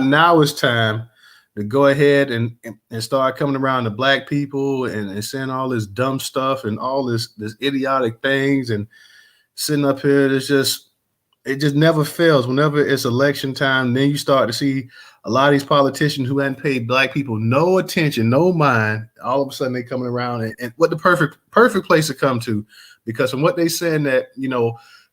now it's time to go ahead and start coming around to black people and saying all this dumb stuff and all this idiotic things and sitting up here. It just never fails. Whenever it's election time, then you start to see a lot of these politicians who hadn't paid black people no attention, no mind. All of a sudden, they coming around and what the perfect place to come to, because from what they saying that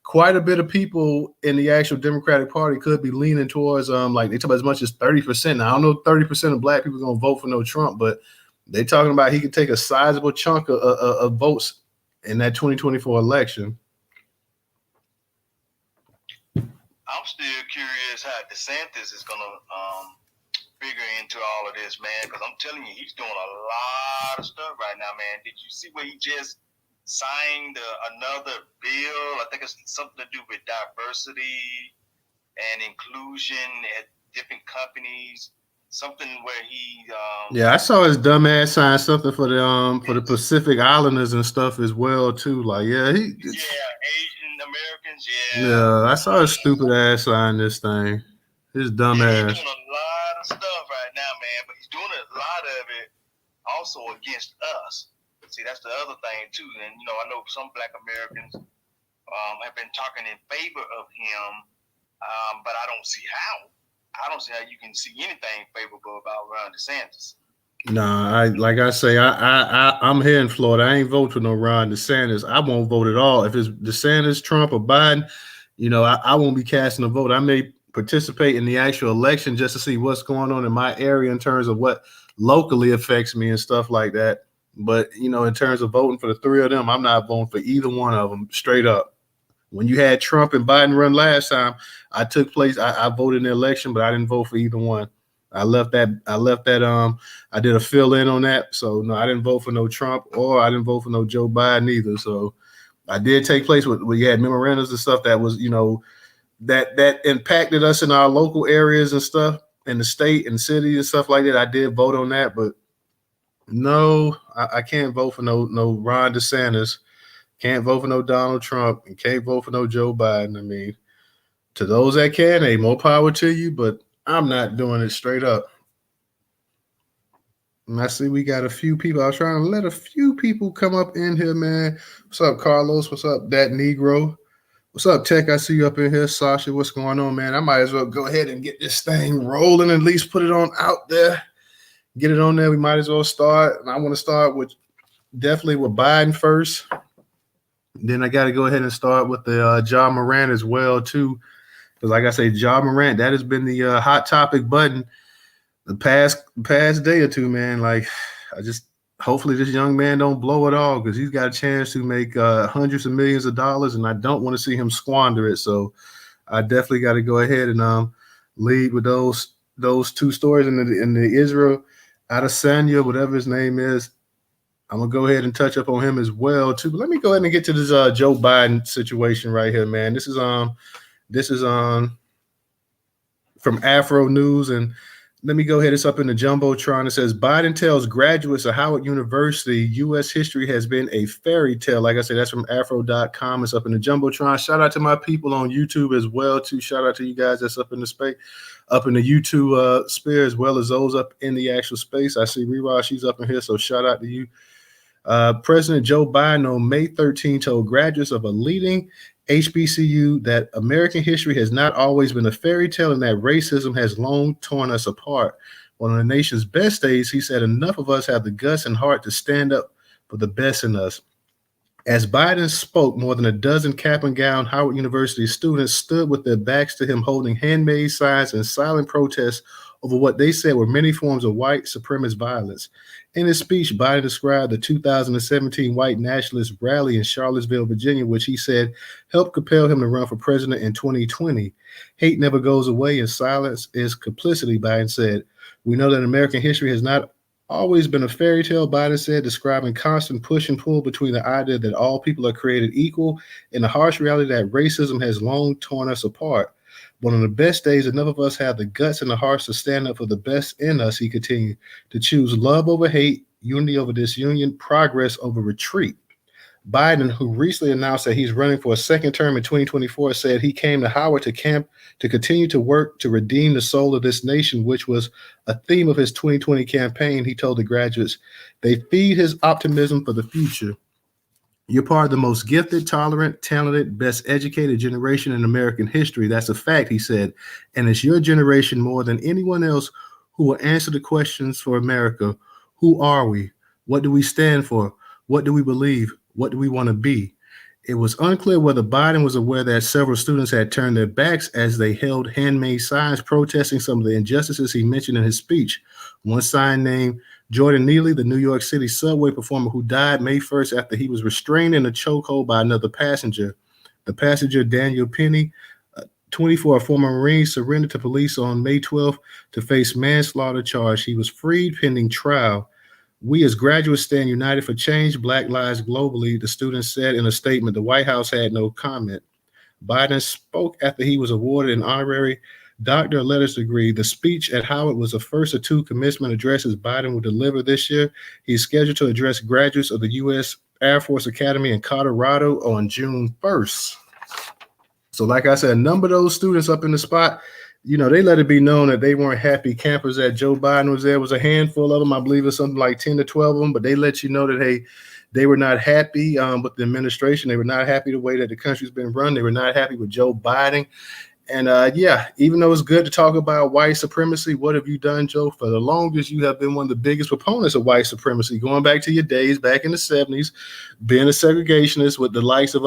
quite a bit of people in the actual Democratic Party could be leaning towards like they talk about as much as 30%. Now, I don't know 30% of black people are gonna vote for no Trump, but they talking about he could take a sizable chunk of votes in that 2024 election. I'm still curious how DeSantis is gonna figure into all of this, man. Because I'm telling you, he's doing a lot of stuff right now, man. Did you see where he just signed another bill? I think it's something to do with diversity and inclusion at different companies. Something where he yeah, I saw his dumbass sign something for the Pacific Islanders and stuff as well too. Like, yeah, Asian Americans, yeah, I saw his stupid ass sign this thing. His dumb ass. He's doing a lot of stuff right now, man, but he's doing a lot of it also against us. See, that's the other thing too. And I know some Black Americans have been talking in favor of him, but I don't see how. I don't see how you can see anything favorable about Ron DeSantis. Nah, I'm here in Florida. I ain't vote for no Ron DeSantis. I won't vote at all. If it's DeSantis, Trump, or Biden, I won't be casting a vote. I may participate in the actual election just to see what's going on in my area in terms of what locally affects me and stuff like that. But in terms of voting for the three of them, I'm not voting for either one of them straight up. When you had Trump and Biden run last time, I voted in the election, but I didn't vote for either one. I did a fill in on that. So no, I didn't vote for no Trump or I didn't vote for no Joe Biden either. So I did take place where you had memorandums and stuff that was, that impacted us in our local areas and stuff in the state and city and stuff like that. I did vote on that, but no, I can't vote for no Ron DeSantis. Can't vote for no Donald Trump and can't vote for no Joe Biden. I mean, to those that can, hey, more power to you, but I'm not doing it straight up. And I see we got a few people. I was trying to let a few people come up in here, man. What's up, Carlos? What's up, that Negro? What's up, Tech? I see you up in here. Sasha, what's going on, man? I might as well go ahead and get this thing rolling, at least put it on out there. Get it on there. We might as well start. And I want to start with definitely with Biden first. Then I got to go ahead and start with the Ja Morant as well, too. Because like I say, Ja Morant, that has been the hot topic button the past day or two, man. Like, hopefully this young man don't blow it all because he's got a chance to make hundreds of millions of dollars, and I don't want to see him squander it. So I definitely got to go ahead and lead with those two stories in the Israel Adesanya, whatever his name is. I'm gonna go ahead and touch up on him as well too. But let me go ahead and get to this Joe Biden situation right here, man. This is from Afro News, and let me go ahead. It's up in the Jumbotron. It says Biden tells graduates of Howard University U.S. history has been a fairy tale. Like I said, that's from Afro.com. It's up in the Jumbotron. Shout out to my people on YouTube as well too. Shout out to you guys that's up in the space, up in the YouTube sphere, as well as those up in the actual space. I see Rerod, she's up in here, so shout out to you. President Joe Biden on May 13 told graduates of a leading HBCU that American history has not always been a fairy tale and that racism has long torn us apart. One of the nation's best days, he said, enough of us have the guts and heart to stand up for the best in us. As Biden spoke, more than a dozen cap and gown Howard University students stood with their backs to him holding handmade signs and silent protests over what they said were many forms of white supremacist violence. In his speech, Biden described the 2017 white nationalist rally in Charlottesville, Virginia, which he said helped compel him to run for president in 2020. Hate never goes away and silence is complicity, Biden said. We know that American history has not always been a fairy tale, Biden said, describing constant push and pull between the idea that all people are created equal and the harsh reality that racism has long torn us apart. One of the best days, enough of us have the guts and the hearts to stand up for the best in us, he continued, to choose love over hate, unity over disunion, progress over retreat. Biden, who recently announced that he's running for a second term in 2024, said he came to Howard to camp to continue to work to redeem the soul of this nation, which was a theme of his 2020 campaign. He told the graduates, they feed his optimism for the future. You're part of the most gifted, tolerant, talented, best educated generation in American history. That's a fact, he said. And it's your generation more than anyone else who will answer the questions for America. Who are we? What do we stand for? What do we believe? What do we want to be? It was unclear whether Biden was aware that several students had turned their backs as they held handmade signs protesting some of the injustices he mentioned in his speech. One sign named Jordan Neely, the New York City subway performer who died May 1st after he was restrained in a chokehold by another passenger. The passenger, Daniel Penny, 24, a former Marine, surrendered to police on May 12th to face manslaughter charge. He was freed pending trial. We as graduates stand united for change, Black lives globally, the students said in a statement. The White House had no comment. Biden spoke after he was awarded an honorary Doctor of Letters degree. The speech at Howard was the first of two commencement addresses Biden will deliver this year. He's scheduled to address graduates of the U.S. Air Force Academy in Colorado on June 1st. So like I said, a number of those students up in the spot, they let it be known that they weren't happy campers that Joe Biden was there. It was a handful of them. I believe it's something like 10 to 12 of them, but they let you know that, hey, they were not happy with the administration. They were not happy the way that the country's been run. They were not happy with Joe Biden. And even though it's good to talk about white supremacy, what have you done, Joe? For the longest, you have been one of the biggest proponents of white supremacy, going back to your days back in the 70s, being a segregationist with the likes of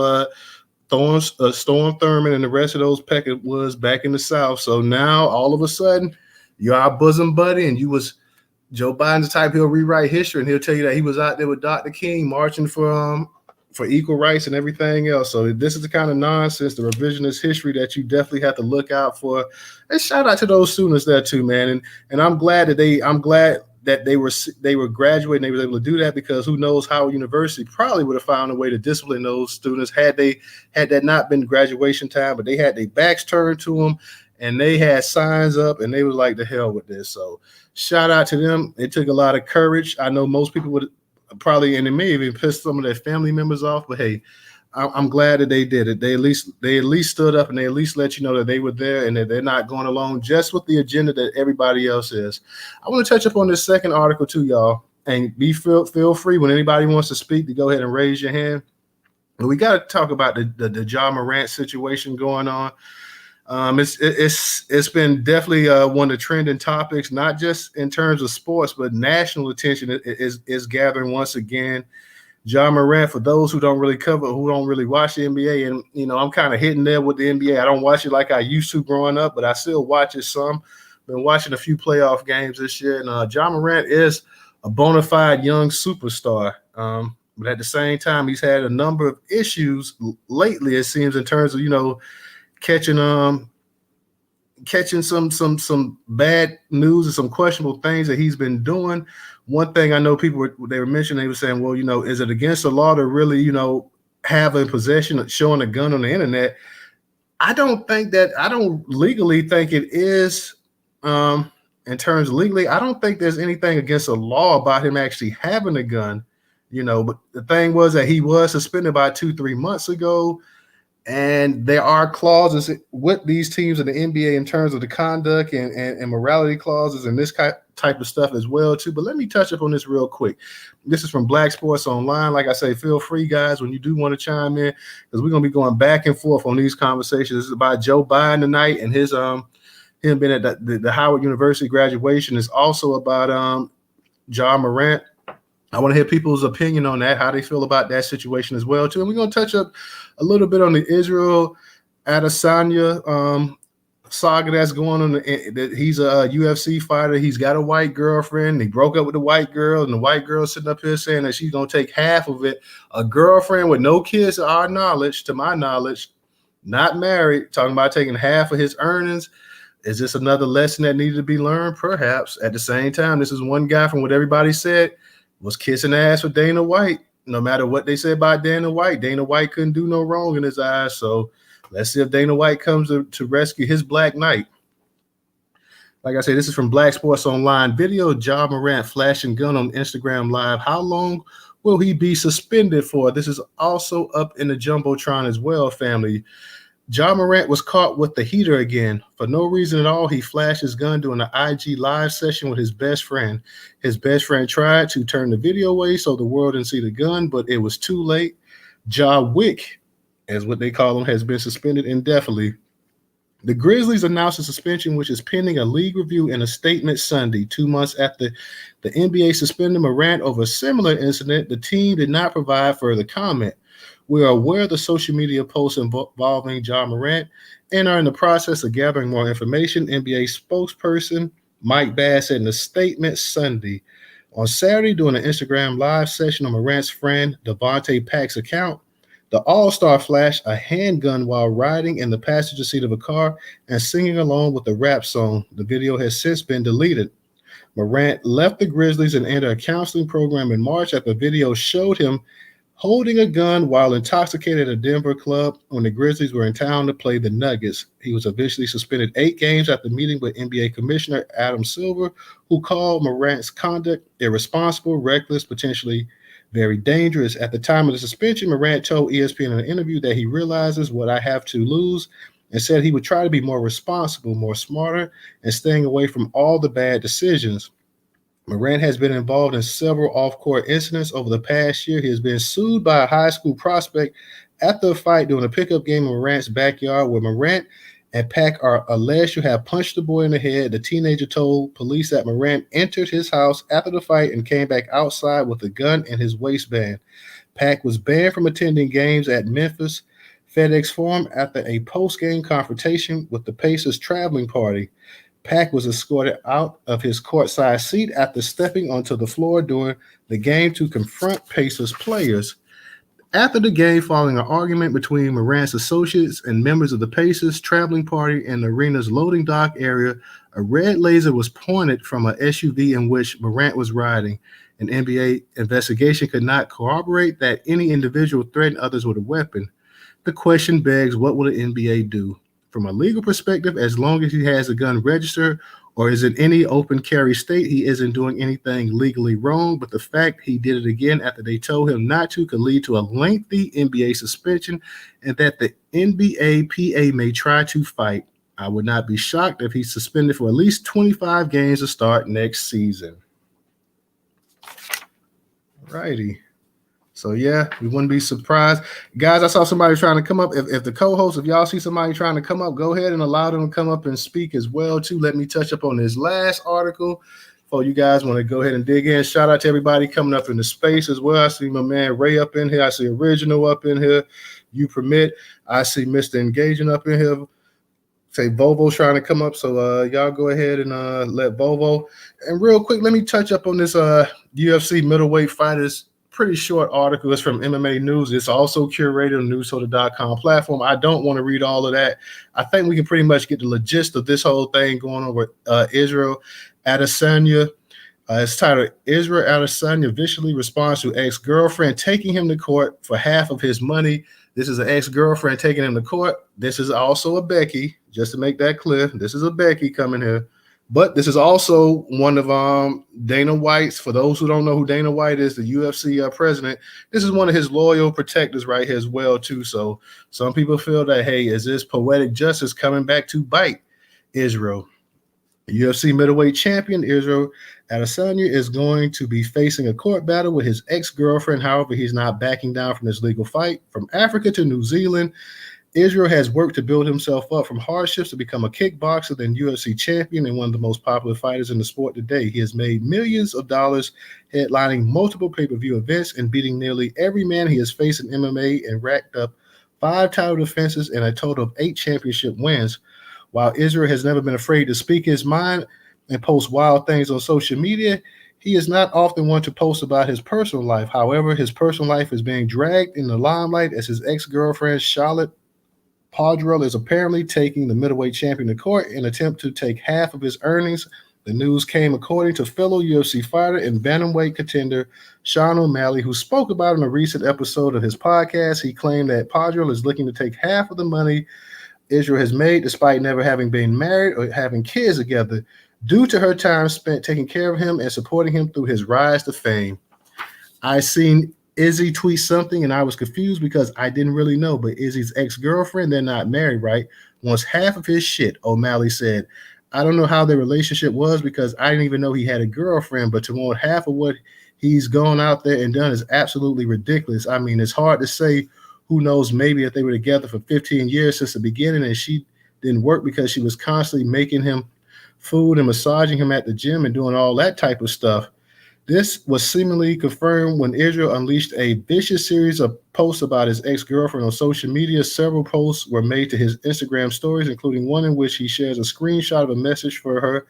Storm Thurmond and the rest of those Peckerwoods back in the South. So now, all of a sudden, you're our bosom buddy, and Joe Biden's the type he'll rewrite history, and he'll tell you that he was out there with Dr. King marching for equal rights and everything else. So this is the kind of nonsense, the revisionist history that you definitely have to look out for. And shout out to those students there too, man. And I'm glad that they were graduating. They were able to do that, because who knows, Howard University probably would have found a way to discipline those students had that not been graduation time. But they had their backs turned to them, and they had signs up, and they was like, the hell with this. So shout out to them. It took a lot of courage. I know most people would probably, and it may even piss some of their family members off, but hey, I'm glad that they did it. They at least stood up, and they at least let you know that they were there and that they're not going along just with the agenda that everybody else is. I want to touch up on this second article too, y'all, and feel free when anybody wants to speak to go ahead and raise your hand. But we got to talk about the Ja Morant situation going on. It's been definitely one of the trending topics, not just in terms of sports, but national attention is gathering once again. Ja Morant, for those who don't really watch the NBA, and I'm kind of hitting there with the NBA. I don't watch it like I used to growing up, but I still watch it some. Been watching a few playoff games this year, and Ja Morant is a bona fide young superstar. But at the same time, he's had a number of issues lately, it seems, in terms of catching some bad news and some questionable things that he's been doing. One thing I know they were mentioning, they were saying, well, is it against the law to really, have in possession of showing a gun on the internet? I don't legally think it is. In terms of legally, I don't think there's anything against the law about him actually having a gun, but the thing was that he was suspended about 2-3 months ago. And there are clauses with these teams in the NBA in terms of the conduct and morality clauses and this type of stuff as well too. But let me touch up on this real quick. This is from Black Sports Online. Like I say, feel free, guys, when you do want to chime in, because we're going to be going back and forth on these conversations. This is about Joe Biden tonight and his him being at the Howard University graduation. Is also about Ja Morant. I want to hear people's opinion on that, how they feel about that situation as well too. And we're going to touch up a little bit on the Israel Adesanya saga that's going on. He's a UFC fighter. He's got a white girlfriend. He broke up with the white girl, and the white girl sitting up here saying that she's going to take half of it. A girlfriend with no kids, to my knowledge, not married, talking about taking half of his earnings. Is this another lesson that needed to be learned? Perhaps. At the same time, this is one guy, from what everybody said, was kissing ass with Dana White. No matter what they said about Dana White couldn't do no wrong in his eyes. So let's see if Dana White comes to rescue his Black Knight. Like I said, this is from Black Sports Online. Video Ja Morant flashing gun on Instagram Live. How long will he be suspended for? This is also up in the Jumbotron as well, family. Ja Morant was caught with the heater again. For no reason at all, he flashed his gun during an IG live session with his best friend. His best friend tried to turn the video away so the world didn't see the gun, but it was too late. Ja Wick, as what they call him, has been suspended indefinitely. The Grizzlies announced a suspension, which is pending a league review in a statement Sunday. 2 months after the NBA suspended Morant over a similar incident, the team did not provide further comment. We are aware of the social media posts involving Ja Morant and are in the process of gathering more information, NBA spokesperson Mike Bass said in a statement Sunday. On Saturday, during an Instagram live session on Morant's friend Devontae Pack's account, the All-Star flashed a handgun while riding in the passenger seat of a car and singing along with the rap song. The video has since been deleted. Morant left the Grizzlies and entered a counseling program in March after the video showed him holding a gun while intoxicated at a Denver club when the Grizzlies were in town to play the Nuggets. He was officially suspended 8 games after meeting with NBA Commissioner Adam Silver, who called Morant's conduct irresponsible, reckless, potentially very dangerous. At the time of the suspension, Morant told ESPN in an interview that he realizes what I have to lose and said he would try to be more responsible, more smarter, and staying away from all the bad decisions. Morant has been involved in several off-court incidents over the past year. He has been sued by a high school prospect after a fight during a pickup game in Morant's backyard where Morant and Pack are alleged to have punched the boy in the head. The teenager told police that Morant entered his house after the fight and came back outside with a gun in his waistband. Pack was banned from attending games at Memphis FedEx Forum after a post-game confrontation with the Pacers traveling party. Pack was escorted out of his courtside seat after stepping onto the floor during the game to confront Pacers players. After the game, following an argument between Morant's associates and members of the Pacers traveling party in the arena's loading dock area, a red laser was pointed from an SUV in which Morant was riding. An NBA investigation could not corroborate that any individual threatened others with a weapon. The question begs, what will the NBA do? From a legal perspective, as long as he has a gun registered or is in any open carry state, he isn't doing anything legally wrong. But the fact he did it again after they told him not to could lead to a lengthy NBA suspension and that the NBA PA may try to fight. I would not be shocked if he's suspended for at least 25 games to start next season. Righty. So, yeah, we wouldn't be surprised. Guys, I saw somebody trying to come up. If the co-host, if y'all see somebody trying to come up, go ahead and allow them to come up and speak as well, too. Let me touch up on this last article before you guys want to go ahead and dig in. Shout out to everybody coming up in the space as well. I see my man Ray up in here. I see Original up in here. You Permit. I see Mr. Engaging up in here. Say Volvo's trying to come up, so y'all go ahead and let Volvo. And real quick, let me touch up on this UFC middleweight fighters. Pretty short article. It's from MMA News. It's also curated on Newstoter.com platform. I don't want to read all of that. I think we can pretty much get the gist of this whole thing going on with Israel Adesanya. It's titled, Israel Adesanya viciously responds to ex-girlfriend taking him to court for half of his money. This is an ex-girlfriend taking him to court. This is also a Becky, just to make that clear. This is a Becky coming here. But this is also one of Dana White's, for those who don't know who Dana White is, the UFC president, this is one of his loyal protectors right here as well, too. So some people feel that, hey, is this poetic justice coming back to bite Israel? UFC middleweight champion Israel Adesanya is going to be facing a court battle with his ex-girlfriend. However, he's not backing down from this legal fight. From Africa to New Zealand, Israel has worked to build himself up from hardships to become a kickboxer, then UFC champion, and one of the most popular fighters in the sport today. He has made millions of dollars headlining multiple pay-per-view events and beating nearly every man he has faced in MMA and racked up 5 title defenses and a total of 8 championship wins. While Israel has never been afraid to speak his mind and post wild things on social media, he is not often one to post about his personal life. However, his personal life is being dragged in the limelight as his ex-girlfriend, Charlotte Padrell, is apparently taking the middleweight champion to court in an attempt to take half of his earnings. The news came according to fellow UFC fighter and bantamweight contender Sean O'Malley, who spoke about in a recent episode of his podcast. He claimed that Padrell is looking to take half of the money Israel has made despite never having been married or having kids together, due to her time spent taking care of him and supporting him through his rise to fame. I seen Izzy tweet something and I was confused because I didn't really know. But Izzy's ex girlfriend, they're not married, right? Wants half of his shit, O'Malley said. I don't know how their relationship was because I didn't even know he had a girlfriend, but to want half of what he's gone out there and done is absolutely ridiculous. I mean, it's hard to say. Who knows? Maybe if they were together for 15 years since the beginning and she didn't work because she was constantly making him food and massaging him at the gym and doing all that type of stuff. This was seemingly confirmed when Israel unleashed a vicious series of posts about his ex girlfriend on social media. Several posts were made to his Instagram stories, including one in which he shares a screenshot of a message for her.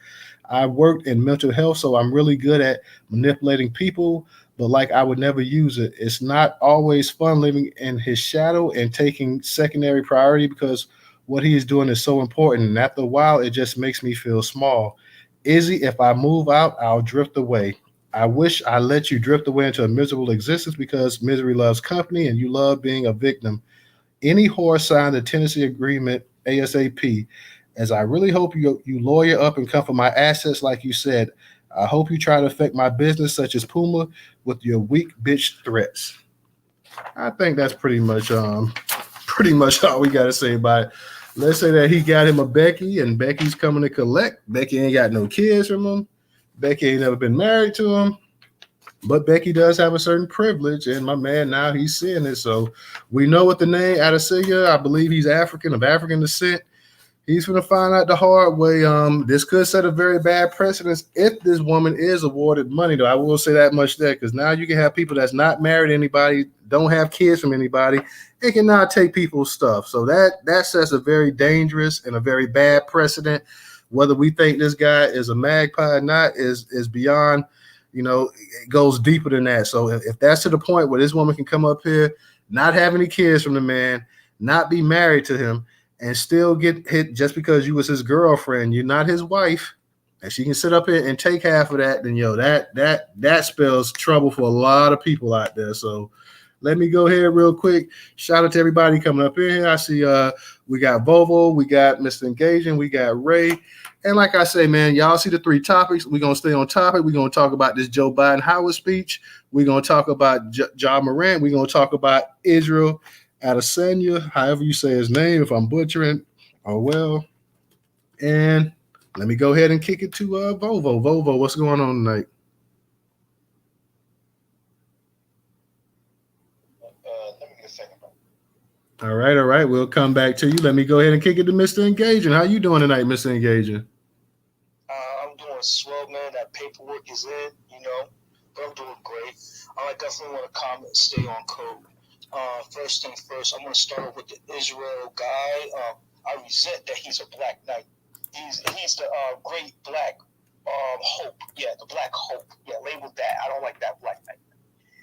I worked in mental health, so I'm really good at manipulating people, but like I would never use it. It's not always fun living in his shadow and taking secondary priority because what he is doing is so important. And after a while, it just makes me feel small. Izzy, if I move out, I'll drift away. I wish I let you drift away into a miserable existence because misery loves company and you love being a victim. Any whore signed the tenancy agreement ASAP. As I really hope you lawyer up and come for my assets like you said. I hope you try to affect my business such as Puma with your weak bitch threats. I think that's pretty much all we gotta say about it. Let's say that he got him a Becky and Becky's coming to collect. Becky ain't got no kids from him. Becky ain't never been married to him. But Becky does have a certain privilege, and my man now he's seeing it. So we know what the name Adesanya. I believe he's African of African descent. He's going to find out the hard way. This could set a very bad precedence if this woman is awarded money, though. I will say that much there because now you can have people that's not married to anybody, don't have kids from anybody, and can now take people's stuff. So that sets a very dangerous and a very bad precedent. Whether we think this guy is a magpie or not is beyond. It goes deeper than that. So if that's to the point where this woman can come up here, not have any kids from the man, not be married to him, and still get hit just because you was his girlfriend, you're not his wife, and she can sit up here and take half of that, then that spells trouble for a lot of people out there. So let me go ahead real quick. Shout out to everybody coming up in here. I see we got Volvo, we got Mr. Engaging, we got Ray. And like I say, man, y'all see the three topics. We're going to stay on topic. We're going to talk about this Joe Biden Howard speech. We're going to talk about John Morant. We're going to talk about Israel Adesanya, however you say his name, if I'm butchering. Oh, well. And let me go ahead and kick it to Volvo. Volvo, what's going on tonight? Let me get a second. All right. We'll come back to you. Let me go ahead and kick it to Mr. Engaging. How you doing tonight, Mr. Engaging? I'm doing swell, man. That paperwork is in, but I'm doing great. I definitely want to comment and stay on code. First thing first, I'm going to start off with the Israel guy. I resent that he's a black knight. He's the great black hope. Yeah, the black hope. Yeah, labeled that. I don't like that black knight.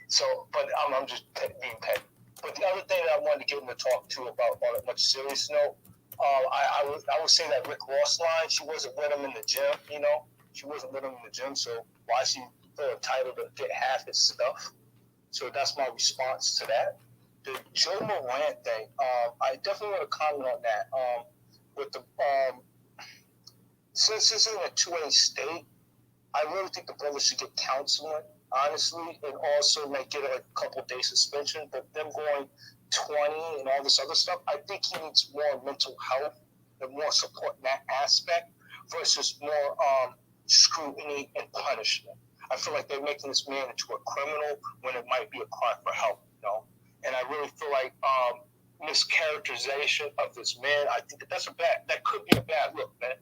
So, but I'm just being petty. But the other thing that I wanted to get him to talk to about on a much serious note, I would say that Rick Ross line, she wasn't with him in the gym, She wasn't with him in the gym, so why is she entitled to get half his stuff? So that's my response to that. The Joe Morant thing, I definitely want to comment on that. With the since it's in a 2A state, I really think the brother should get counseling, honestly, and also might get a couple days suspension. But them going 20 and all this other stuff, I think he needs more mental health and more support in that aspect versus more scrutiny and punishment. I feel like they're making this man into a criminal when it might be a cry for help, And I really feel like mischaracterization of this man, I think that could be a bad look, man.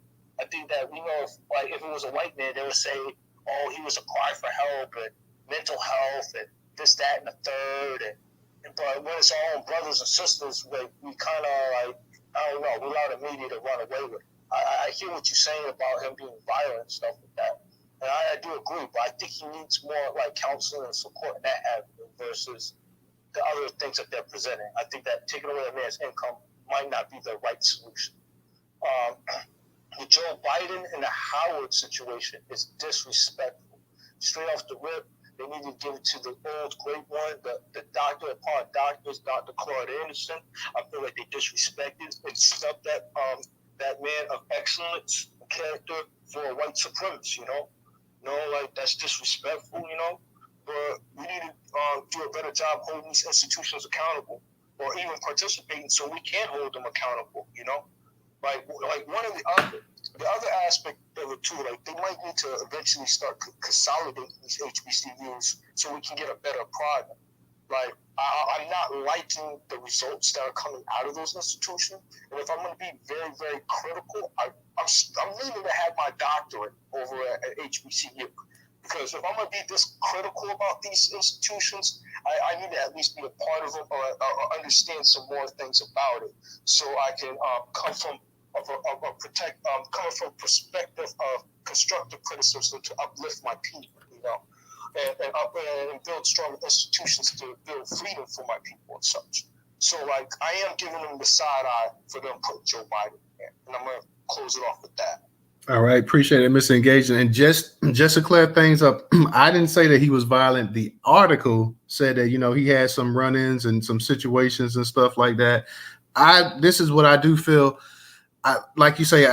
I think that if it was a white man, they would say, oh, he was a cry for help and mental health and this, that, and the third. But when it's our own brothers and sisters, we kind of I don't know, we allow the media to run away with it. I hear what you're saying about him being violent and stuff like that. And I do agree, but I think he needs more counseling and support in that avenue versus the other things that they're presenting. I think that taking away a man's income might not be the right solution. The Joe Biden and the Howard situation is disrespectful. Straight off the rip, they need to give it to the old great one, the doctor upon doctors, Dr. Claude Anderson. I feel like they disrespected and stuffed that man of excellence character for a white supremacist, that's disrespectful, but we need to do a better job holding these institutions accountable, or even participating so we can hold them accountable. You know, like one of the other aspect of it too, like they might need to eventually start consolidating these HBCUs so we can get a better product. Like I'm not liking the results that are coming out of those institutions, and if I'm going to be very, very critical, I'm leaning to have my doctorate over at HBCU, because if I'm going to be this critical about these institutions, I need to at least be a part of them, or understand some more things about it, so I can come from coming from a perspective of constructive criticism to uplift my people, you know. And build strong institutions to build freedom for my people and such. So, like, I am giving them the side eye for them putting Joe Biden in, and I'm going to close it off with that. All right, appreciate it, Mr. Engagement. And just to clear things up, I didn't say that he was violent. The article said that, you know, he had some run-ins and some situations and stuff like that. This is what I do feel. Like you say,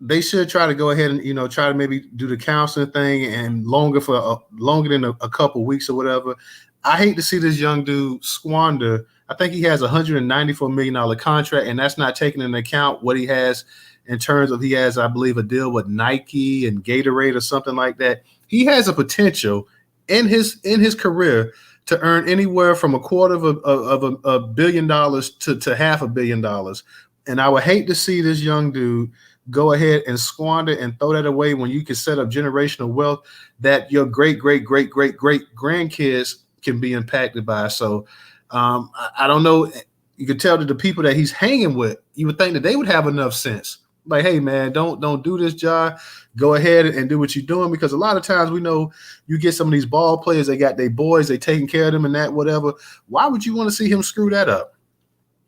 they should try to go ahead and, you know, try to maybe do the counseling thing and longer than a couple weeks or whatever. I hate to see this young dude squander. I think he has a $194 million contract, and that's not taking into account what he has in terms of, he has, I believe, a deal with Nike and Gatorade or something like that. He has a potential in his career to earn anywhere from $250 million to $500 million. And I would hate to see this young dude go ahead and squander and throw that away when you can set up generational wealth that your great grandkids can be impacted by. So I don't know. You can tell that the people that he's hanging with, you would think that they would have enough sense. Like, hey, man, don't do this, John. Go ahead and do what you're doing, because a lot of times we know you get some of these ball players, they got their boys, they taking care of them and that, whatever. Why would you want to see him screw that up?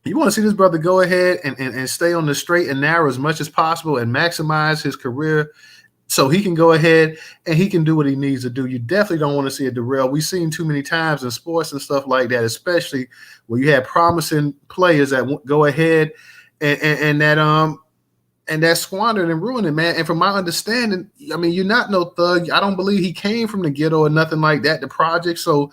You want to see this brother go ahead and stay on the straight and narrow as much as possible and maximize his career so he can go ahead and he can do what he needs to do. You definitely don't want to see it derail. We've seen too many times in sports and stuff like that, especially where you have promising players that go ahead and that squandered and ruined it, man. And from my understanding, I mean, you're not no thug. I don't believe he came from the ghetto or nothing like that, the project. So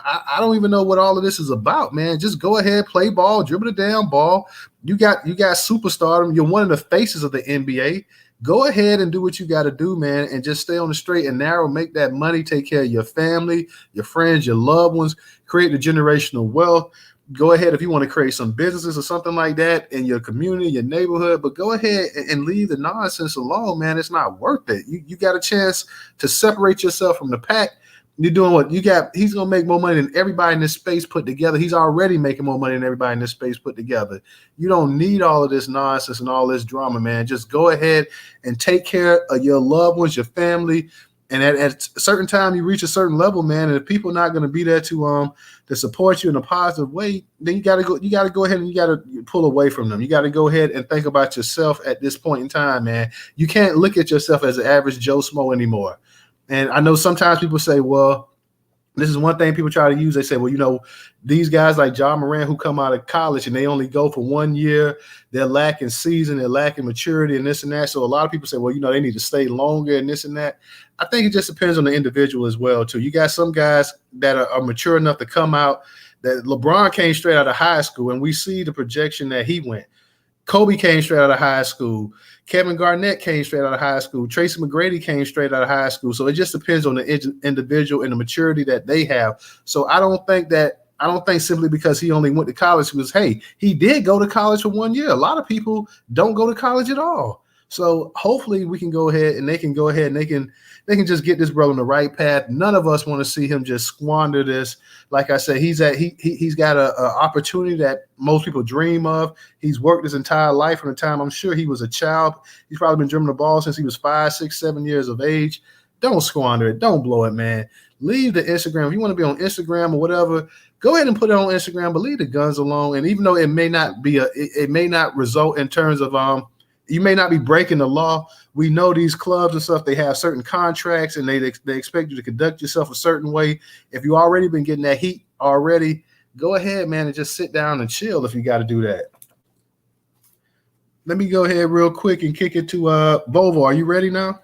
I don't even know what all of this is about, man. Just go ahead, play ball, dribble the damn ball. You got superstardom. You're one of the faces of the NBA. Go ahead and do what you got to do, man, and just stay on the straight and narrow. Make that money. Take care of your family, your friends, your loved ones. Create the generational wealth. Go ahead if you want to create some businesses or something like that in your community, your neighborhood, but go ahead and leave the nonsense alone, man. It's not worth it. You got a chance to separate yourself from the pack. You're doing what you got. He's going to make more money than everybody in this space put together. He's already making more money than everybody in this space put together. You don't need all of this nonsense and all this drama, man. Just go ahead and take care of your loved ones, your family. And at a certain time, you reach a certain level, man. And if people are not going to be there to support you in a positive way, then you got to go ahead and you got to pull away from them. You got to go ahead and think about yourself at this point in time, man. You can't look at yourself as an average Joe Smo anymore. And I know sometimes people say, well, this is one thing people try to use. They say, well, you know, these guys like John Morant who come out of college and they only go for 1 year, they're lacking season, they're lacking maturity and this and that. So a lot of people say, well, you know, they need to stay longer and this and that. I think it just depends on the individual as well, too. You got some guys that are mature enough to come out. That LeBron came straight out of high school, and we see the projection that he went. Kobe came straight out of high school. Kevin Garnett came straight out of high school. Tracy McGrady came straight out of high school. So it just depends on the individual and the maturity that they have. So I don't think simply because he only went to college because, hey, he did go to college for 1 year. A lot of people don't go to college at all. So hopefully we can go ahead and they can go ahead and they can just get this brother on the right path. None of us want to see him just squander this. Like I said, he's got an opportunity that most people dream of. He's worked his entire life from the time I'm sure he was a child. He's probably been dribbling the ball since he was 5, 6, 7 years of age. Don't squander it. Don't blow it, man. Leave the Instagram. If you want to be on Instagram or whatever, go ahead and put it on Instagram, but leave the guns alone. And even though it may not result in terms of you may not be breaking the law. We know these clubs and stuff, they have certain contracts and they expect you to conduct yourself a certain way. If you already been getting that heat already, go ahead, man, and just sit down and chill if you got to do that. Let me go ahead real quick and kick it to Bovo. Are you ready now?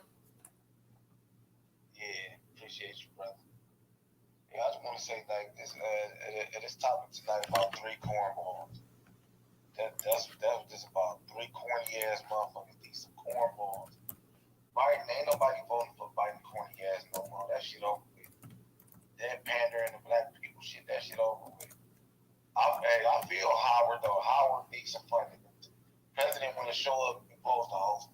Yeah, appreciate you, brother. Yeah, I just want to say like this this topic tonight about three cornballs. That's just about three corny ass motherfuckers. These some cornballs. Biden ain't nobody voting for Biden corny ass no more. That shit over with. That pandering to black people shit. That shit over with. I feel Howard though. Howard needs some funding. President want to show up. You supposed to host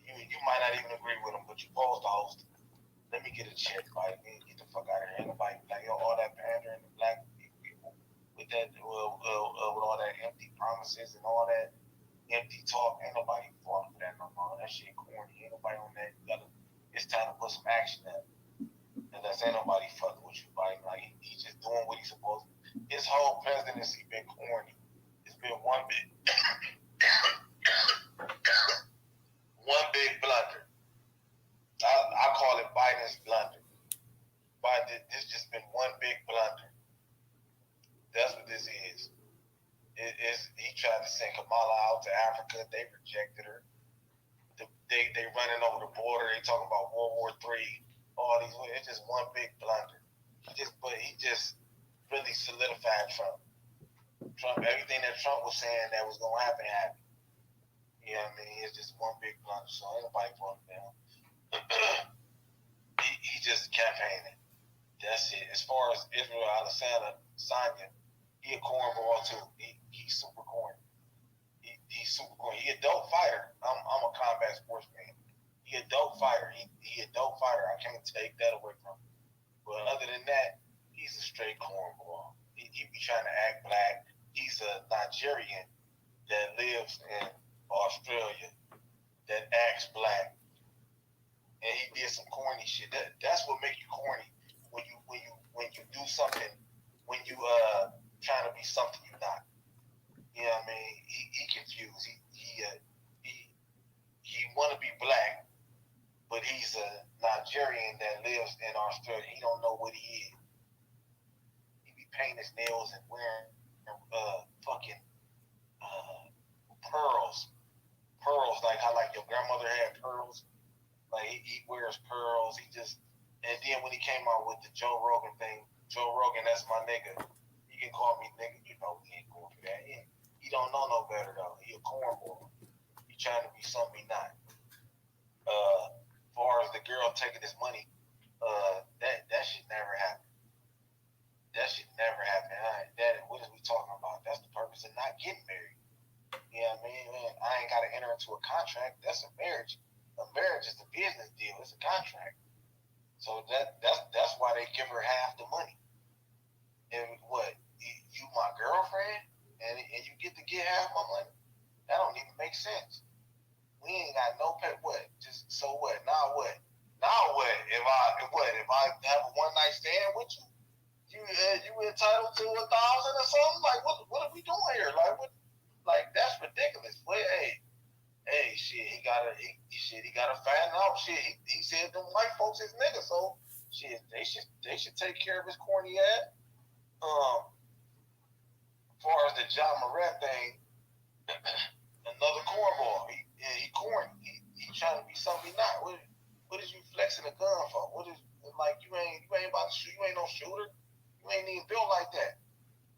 him. You might not even agree with him, but you supposed to host him. Let me get a check, Biden. Get the fuck out of here. Ain't nobody like all that pandering to black people with that with all that empty promises and all that empty talk. Ain't nobody falling for that no more. That shit corny. Ain't nobody on that. It's time to put some action up. Unless ain't nobody fucking with you, Biden. Like he's just doing what he's supposed to. His whole presidency been corny. It's been one big blunder. I call it Biden's blunder. Biden, this just been one big blunder. That's what this is. He tried to send Kamala out to Africa. They rejected her. They running over the border. They talking about World War III. All these. It's just one big blunder. He just really solidified Trump. Everything that Trump was saying that was gonna happen happened. You know what I mean? It's just one big blunder. So ain't nobody voting down. He just campaigning. That's it. As far as Israel Adesanya, he a cornball too. He's super corny. He's super corny. He a dope fighter. I'm a combat sports fan. He a dope fighter. He a dope fighter. I can't take that away from him. But other than that, he's a straight cornball. He be trying to act black. He's a Nigerian that lives in Australia that acts black. And he did some corny shit. That's what make you corny. When you do something, when you trying to be something you're not. You know what I mean? He confused. He want to be black, but he's a Nigerian that lives in Australia. He don't know what he is. He be painting his nails and wearing fucking pearls like how like your grandmother had pearls. Like he wears pearls. And then when he came out with the Joe Rogan thing, Joe Rogan, that's my nigga. You can call me nigga. You know he ain't going for that. He don't know no better though. He a cornball. He trying to be something he not. As far as the girl taking his money, that should never happen. That should never happen. What is we talking about? That's the purpose of not getting married. You know what I mean? Man, I ain't got to enter into a contract. That's a marriage. A marriage is a business deal. It's a contract. So that's why they give her half the money. And what? You my girlfriend, and you get to get half my money? That don't even make sense. We ain't got no pay. What? Just so what? Now what? Now what? If I have a one night stand with you, you entitled to 1,000 or something? Like what are we doing here? Like what? Like that's ridiculous. But hey, shit, he gotta fatten out. Shit, he said them white folks is niggas, so shit, they should take care of his corny ass. As far as the John Morant thing, another cornball. He corny. He trying to be something he not. What is you flexing a gun for? What is like you ain't about to shoot? You ain't no shooter. You ain't even built like that.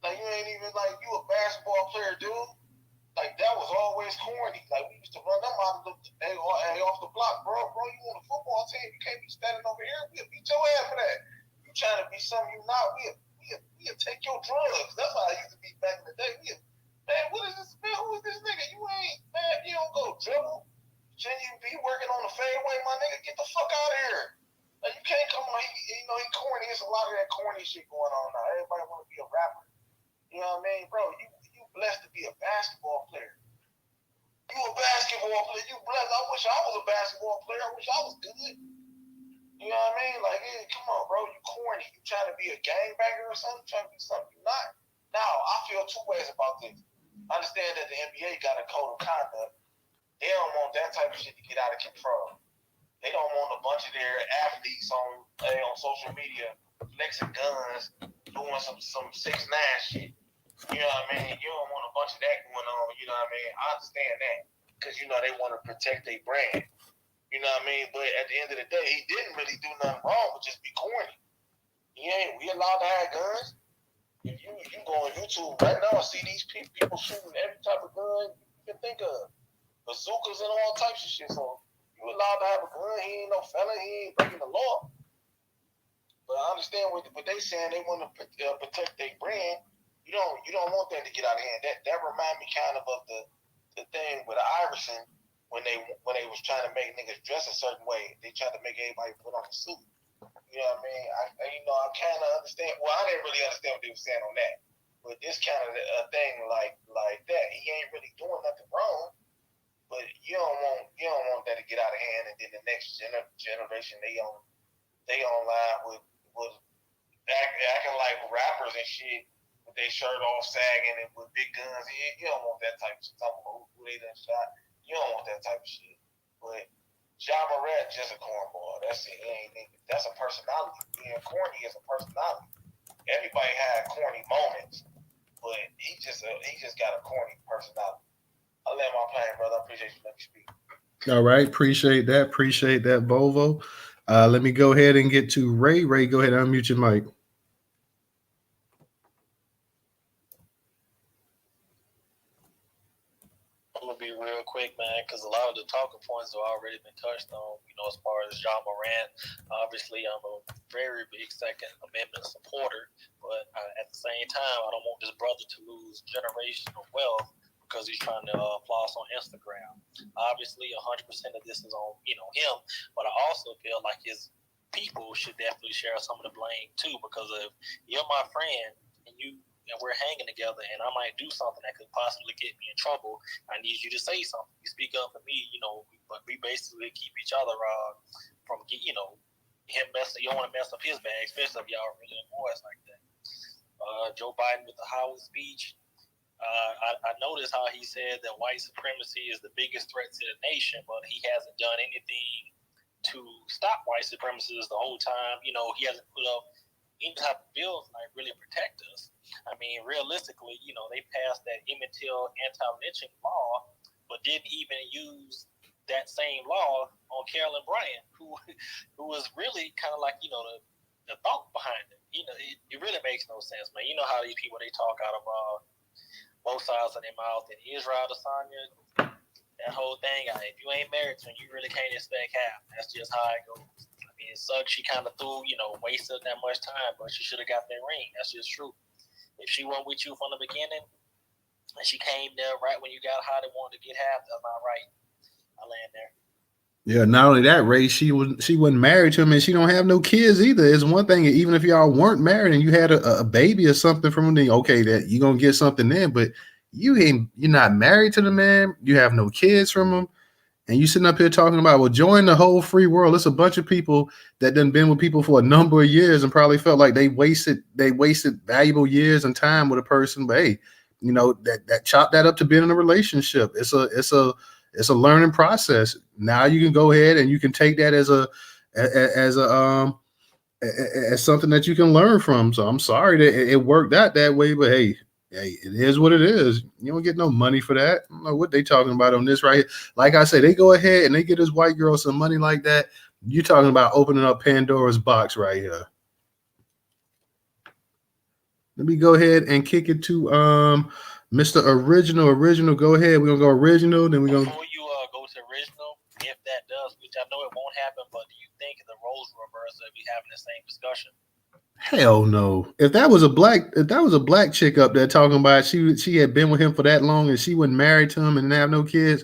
Like you ain't even like you a basketball player, dude. Like that was always corny. Like we used to run them out of the off the block, bro. You on the football team, you can't be standing over here. We'll beat your ass for that. You trying to be something you not? We'll take your drugs. That's how I used to be back in the day. Man, what is this? Man, who is this nigga? You ain't man. You don't go dribble. Shouldn't you be working on the fadeaway, my nigga? Get the fuck out of here. Like you can't come on. He corny. There's a lot of that corny shit going on now. Everybody want to be a rapper. You know what I mean, bro? You blessed to be a basketball player. You a basketball player. You blessed. I wish I was a basketball player. I wish I was good. You know what I mean? Like, hey, come on, bro. You corny. You trying to be a gangbanger or something? Trying to be something you're not. Now, I feel two ways about this. I understand that the NBA got a code of conduct. They don't want that type of shit to get out of control. They don't want a bunch of their athletes on social media flexing guns, doing some 6ix9ine shit. You know what I mean? You don't want a bunch of that going on. You know what I mean? I understand that because they want to protect their brand. You know what I mean? But at the end of the day, he didn't really do nothing wrong, but just be corny. We allowed to have guns? If you go on YouTube right now, see these people shooting every type of gun you can think of, bazookas and all types of shit. So you allowed to have a gun? He ain't no felon. He ain't breaking the law. But I understand what they saying. They want to protect their brand. You don't want that to get out of hand. That remind me kind of the thing with Iverson when they was trying to make niggas dress a certain way. They tried to make everybody put on a suit. You know what I mean? I kind of understand. Well, I didn't really understand what they were saying on that. But this kind of a thing like that, he ain't really doing nothing wrong. But you don't want that to get out of hand, and then the next generation they online with acting like rappers and shit with their shirt off sagging and with big guns. You don't want that type of shit. Who they done shot. You don't want that type of shit. But Ja Morant just a cornball. That's it. That's a personality. Being corny is a personality. Everybody had corny moments, but he just got a corny personality. I'll let my plane, brother. I appreciate you letting me speak. All right, appreciate that, Volvo. Let me go ahead and get to Ray. Ray, go ahead and unmute your mic. I'm gonna be real quick, man, because a lot of the talking points have already been touched on. As far as Ja Morant, obviously, I'm a very big Second Amendment supporter, but at the same time, I don't want this brother to lose generational wealth because he's trying to floss on Instagram. Obviously, 100% of this is on him, but I also feel like his people should definitely share some of the blame too, because if you're my friend and we're hanging together, and I might do something that could possibly get me in trouble, I need you to say something. You speak up for me, but we basically keep each other from him messing. You don't want to mess up his bag, especially if y'all really boys like that. Joe Biden with the Howard speech. I noticed how he said that white supremacy is the biggest threat to the nation, but he hasn't done anything to stop white supremacists the whole time. He hasn't put up any type of bills like really protect us. I mean, realistically, they passed that Emmett Till anti-lynching law, but didn't even use that same law on Carolyn Bryant, who was really kind of like the thought behind it. It really makes no sense, man. You know how these people, they talk out of both sides of their mouth. And Israel Adesanya, that whole thing, if you ain't married to him, you really can't expect half. That's just how it goes. I mean, it sucks. She kind of wasted that much time, but she should have got that ring. That's just true. If she wasn't with you from the beginning, and she came there right when you got hot and wanted to get half, that's not right. I land there. Yeah, not only that, Ray, she wasn't married to him, and she don't have no kids either. It's one thing, even if y'all weren't married and you had a baby or something from him, okay, that you're gonna get something then, but you're not married to the man, you have no kids from him, and you sitting up here talking about, well, join the whole free world. It's a bunch of people that done been with people for a number of years and probably felt like they wasted valuable years and time with a person. But hey, that chop that up to being in a relationship. It's a learning process. Now you can go ahead and you can take that as something that you can learn from. So I'm sorry that it worked out that way, but hey, it is what it is. You don't get no money for that. I don't know what they talking about on this right here. Like I said, they go ahead and they get this white girl some money like that. You're talking about opening up Pandora's box right here. Let me go ahead and kick it to Mr. Original. Original, go ahead. We're gonna go original. Then we're gonna before you go to original, if that does, which I know it won't happen, but do you think the roles reverse will be having the same discussion? Hell no. If that was a black chick up there talking about she had been with him for that long and she wasn't married to him and didn't have no kids,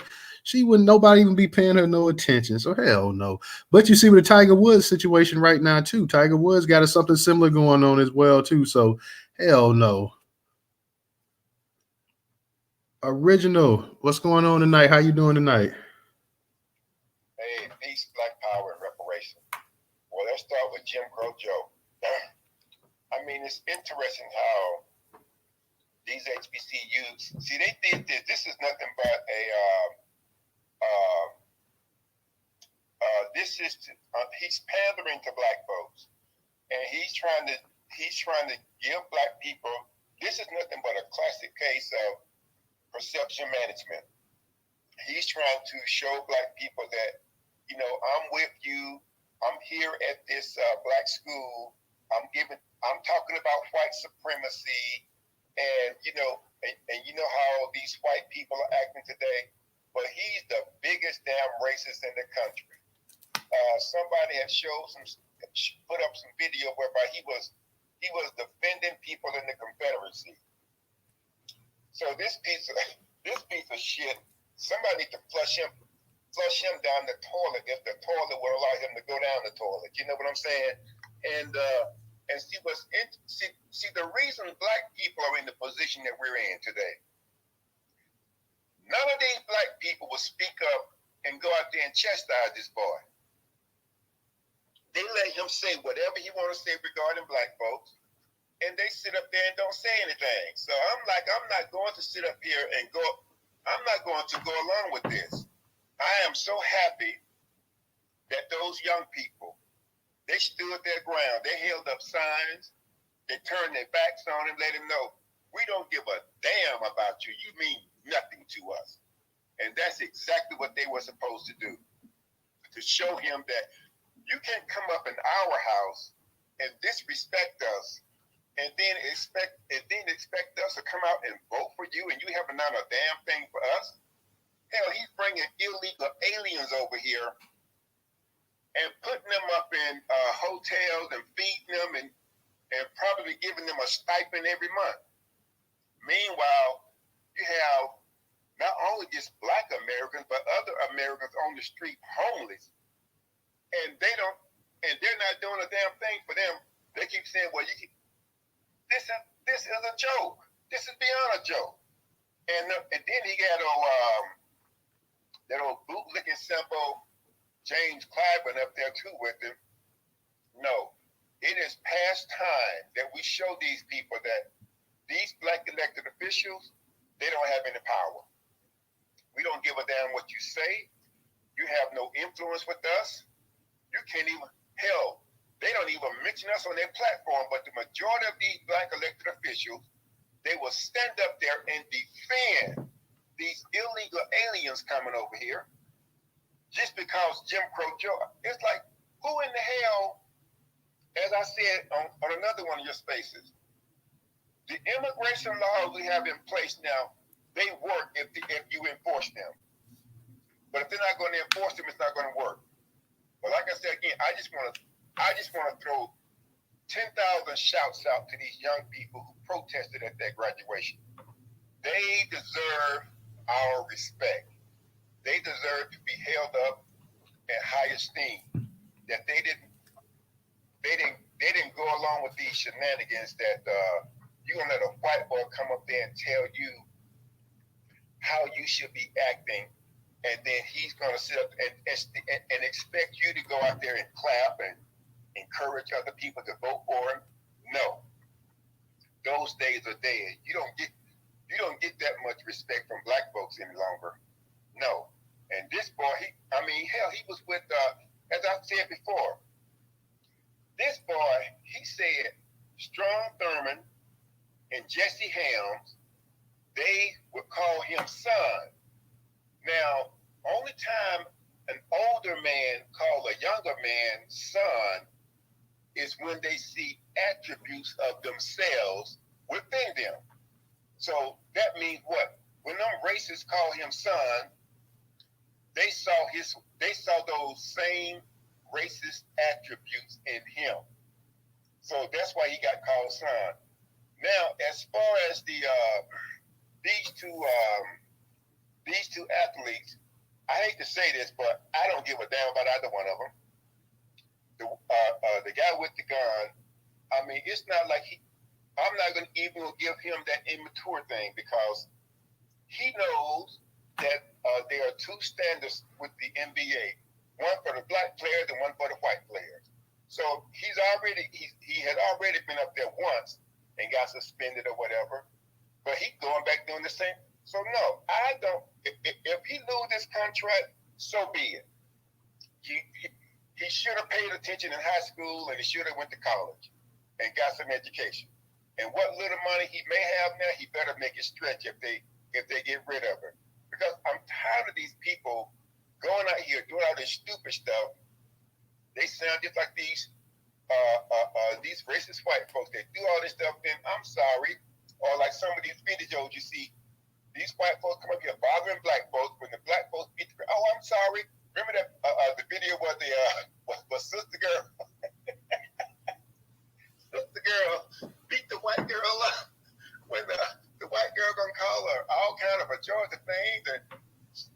nobody even be paying her no attention. So hell no. But you see with the Tiger Woods situation right now too. Tiger Woods got something similar going on as well too. So hell no. Original, what's going on tonight? How you doing tonight? Hey, peace, black power, and reparation. Well, let's start with Jim Crow Joe. I mean, it's interesting how these HBCUs, see, they did this. This is nothing but he's pandering to black folks, and he's trying to give black people. This is nothing but a classic case of perception management. He's trying to show black people that, I'm with you. I'm here at this black school. I'm talking about white supremacy, and you know how these white people are acting today. But he's the biggest damn racist in the country. Somebody had put up some video whereby he was defending people in the Confederacy. So this piece of shit, somebody need to flush him down the toilet if the toilet will allow him to go down the toilet. You know what I'm saying? And see the reason black people are in the position that we're in today. None of these black people will speak up and go out there and chastise this boy. They let him say whatever he want to say regarding black folks, and they sit up there and don't say anything. So I'm not going to sit up here and I'm not going to go along with this. I am so happy that those young people, they stood their ground. They held up signs. They turned their backs on him, let him know, we don't give a damn about you. You mean nothing to us. And that's exactly what they were supposed to do, to show him that you can't come up in our house and disrespect us and then expect us to come out and vote for you, and you haven't done a damn thing for us. Hell, he's bringing illegal aliens over here and putting them up in hotels and feeding them and probably giving them a stipend every month. Meanwhile, you have not only just black Americans, but other Americans on the street homeless. And they're not doing a damn thing for them. They keep saying, well, this is a joke. This is beyond a joke. And then he got that old bootlicking symbol, James Clyburn up there too with him. No, it is past time that we show these people that these black elected officials, they don't have any power. We don't give a damn what you say. You have no influence with us. You can't even, hell, they don't even mention us on their platform, but the majority of these black elected officials, they will stand up there and defend these illegal aliens coming over here just because Jim Crow Joe. It's like, who in the hell, as I said on another one of your spaces, the immigration laws we have in place now, they work if you enforce them. But if they're not going to enforce them, it's not going to work. But like I said again, I just want to throw 10,000 shouts out to these young people who protested at that graduation. They deserve our respect. They deserve to be held up in high esteem. That they didn't go along with these shenanigans that you're gonna let a white boy come up there and tell you how you should be acting, and then he's gonna sit up and expect you to go out there and clap and encourage other people to vote for him. No, those days are dead. You don't get that much respect from black folks any longer. No. And this boy, he was with, as I said before, this boy, he said Strom Thurmond and Jesse Helms, they would call him son. Now, only time an older man call a younger man son is when they see attributes of themselves within them. So that means what? When them racists call him son, they saw those same racist attributes in him. So that's why he got called son. Now, as far as these two athletes, I hate to say this, but I don't give a damn about either one of them. The guy with the gun, I mean, it's not like I'm not going to even give him that immature thing, because he knows that there are two standards with the NBA, one for the black players and one for the white players. So he had already been up there once and got suspended or whatever, but he's going back doing the same. So no, I don't. If he lose this contract, so be it. He should have paid attention in high school, and he should have went to college and got some education. And what little money he may have now, he better make it stretch if they get rid of it. Because I'm tired of these people going out here doing all this stupid stuff. They sound just like these racist white folks that do all this stuff, then I'm sorry. Or like some of these videos you see, these white folks come up here bothering black folks when the black folks beat the, oh, I'm sorry. Remember that the video where the was sister girl beat the white girl up when the white girl gonna call her all kind of pejorative things, and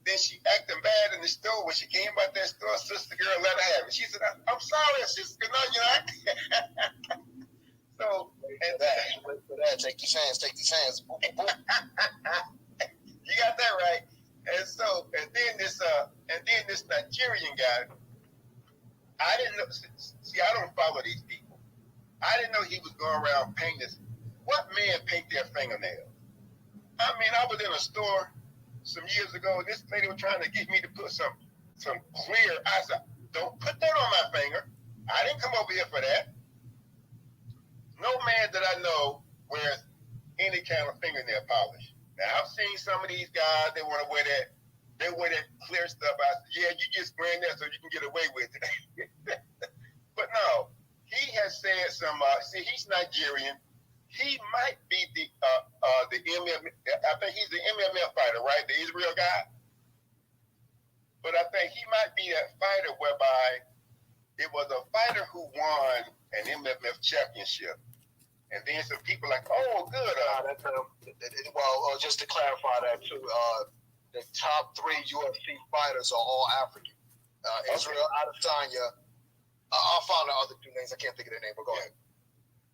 then she acting bad in the store. When she came out that store, sister girl let her have it. She said, I'm sorry, sister, no, you're not. So, and that, take the chance. Boop, boop, boop. You got that right. And so, and then this Nigerian guy, I didn't know. See, I don't follow these people. I didn't know he was going around painting this. What men paint their fingernails? I mean, I was in a store some years ago, and this lady was trying to get me to put some clear. I said, don't put that on my finger. I didn't come over here for that. No man that I know wears any kind of fingernail polish. Now, I've seen some of these guys, they want to wear that. They wear that clear stuff. I said, yeah, you just wearing that so you can get away with it. But no, he has said some, see, he's Nigerian. He might be the MMA, I think he's the MMA fighter, right? The Israel guy. But I think he might be that fighter whereby it was a fighter who won an MMA championship. And then some people like, oh, good. That's well, just to clarify that too, the top 3 UFC fighters are all African. Israel Adesanya. I'll find the other 2 names. I can't think of their name, but go ahead.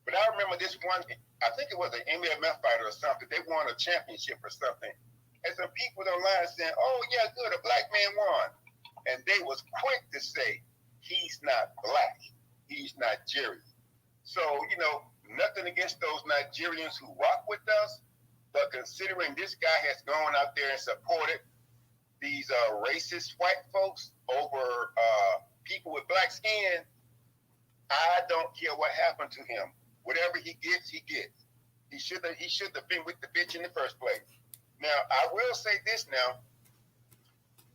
But I remember this one, I think it was an MMA fighter or something. They won a championship or something. And some people online saying, oh, yeah, good, a black man won. And they was quick to say, he's not black. He's Nigerian. So, you know, nothing against those Nigerians who rock with us, but considering this guy has gone out there and supported these racist white folks over people with black skin, I don't care what happened to him. Whatever he gets, he gets. He should have been with the bitch in the first place. Now, I will say this now.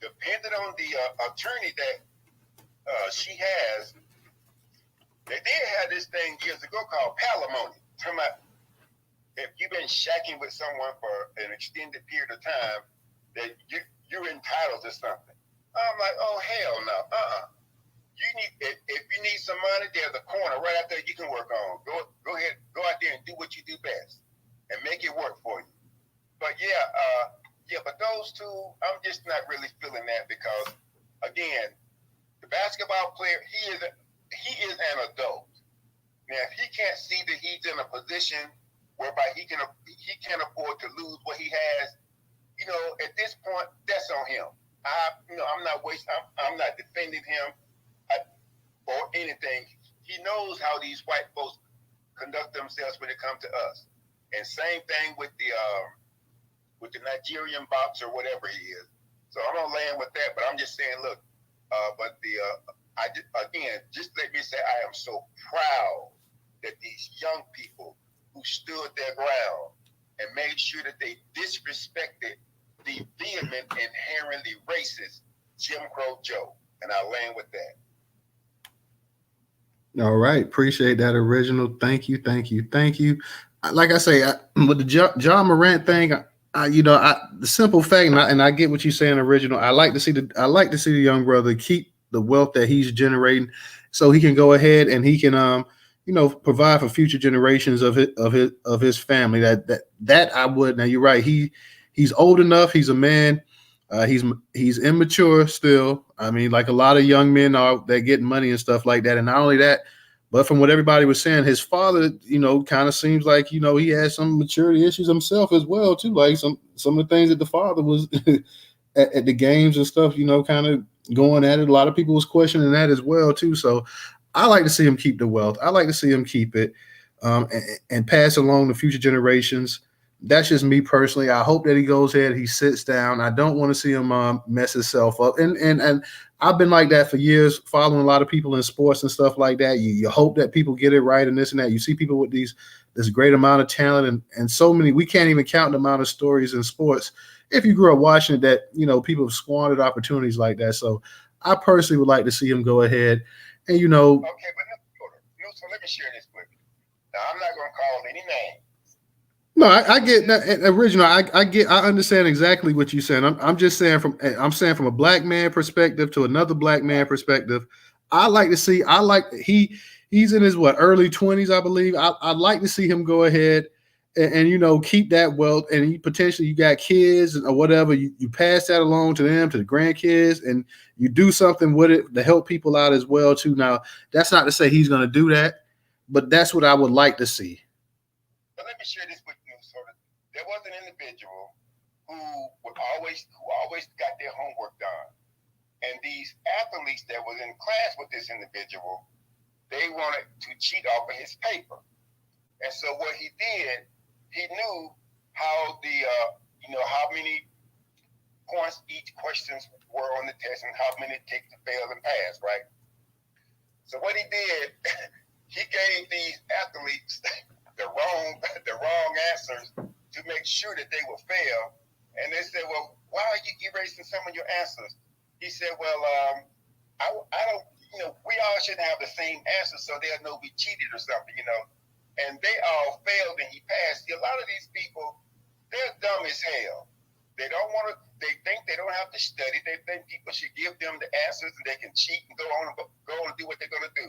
Depending on the attorney that she has, they did have this thing years ago called palimony. Talking about if you've been shacking with someone for an extended period of time, that you're entitled to something. I'm like, oh, hell no. You need if you need some money, there's a corner right out there you can work on. Go ahead, go out there and do what you do best, and make it work for you. But but those 2, I'm just not really feeling that because, again, the basketball player he is an adult. Now, if he can't see that he's in a position whereby he can afford to lose what he has, you know, at this point, that's on him. I'm not defending him or anything. He knows how these white folks conduct themselves when it comes to us. And same thing with the Nigerian boxer, whatever he is. So I'm gonna land with that, but I'm just saying, look, just let me say, I am so proud that these young people who stood their ground and made sure that they disrespected the vehement, inherently racist Jim Crow Joe. And I'll land with that. All right. Appreciate that, Original. Thank you. Like I say, with the John Morant thing, the simple fact, and I get what you're saying, Original. I like to see the young brother keep the wealth that he's generating, so he can go ahead and he can, provide for future generations of his family. That I would. Now you're right. He's old enough. He's a man. He's immature still. I mean, like a lot of young men are that get money and stuff like that. And not only that, but from what everybody was saying, his father, kind of seems like, he has some maturity issues himself as well, too. Like some of the things that the father was at the games and stuff, kind of going at it. A lot of people was questioning that as well, too. So I like to see him keep the wealth. I like to see him keep it and pass along to future generations. That's just me personally. I hope that he goes ahead, he sits down. I don't want to see him mess himself up. And I've been like that for years, following a lot of people in sports and stuff like that. You hope that people get it right and this and that. You see people with this great amount of talent and so many. We can't even count the amount of stories in sports if you grew up watching it that, people have squandered opportunities like that. So I personally would like to see him go ahead and, Okay, but so let me share this with you. Now, I'm not going to call any name. No, I get that original. I understand exactly what you're saying. I'm just saying from a black man perspective to another black man perspective. I like to see. He's in his early 20s, I believe. I'd like to see him go ahead and keep that wealth, and you got kids or whatever. You pass that along to them, to the grandkids, and you do something with it to help people out as well too. Now, that's not to say he's going to do that, but that's what I would like to see. But let me share this with you. So there was an individual who always got their homework done, and these athletes that was in class with this individual, they wanted to cheat off of his paper. And so what he did, he knew how how many points each questions were on the test and how many it takes to fail and pass, right? So what he did, he gave these athletes the wrong answers to make sure that they would fail. And they said, well, why are you erasing some of your answers? He said, well, I don't, we all shouldn't have the same answers, so they'll know we cheated or something, And they all failed and he passed. See, a lot of these people, they're dumb as hell. They think they don't have to study. They think people should give them the answers and they can cheat and go on and do what they're going to do.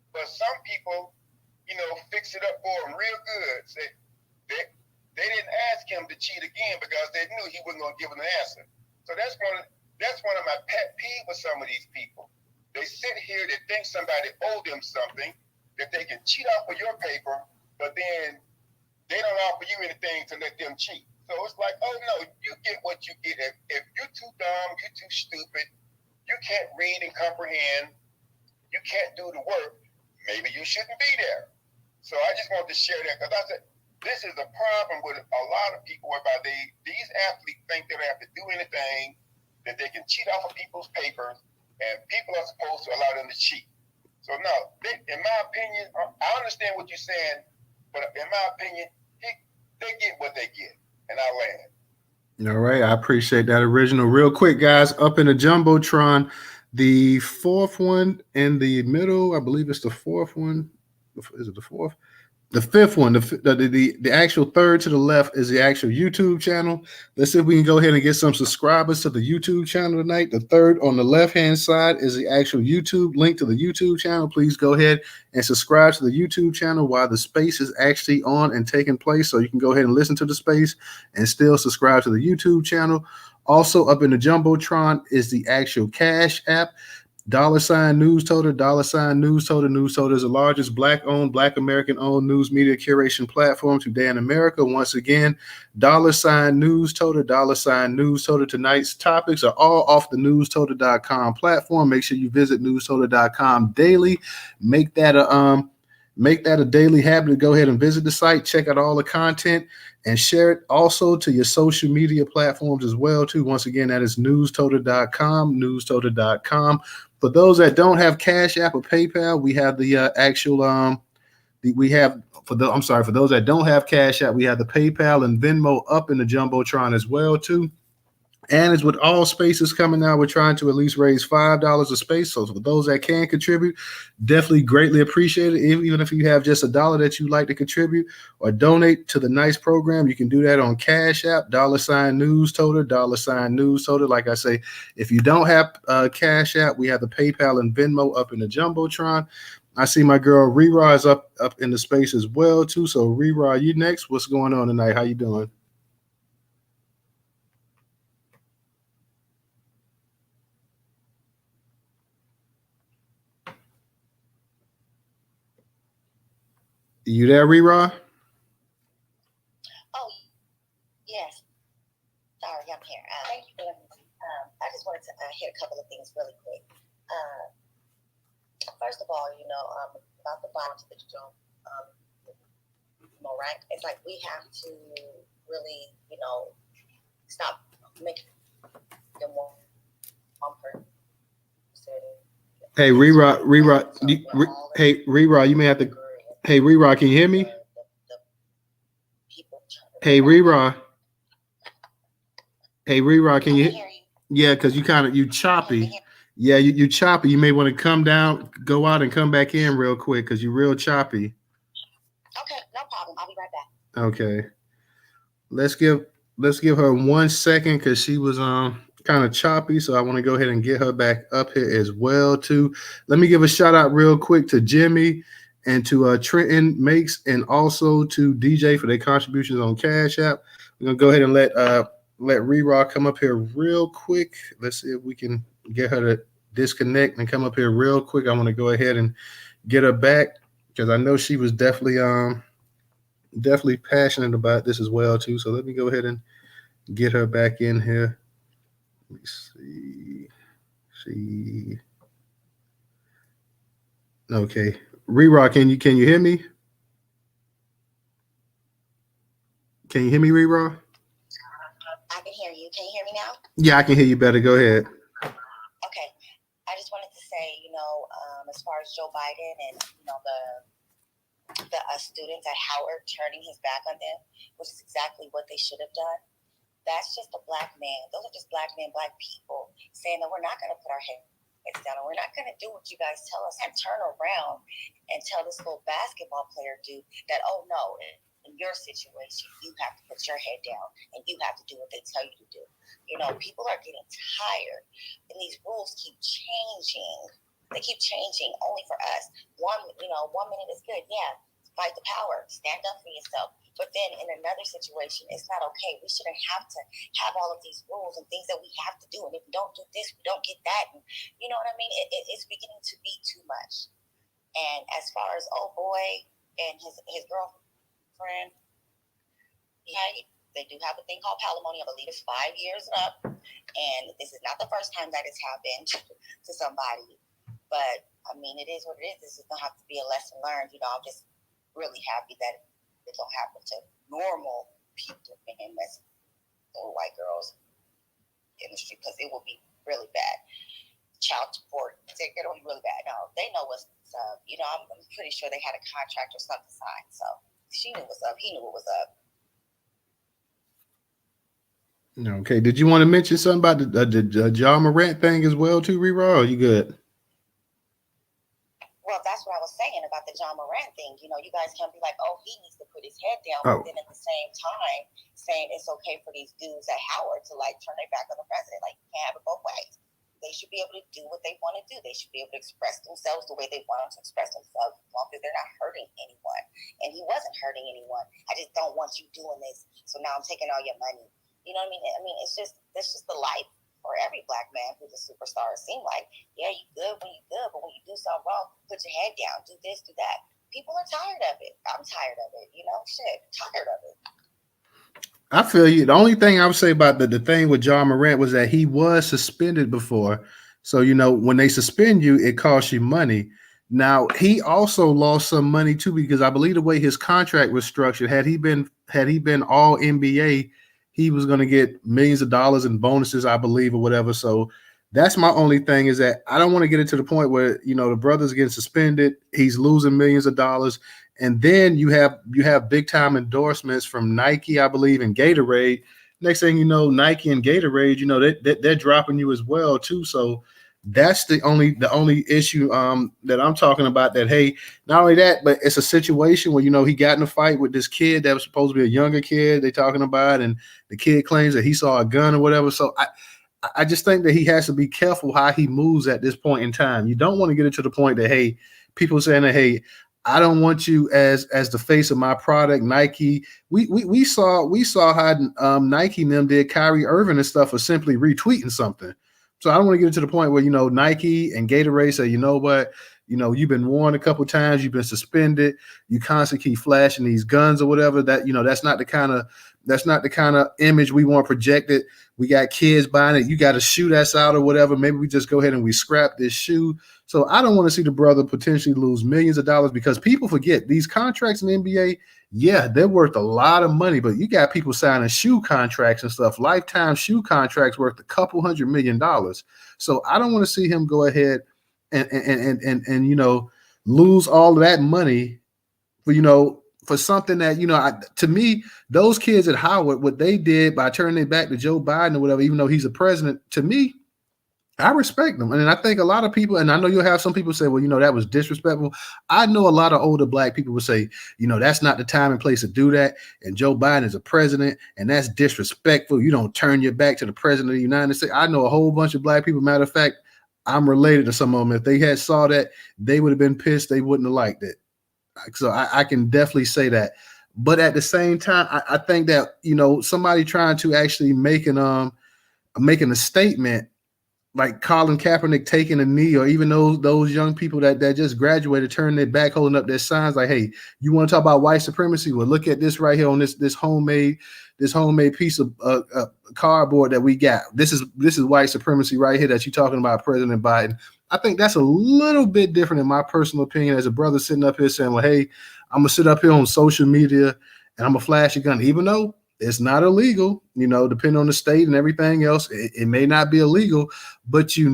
But some people, fix it up for him real good. They didn't ask him to cheat again because they knew he wasn't going to give them the answer. So that's one of my pet peeves with some of these people. They sit here, they think somebody owed them something, that they can cheat off of your paper, but then they don't offer you anything to let them cheat. So it's like, oh no, you get what you get. If you're too dumb, you're too stupid, you can't read and comprehend, you can't do the work, maybe you shouldn't be there. So I just wanted to share that because I said, this is a problem with a lot of people whereby these athletes think they don't have to do anything, that they can cheat off of people's papers, and people are supposed to allow them to cheat. So no, in my opinion, I understand what you're saying, but in my opinion, they get what they get, and I land. All right, I appreciate that original. Real quick, guys, up in the Jumbotron, the fourth one in the middle, I believe it's the fourth one. Is it the fourth? The fifth one, the actual third to the left is the actual YouTube channel. Let's see if we can go ahead and get some subscribers to the YouTube channel tonight. The third on the left-hand side is the actual YouTube link to the YouTube channel. Please go ahead and subscribe to the YouTube channel while the space is actually on and taking place. So you can go ahead and listen to the space and still subscribe to the YouTube channel. Also up in the Jumbotron is the actual Cash app. $Newstoter, $Newstoter. Newstoter is the largest Black-owned, Black American-owned news media curation platform today in America. Once again, $Newstoter, $Newstoter. Tonight's topics are all off the Newstoter.com platform. Make sure you visit Newstoter.com daily. Make that a daily habit to go ahead and visit the site, check out all the content, and share it also to your social media platforms as well too. Once again, that is Newstoter.com, Newstoter.com. For those that don't have Cash App or PayPal, we have the for those that don't have Cash App, we have the PayPal and Venmo up in the Jumbotron as well too. And as with all spaces coming out, we're trying to at least raise $5 a space. So for those that can contribute, definitely greatly appreciate it. Even if you have just $1 that you'd like to contribute or donate to the nice program, you can do that on Cash App, $Newstoter, $Newstoter. Like I say, if you don't have Cash App, we have the PayPal and Venmo up in the Jumbotron. I see my girl Rera is up in the space as well too. So Rera, you next. What's going on tonight? How you doing? You there, Rera? Oh, yes. Sorry, I'm here. Thank you. I just wanted to hit a couple of things really quick. First of all, about the bottom to the jump, Morant, it's like we have to really, stop making them one person. Hey, Rera, hey, Rera, you may have to. Hey, Rera, can you hear me? Hey, Rera. Hey, Rera, can you? Yeah, because you choppy. Yeah, you choppy. You may want to come down, go out, and come back in real quick because you're real choppy. Okay. Okay. Let's give let's give her 1 second because she was kind of choppy. So I want to go ahead and get her back up here as well too. Let me give a shout out real quick to Jimmy and to Trenton Makes and also to DJ for their contributions on Cash App. We're gonna go ahead and let Rerod come up here real quick. Let's see if we can get her to disconnect and come up here real quick. I want to go ahead and get her back because I know she was definitely passionate about this as well too. So let me go ahead and get her back in here. Let me see. She okay. Re-Rock, can you hear me? Can you hear me, Re-Rock? I can hear you. Can you hear me now? Yeah, I can hear you better. Go ahead. Okay. I just wanted to say, as far as Joe Biden and the students at Howard turning his back on them, which is exactly what they should have done. That's just a black man. Those are just black men, black people saying that we're not going to put our heads down and we're not going to do what you guys tell us and turn around and tell this little basketball player dude that, oh no, in your situation, you have to put your head down and you have to do what they tell you to do. People are getting tired and these rules keep changing. They keep changing only for us. One minute is good. Yeah, fight the power, stand up for yourself. But then in another situation, it's not okay. We shouldn't have to have all of these rules and things that we have to do. And if we don't do this, we don't get that. And you know what I mean? It's beginning to be too much. And as far as old boy and his girlfriend, yeah, they do have a thing called palimony. I believe it's 5 years and up. And this is not the first time that it's happened to somebody. But I mean, it is what it is. This is gonna have to be a lesson learned. I'm just really happy that it don't happen to normal people and that's or white girls industry because it will be really bad. Child support, it'll be really bad. No, they know what's up. I'm pretty sure they had a contract or something signed. So she knew what's up. He knew what was up. Okay. Did you want to mention something about the John Morant thing as well too, Rerod? Or you good? Well, that's what I was saying about the John Morant thing. You guys can be like, oh, he needs to put his head down. Oh. But then at the same time, saying it's okay for these dudes at Howard to turn their back on the president. You can't have it both ways. They should be able to do what they want to do. They should be able to express themselves the way they want to express themselves as long as they're not hurting anyone. And he wasn't hurting anyone. I just don't want you doing this. So now I'm taking all your money. You know what I mean? I mean, that's just the life for every black man who's a superstar. It seems like, yeah, you good when you good, but when you do something wrong, put your head down, do this, do that. People are tired of it. I'm tired of it. Tired of it. I feel you. The only thing I would say about the thing with John Morant was that he was suspended before. So, when they suspend you, it costs you money. Now, he also lost some money too, because I believe the way his contract was structured, had he been all NBA, he was going to get millions of dollars in bonuses, I believe, or whatever. So that's my only thing is that I don't want to get it to the point where, the brother's getting suspended. He's losing millions of dollars. And then you have big time endorsements from Nike, I believe, and Gatorade. Next thing you know, Nike and Gatorade, they're dropping you as well too. So that's the only issue that I'm talking about. That hey, not only that, but it's a situation where he got in a fight with this kid that was supposed to be a younger kid. They talking about, and the kid claims that he saw a gun or whatever. So I just think that he has to be careful how he moves at this point in time. You don't want to get it to the point that hey, people saying that hey, I don't want you as the face of my product, Nike. We saw how Nike and them did Kyrie Irving and stuff for simply retweeting something. So I don't want to get it to the point where Nike and Gatorade say, you know what, you've been warned a couple times, you've been suspended, you constantly keep flashing these guns or whatever. That that's not the kind of image we want projected. We got kids buying it. You got to shoot us out or whatever. Maybe we just go ahead and we scrap this shoe. So I don't want to see the brother potentially lose millions of dollars because people forget these contracts in the NBA. Yeah, they're worth a lot of money, but you got people signing shoe contracts and stuff, lifetime shoe contracts worth a couple $100 million. So I don't want to see him go ahead and lose all of that money for something that, to me, those kids at Howard, what they did by turning their back to Joe Biden or whatever, even though he's a president, to me, I respect them. And I think a lot of people, and I know you'll have some people say, well, that was disrespectful. I know a lot of older black people will say, that's not the time and place to do that. And Joe Biden is a president, and that's disrespectful. You don't turn your back to the president of the United States. I know a whole bunch of black people. Matter of fact, I'm related to some of them. If they had saw that, they would have been pissed. They wouldn't have liked it. So I can definitely say that. But at the same time, I think that, somebody trying to actually making a statement like Colin Kaepernick taking a knee, or even those young people that just graduated, turning their back, holding up their signs like, "Hey, you want to talk about white supremacy? Well, look at this right here on this homemade piece of cardboard that we got. This is white supremacy right here that you're talking about, President Biden." I think that's a little bit different in my personal opinion, as a brother sitting up here saying, "Well, hey, I'm gonna sit up here on social media and I'm gonna flash a gun," even though it's not illegal, depending on the state and everything else. It may not be illegal, but you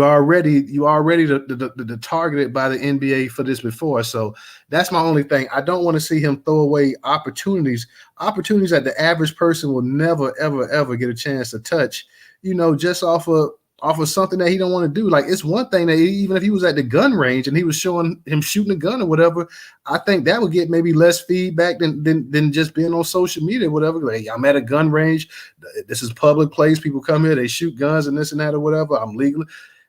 already the targeted by the NBA for this before. So that's my only thing. I don't want to see him throw away opportunities that the average person will never, ever, ever get a chance to touch, just off of something that he don't want to do. Like, it's one thing that even if he was at the gun range and he was showing him shooting a gun or whatever, I think that would get maybe less feedback than just being on social media or whatever. Like, I'm at a gun range. This is public place. People come here, they shoot guns and this and that or whatever. I'm legal.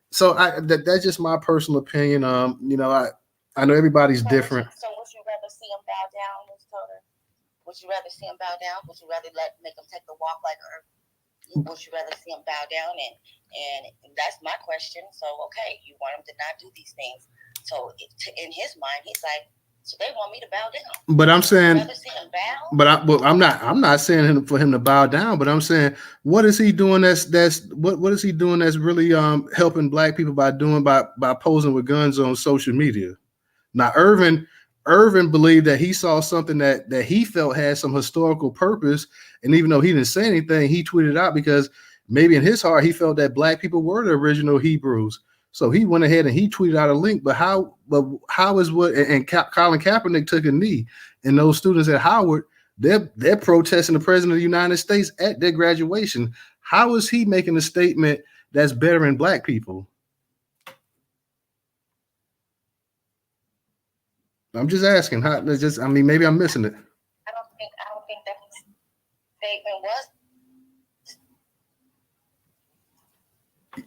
So that's just my personal opinion. I know everybody's different. So would you rather see him bow down, Newstoter? Would you rather see him bow down? Would you rather make him take the walk like her? Would you rather see him bow down? And that's my question. So, okay, you want him to not do these things. So in his mind, he's like, so they want me to bow down. But I'm saying, but I'm not saying for him to bow down. But I'm saying, what is he doing? What is he doing that's really helping black people by posing with guns on social media? Now, Irvin believed that he saw something that he felt had some historical purpose, and even though he didn't say anything, he tweeted out because maybe in his heart he felt that black people were the original Hebrews. So he went ahead and he tweeted out a link. But how is what? And Colin Kaepernick took a knee, and those students at Howard, they're protesting the president of the United States at their graduation. How is he making a statement that's bettering black people? I'm just asking. Maybe I'm missing it. I don't think that statement was.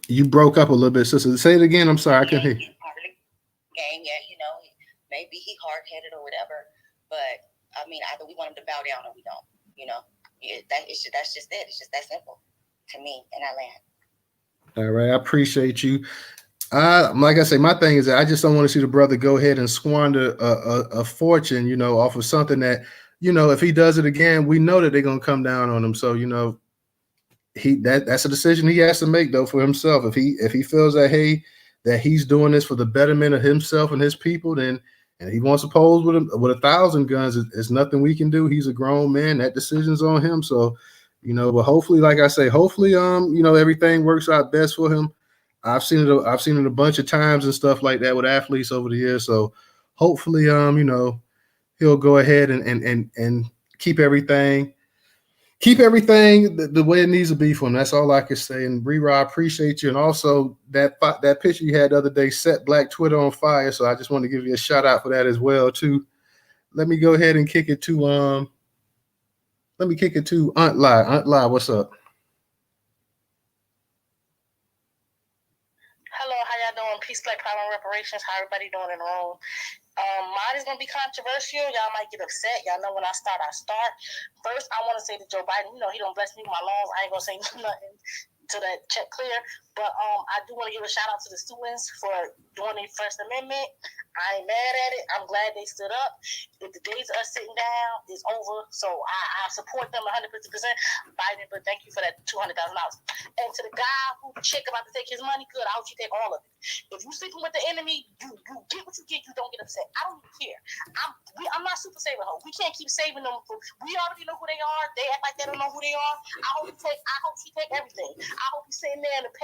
You broke up a little bit, sister. Say it again. I'm sorry, I couldn't hear you. Game, maybe he hard-headed or whatever, but either we want him to bow down or we don't. That's just it. It's just that simple to me, and I land. All right, I appreciate you. Like I say, my thing is that I just don't want to see the brother go ahead and squander a fortune, off of something that, if he does it again, we know that they're gonna come down on him. So, that's a decision he has to make though for himself. If he feels that that he's doing this for the betterment of himself and his people, then and he wants to pose with 1,000 guns, it's nothing we can do. He's a grown man. That decision's on him. So, but hopefully, like I say, everything works out best for him. I've seen it a bunch of times and stuff like that with athletes over the years. So hopefully, he'll go ahead and keep everything the way it needs to be for him. That's all I can say. And Rera, I appreciate you. And also that picture you had the other day set Black Twitter on fire. So I just want to give you a shout out for that as well too. Let me go ahead and kick it to Aunt Lai. Aunt Lai, what's up? Hello, how y'all doing? Peace, Black Power, and Reparations. How everybody doing in the room? Mine is going to be controversial. Y'all might get upset. Y'all know when I start. First, I want to say to Joe Biden, he don't bless me with my lungs. I ain't going to say nothing to that check clear. But I do want to give a shout out to the students for doing their First Amendment. I ain't mad at it. I'm glad they stood up. If the days of us sitting down is over, so I support them 100%. Biden, but thank you for that $200,000. And to the guy who chick about to take his money, good. I hope you take all of it. If you sleeping with the enemy, you get what you get. You don't get upset. I don't even care. I'm not super saving hope. We can't keep saving them. We already know who they are. They act like they don't know who they are. I hope she take everything. I hope he's sitting there in the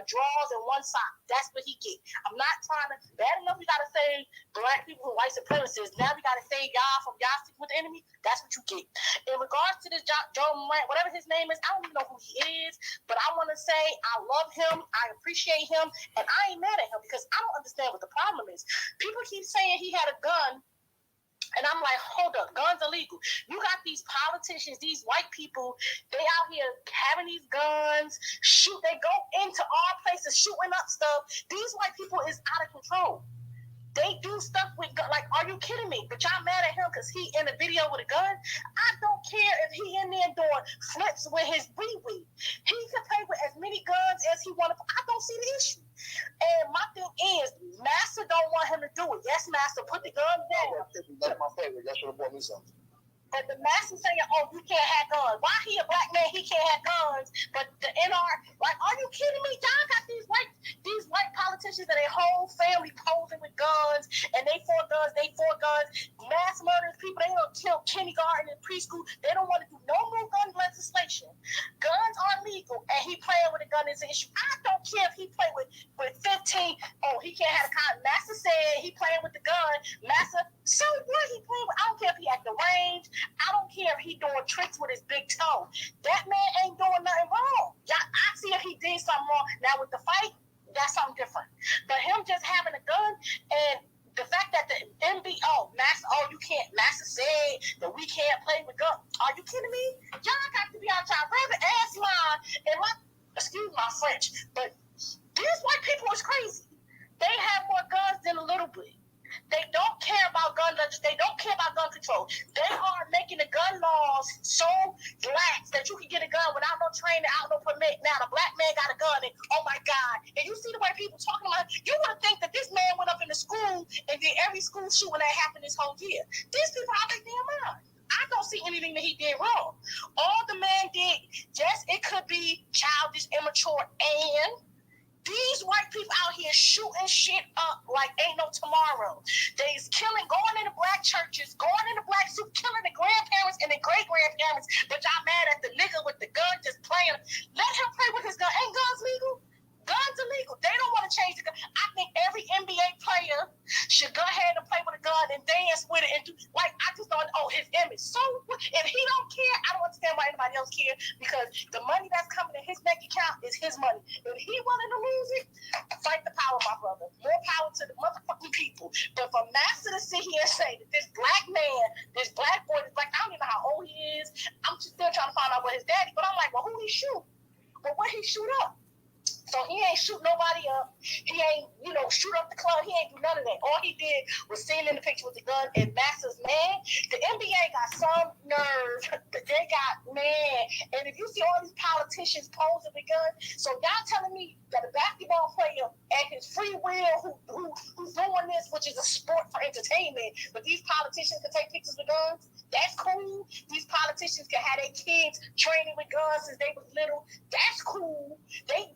drawers and one sock. That's what he get. I'm not trying to. Bad enough we gotta say black people from white supremacists. Now we gotta say y'all from y'all stick with the enemy. That's what you get. In regards to this Joe Morant, whatever his name is, I don't even know who he is, but I want to say I love him, I appreciate him, and I ain't mad at him because I don't understand what the problem is. People keep saying he had a gun. And I'm like, hold up, guns illegal. You got these politicians, these white people, they out here having these guns, they go into all places shooting up stuff. These white people is out of control. They do stuff with guns. Like, are you kidding me? But y'all mad at him because he in a video with a gun? I don't care if he in there doing flips with his wee-wee. He can play with as many guns as he want to. I don't see the issue. And my thing is, Master don't want him to do it. Yes, Master, put the gun down. That's my favorite. That should have bought me something. But the Master saying, oh, you can't have guns. Why he a black man, he can't have guns? But the NR, like, are you kidding me? Y'all got these white politicians and their whole family posing with guns, and they for guns, mass murders, people, they don't kill kindergarten and preschool. They don't want to do no more gun legislation. Guns are legal, and he playing with a gun is an issue. I don't care if he play with 15. Oh, he can't have a gun. Master said he playing with the gun. Master, so what he playing with? I don't care if he at the range. I don't care if he doing tricks with his big toe. That man ain't doing nothing wrong. I see if he did something wrong. Now with the fight, that's something different. But him just having a gun and the fact that the you can't, Master said that we can't play with guns. Are you kidding me? Y'all got to be out y'all rabbit ass line and excuse my French, but these white people is crazy. They have more guns than a little bit. They don't care about gun legislation. They don't care about gun control. They are making the gun laws so lax that you can get a gun without no training, out no permit. Now the black man got a gun, and oh my God! And you see the way people talking about. You would think that this man went up in the school and did every school shooting that happened this whole year. These people out their damn mind. I don't see anything that he did wrong. All the man did, it could be childish, immature, and these white people out here shooting shit up like ain't no tomorrow. They's killing, going into black churches, going into black soup, killing the grandparents and the great-grandparents, but y'all mad at the nigga with the gun just playing. Let him play with his gun. Ain't guns legal? Guns illegal. They don't want to change the gun. I think every NBA player should go ahead and play with a gun and dance with it and do, like, I just don't, his image. So if he don't care, I don't understand why anybody else care, because the money that's coming in his bank account is his money. If he willing to lose it, fight the power, my brother. More power to the motherfucking people. But for Master to sit here and say that this black man, this black boy, this black, I don't even know how old he is. I'm just still trying to find out what his daddy, but I'm like, well, who he shoot? But what he shoot up? So he ain't shoot nobody up. He ain't, shoot up the club. He ain't do none of that. All he did was stand in the picture with the gun. And Master's, man, the NBA got some nerve. They got, man. And if you see all these politicians posing with guns, so y'all telling me that a basketball player at his free will who's doing this, which is a sport for entertainment, but these politicians can take pictures with guns? That's cool. These politicians can have their kids training with guns since they was little. That's cool. They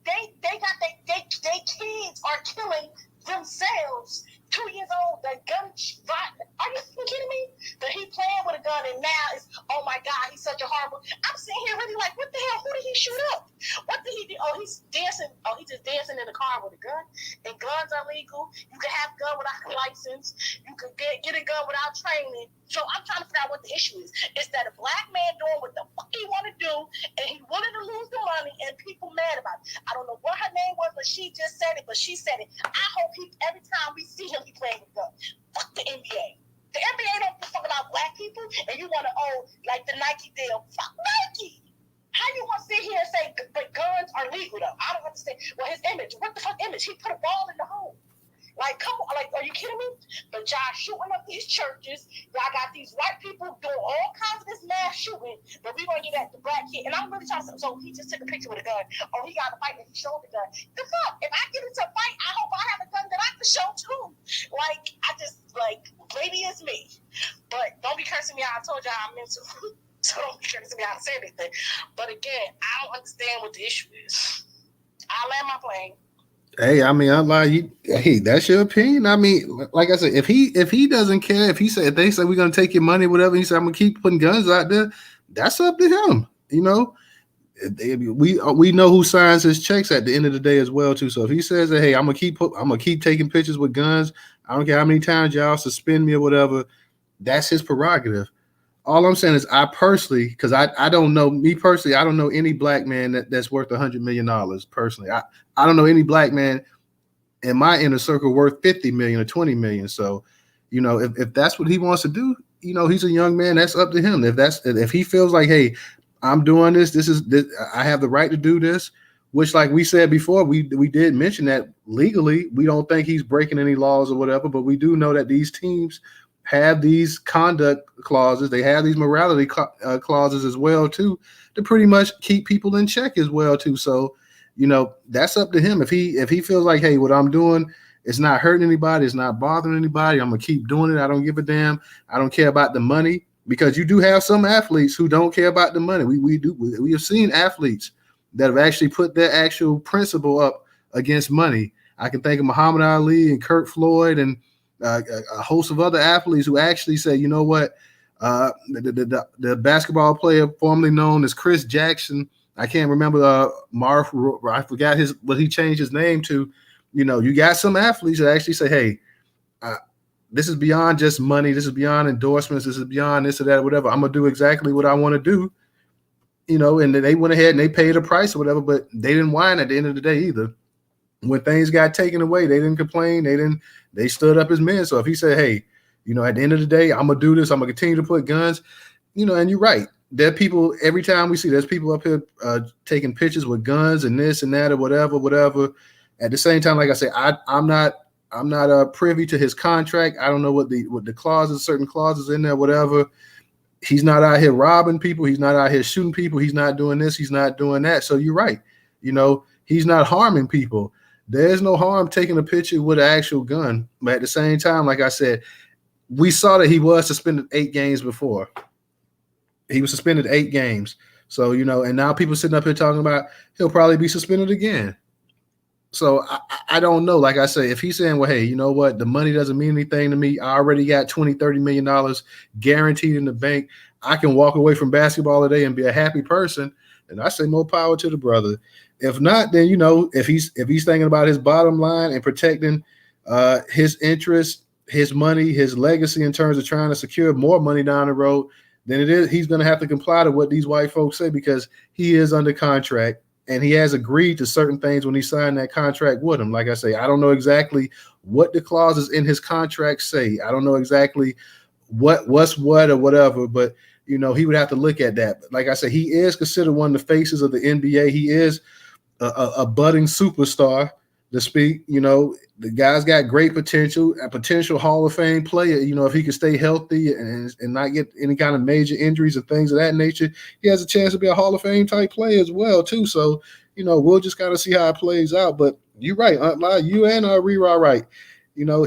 kids are killing themselves. 2 years old, the gun. Are you kidding me? That he playing with a gun and now it's, oh my God, he's such a horrible. I'm sitting here really like, what the hell? Who did he shoot up? What did he do? Oh, he's dancing. Oh, he's just dancing in the car with a gun. And guns are legal. You can have a gun without a license. You can get a gun without training. So I'm trying to figure out what the issue is. It's that a black man doing what the fuck he want to do, and he willing to lose the money, and people mad about it. I don't know what her name was, but she just said it. But she said it. I hope every time we see him, he playing with guns. Fuck the NBA. The NBA don't give a fuck about black people, and you want to like the Nike deal. Fuck Nike. How you want to sit here and say, but guns are legal though? I don't understand. Well, his image. What the fuck image? He put a ball in the hole. Like, come on, like, are you kidding me? But y'all shooting up these churches. Y'all got these white people doing all kinds of this mass shooting, but we gonna get at the black kid. And I'm really trying to, so he just took a picture with a gun. Oh, he got a fight and he showed the gun. The fuck? If I get into a fight, I hope I have a gun that I can show too. Like, maybe it's me. But don't be cursing me out. I told y'all I'm mental. So don't be cursing me out to say anything. But again, I don't understand what the issue is. I'll land my plane. Hey, I mean, I'm like, hey, that's your opinion. I mean, like I said, if he if they say we're gonna take your money, whatever, he said I'm gonna keep putting guns out there, that's up to him. we know who signs his checks at the end of the day as well too. So if he says that, hey, I'm gonna keep taking pictures with guns, I don't care how many times y'all suspend me or whatever, that's his prerogative. All I'm saying is I personally, because I don't know, me personally, I don't know any black man that's worth $100 million personally. I don't know any black man in my inner circle worth 50 million or 20 million. So, if that's what he wants to do, he's a young man. That's up to him. If he feels like, hey, I'm doing this. I have the right to do this. Which, like we said before, we did mention that legally we don't think he's breaking any laws or whatever. But we do know that these teams have these conduct clauses. They have these morality clauses as well too, to pretty much keep people in check as well too. So, that's up to him. If he feels like, hey, what I'm doing, it's not hurting anybody, it's not bothering anybody, I'm gonna keep doing it. I don't give a damn. I don't care about the money, because you do have some athletes who don't care about the money. We have seen athletes that have actually put their actual principle up against money. I can think of Muhammad Ali and Kurt Floyd and a host of other athletes who actually say, you know what, the basketball player formerly known as Chris Jackson, I can't remember I forgot what he changed his name to. You got some athletes that actually say, hey, this is beyond just money. This is beyond endorsements. This is beyond this or that, or whatever. I'm gonna do exactly what I want to do. And they went ahead and they paid a price or whatever, but they didn't whine at the end of the day either. When things got taken away, they didn't complain. They stood up as men. So if he said, hey, at the end of the day, I'm gonna do this. I'm gonna continue to put guns, and you're right. There are people, every time we see, there's people up here taking pictures with guns and this and that or whatever. At the same time, like I say, I'm not privy to his contract. I don't know what the clauses, certain clauses in there, whatever. He's not out here robbing people. He's not out here shooting people. He's not doing this. He's not doing that. So you're right. He's not harming people. There's no harm taking a picture with an actual gun. But at the same time, like I said, we saw that he was suspended 8 games before. He was suspended 8 games. So, and now people sitting up here talking about he'll probably be suspended again. So I don't know. Like I say, if he's saying, well, hey, you know what? The money doesn't mean anything to me. I already got $20-30 million guaranteed in the bank. I can walk away from basketball today and be a happy person. And I say more power to the brother. If not, then, if he's thinking about his bottom line and protecting his interest, his money, his legacy in terms of trying to secure more money down the road, then he's going to have to comply to what these white folks say, because he is under contract and he has agreed to certain things when he signed that contract with him. Like I say, I don't know exactly what the clauses in his contract say. I don't know exactly what's what or whatever, but he would have to look at that. But like I said, he is considered one of the faces of the NBA. He is a budding superstar, to speak. The guy's got great potential, a potential Hall of Fame player. If he could stay healthy and not get any kind of major injuries or things of that nature, he has a chance to be a Hall of Fame type player as well too. So, we'll just kind of see how it plays out. But you're right, Aunt La, you and Rira right.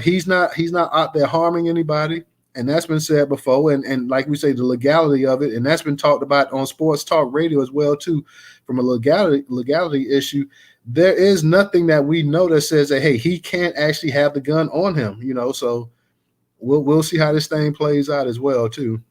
He's not out there harming anybody. And that's been said before. And like we say, the legality of it, and that's been talked about on sports talk radio as well too, from a legality issue. There is nothing that we know that says that, hey, he can't actually have the gun on him, so we'll see how this thing plays out as well too.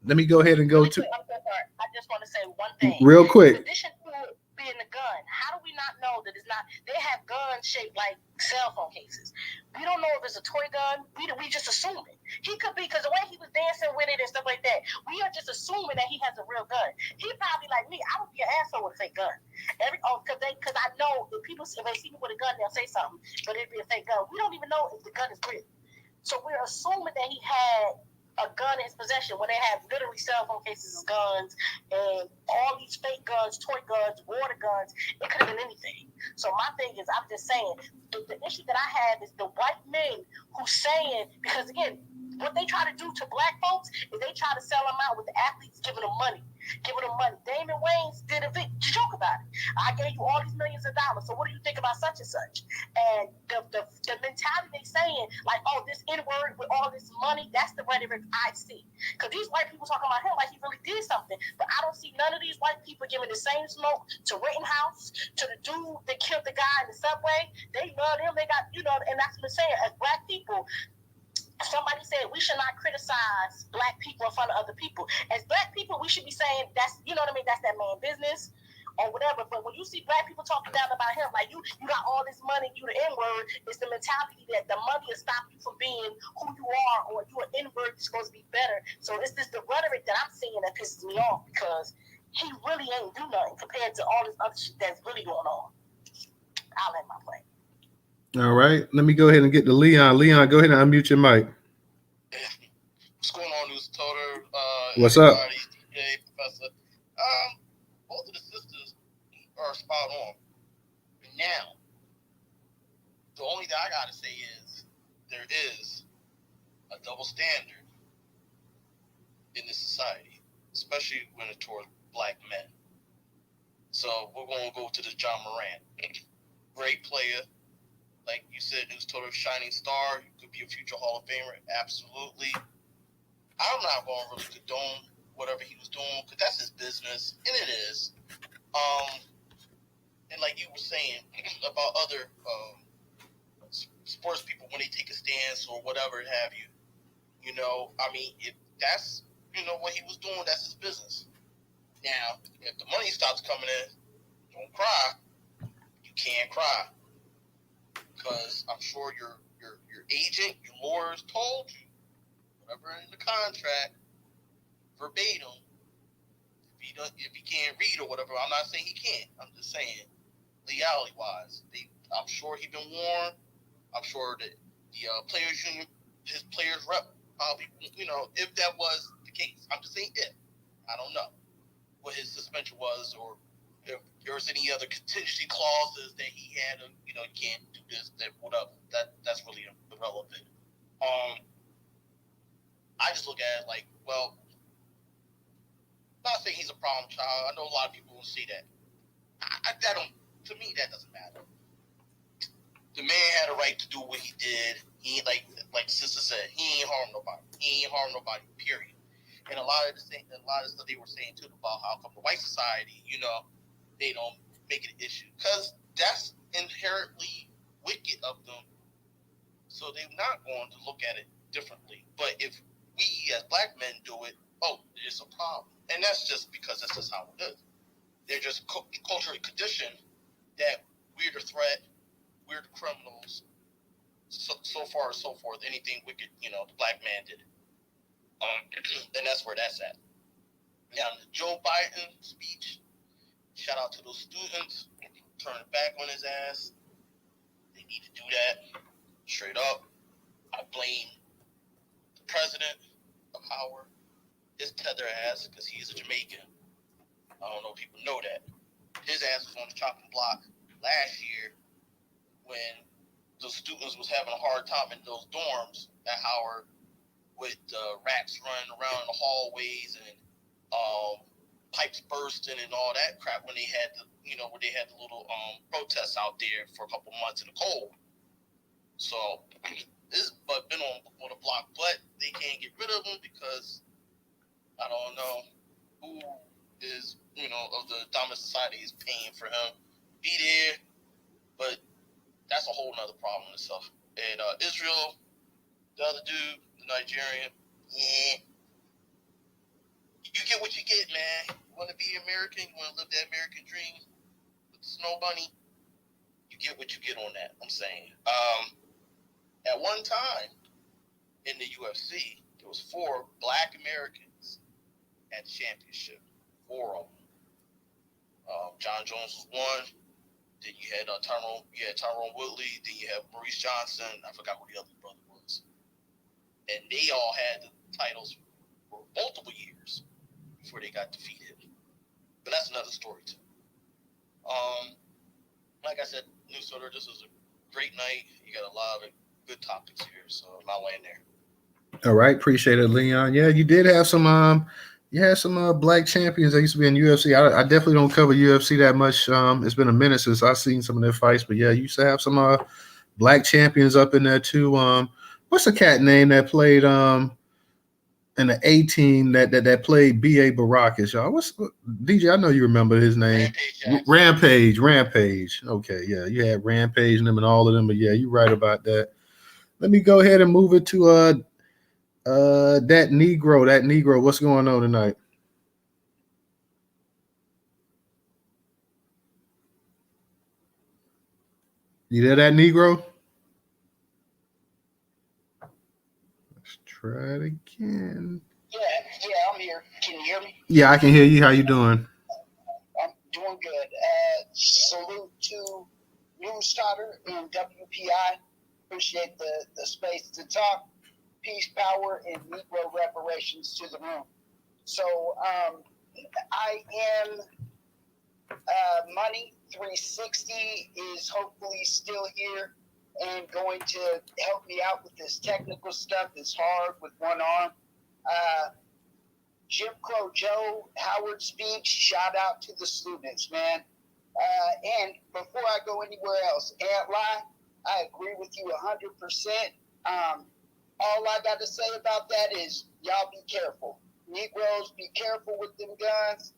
Let me go ahead and go to. I just want to say one thing real quick. In addition to being a gun, how do we not know that it's not? They have guns shaped like cell phone cases. We don't know if it's a toy gun. We just assume it. He could be, because the way he was dancing with it and stuff like that, we are just assuming that he has a real gun. He probably like me. I would be an asshole with a fake gun. Because I know if they see me with a gun, they'll say something, but it'd be a fake gun. We don't even know if the gun is real. So we're assuming that he had a gun in his possession when they have literally cell phone cases as guns and all these fake guns, toy guns, water guns. It could have been anything. So my thing is, I'm just saying, the issue that I have is the white men who saying, because again, what they try to do to black folks is they try to sell them out with the athletes giving them money. Damon Wayans did a big joke about it. I gave you all these millions of dollars, so what do you think about such and such? And the mentality they saying, like, oh, this N-word with all this money, that's the rhetoric I see. Because these white people talking about him like he really did something, but I don't see none of these white people giving the same smoke to Rittenhouse, to the dude that killed the guy in the subway. They love him. They got, and that's what I'm saying. As black people, somebody said we should not criticize black people in front of other people. As black people, we should be saying that's, that's that man business. or whatever. But when you see black people talking down about him, like you got all this money, you the N-word, it's the mentality that the money will stop you from being who you are, or you an N-word, you're supposed to be better. So it's the rhetoric that I'm seeing that pisses me off, because he really ain't do nothing compared to all this other shit that's really going on. I'll end my play. All right. Let me go ahead and get to Leon. Leon, go ahead and unmute your mic. What's going on, Newstoter? What's up? DJ, Professor. Both of the sisters are spot on. Now, the only thing I gotta say is there is a double standard in this society, especially when it's towards black men. So we're gonna go to the John Morant. Great player. Like you said, Newstoter, shining star. You could be a future Hall of Famer. Absolutely. I'm not going to really condone whatever he was doing, because that's his business, and it is. And like you were saying about other sports people, when they take a stance or whatever have you, you know, I mean, if that's, you know, what he was doing, that's his business. Now, if the money stops coming in, don't cry. You can't cry, because I'm sure your agent, your lawyers told you, whatever in the contract, verbatim, if he can't read or whatever. I'm not saying he can't. I'm just saying, legality-wise, I'm sure he's been warned. I'm sure that the players union, his players rep, probably, you know, if that was the case. I'm just saying if. I don't know what his suspension was, or if there was any other contingency clauses that he had, you know, you can't do this, that, whatever. That's really irrelevant. I just look at it like, well, I'm not saying he's a problem child. I know a lot of people will see that. To me, that doesn't matter. The man had a right to do what he did. He, like Sister said, he ain't harmed nobody. He ain't harmed nobody, period. And a lot of stuff they were saying too about how come the white society, you know, they don't make it an issue, because that's inherently wicked of them. So they're not going to look at it differently. But if we as black men do it, it's a problem. And that's just because that's just how it is. They're just culturally conditioned that we're the threat, we're the criminals, so far and so forth. Anything wicked, you know, the black man did. And that's where that's at. Now, the Joe Biden speech, shout out to those students, turn it back on his ass. They need to do that straight up. I blame the president of Howard, his tether ass, because he's a Jamaican. I don't know if people know that. His ass was on the chopping block last year when those students was having a hard time in those dorms at Howard, with rats running around in the hallways and pipes bursting and all that crap when they had the little protests out there for a couple months in the cold. So this but been on the block, but they can't get rid of him because I don't know who is, you know, of the dominant society is paying for him to be there, but that's a whole nother problem in itself. And Israel, the other dude, the Nigerian, yeah, you get what you get, man. You want to be American, you want to live that American dream with the snow bunny, you get what you get on that. I'm saying. At one time in the UFC, there was 4 Black Americans at the championship. 4 of them. John Jones was one. Then you had Tyrone Woodley. Then you have Maurice Johnson. I forgot who the other brother was. And they all had the titles for multiple years before they got defeated. But that's another story too. Like I said, Newstoter, this was a great night. You got a lot of good topics here, so I'll land there. All right, appreciate it, Leon. Yeah, you did have some black champions that used to be in UFC. I definitely don't cover UFC that much. It's been a minute since I've seen some of their fights, but yeah, you used to have some black champions up in there too. What's the cat name that played in the A team that played B.A. Baracus, y'all? What's DJ? I know you remember his name. Rampage. Okay, yeah, you had Rampage and them and all of them, but yeah, you're right about that. Let me go ahead and move it to that Negro. What's going on tonight? You there, that Negro? Let's try it again. Yeah, I'm here. Can you hear me? Yeah, I can hear you. How you doing? I'm doing good. Salute to Newstoter and WPI. Appreciate the space to talk. Peace, power, and Negro reparations to the room. So I am Money 360 is hopefully still here and going to help me out with this technical stuff. It's hard with one arm. Jim Crow Joe, Howard speech, shout out to the students, man. And before I go anywhere else, Aunt Lie, I agree with you 100%. All I got to say about that is y'all be careful. Negroes, be careful with them guns.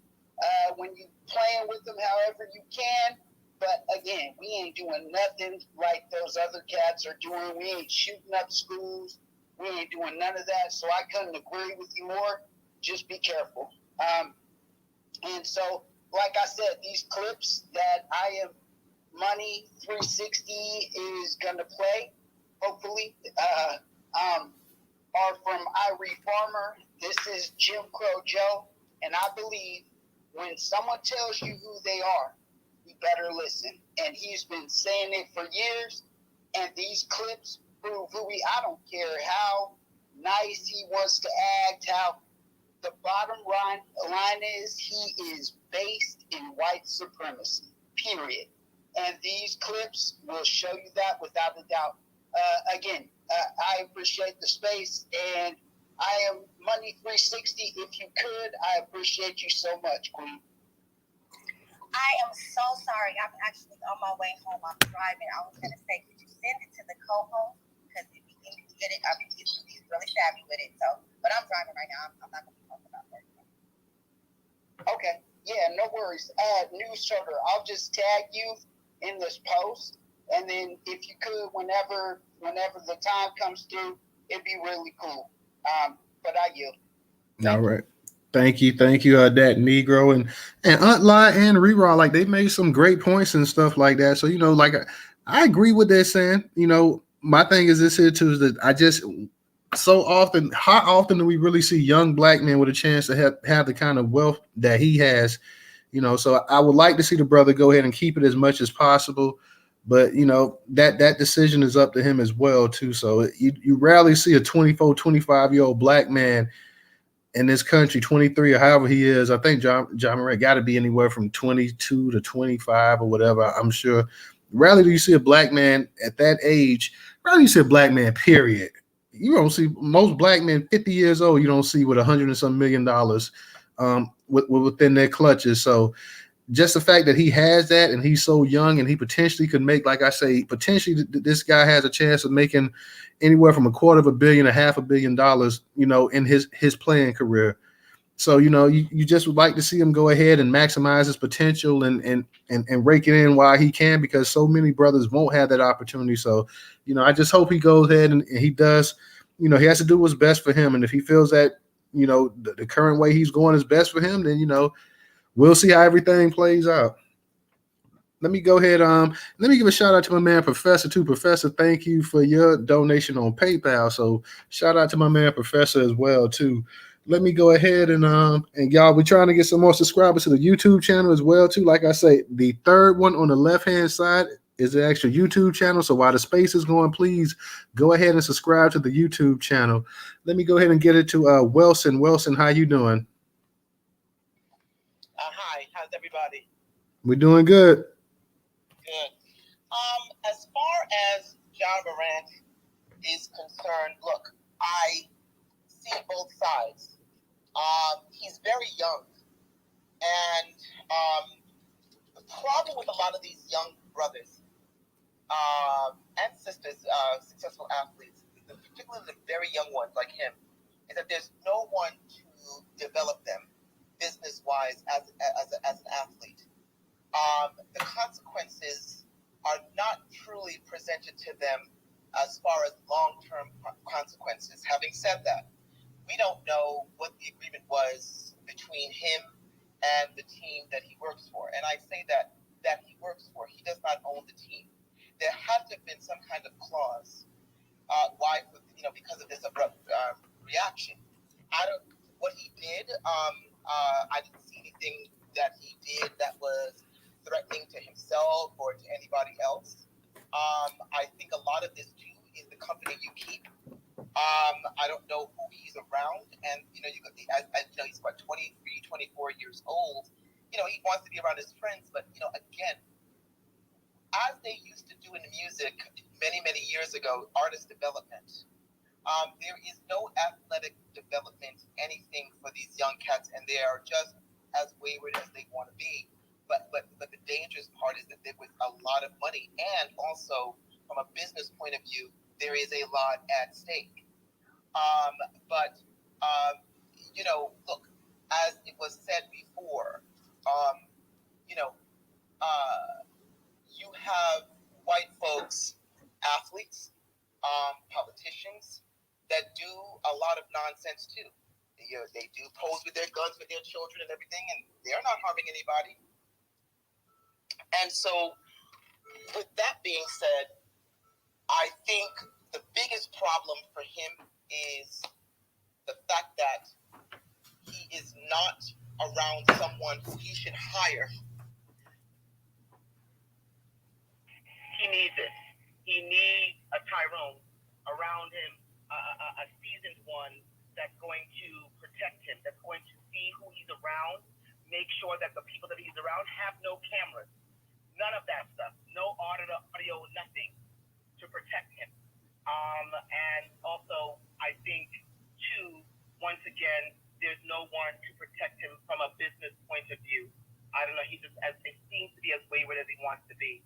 When you playing with them however you can. But again, we ain't doing nothing like those other cats are doing. We ain't shooting up schools. We ain't doing none of that. So I couldn't agree with you more. Just be careful. And so, like I said, these clips that I am Money 360 is going to play, hopefully, are from Irie Farmer. This is Jim Crow Joe. And I believe when someone tells you who they are, you better listen. And he's been saying it for years. And these clips prove who I don't care how nice he wants to act, how the bottom line is he is based in white supremacy, period. And these clips will show you that without a doubt. Again, I appreciate the space, and I am Money 360. If you could, I appreciate you so much, Queen. I am so sorry. I'm actually on my way home. I'm driving. I was going to say, could you send it to the co-host? Because if you can get it, I mean, he's really savvy with it. So, but I'm driving right now. I'm not going to be talking about that. Okay. Yeah, no worries. Newstoter, I'll just tag you in this post, and then if you could, whenever the time comes through, it'd be really cool. But I yield. All right. Thank you, that Negro and Aunt Lie and Reraw, like they made some great points and stuff like that. So like I agree with that saying. My thing is this here too is that I just so often, how often do we really see young black men with a chance to have the kind of wealth that he has? So I would like to see the brother go ahead and keep it as much as possible, but that decision is up to him as well too. So you rarely see a 24, 25-year-old black man in this country, 23 or however he is. I think John Morant got to be anywhere from 22 to 25 or whatever. I'm sure. Rarely do you see a black man at that age. Rarely do you see a black man, period. You don't see most black men 50 years old. You don't see with $100 and some million within their clutches. So just the fact that he has that and he's so young and he potentially could make, like I say, potentially this guy has a chance of making anywhere from $250 million to $500 million, in his playing career. So, you just would like to see him go ahead and maximize his potential and rake it in while he can, because so many brothers won't have that opportunity. So, I just hope he goes ahead and he does, he has to do what's best for him. And if he feels that, the current way he's going is best for him, then, we'll see how everything plays out. Let me go ahead. Let me give a shout out to my man Professor too. Professor, thank you for your donation on PayPal. So shout out to my man Professor as well too. Let me go ahead and y'all, we're trying to get some more subscribers to the YouTube channel as well too. Like I say, the third one on the left hand side is the actual YouTube channel. So while the space is going, please go ahead and subscribe to the YouTube channel. Let me go ahead and get it to Wilson. Wilson, how you doing? Hi, how's everybody? We're doing good. Good. As far as John Morant is concerned, look, I see both sides. He's very young, and the problem with a lot of these young brothers and sisters, successful athletes, particularly the very young ones like him, is that there's no one to develop them business-wise as an athlete. The consequences are not truly presented to them as far as long-term consequences. Having said that, we don't know what the agreement was between him and the team that he works for. And I say that he works for. He does not own the team. there had to have been some kind of clause. Why, because of this abrupt reaction. What he did, I didn't see anything that he did that was threatening to himself or to anybody else. I think a lot of this too is the company you keep. I don't know who he's around, and he's about 23, 24 years old. He wants to be around his friends, but again, as they used to do in music many, many years ago, artist development. There is no athletic development, anything for these young cats, and they are just as wayward as they want to be. But the dangerous part is that there was a lot of money, and also from a business point of view, there is a lot at stake. Look, as it was said before, you have white folks, athletes, politicians that do a lot of nonsense too. They do pose with their guns with their children and everything, and they're not harming anybody. And so, with that being said, I think the biggest problem for him is the fact that he is not around someone who he should hire. He needs it. He needs a Tyrone around him, a seasoned one that's going to protect him, that's going to see who he's around, make sure that the people that he's around have no cameras, none of that stuff, no audio, nothing to protect him. And also, I think, too, once again, there's no one to protect him from a business point of view. I don't know, he just it seems to be as wayward as he wants to be.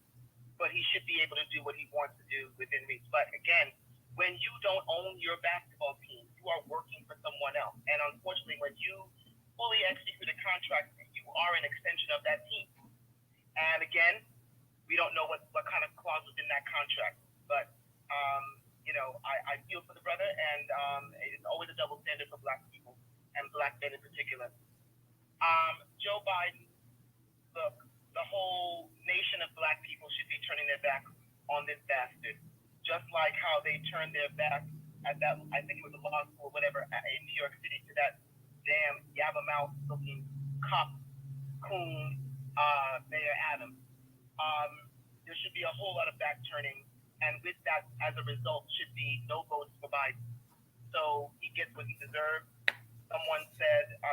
But he should be able to do what he wants to do within reach. But again, when you don't own your basketball team, you are working for someone else. And unfortunately, when you fully execute a contract, you are an extension of that team. And again, we don't know what kind of clause was in that contract. But, I feel for the brother, and it's always a double standard for black people, and black men in particular. Joe Biden, look, the whole nation of black people should be turning their back on this bastard. Just like how they turned their back at that, I think it was a law school, whatever, in New York City, to that damn yabba-mouth looking cop, coon, Mayor Adams. There should be a whole lot of back turning, and with that, as a result, should be no votes for Biden. So he gets what he deserves. Someone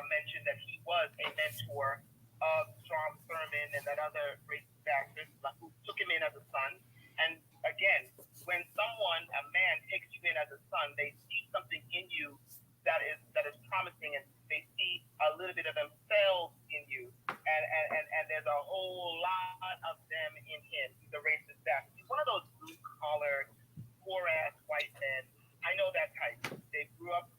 mentioned that he was a mentor of Strom Thurmond and that other racist bastard who took him in as a son. And again, when a man takes you in as a son, they see something in you that is promising, and they see a little bit of themselves in you. And there's a whole lot of them in him. He's a racist bastard. He's one of those blue-collar, poor-ass white men. I know that type. They grew up,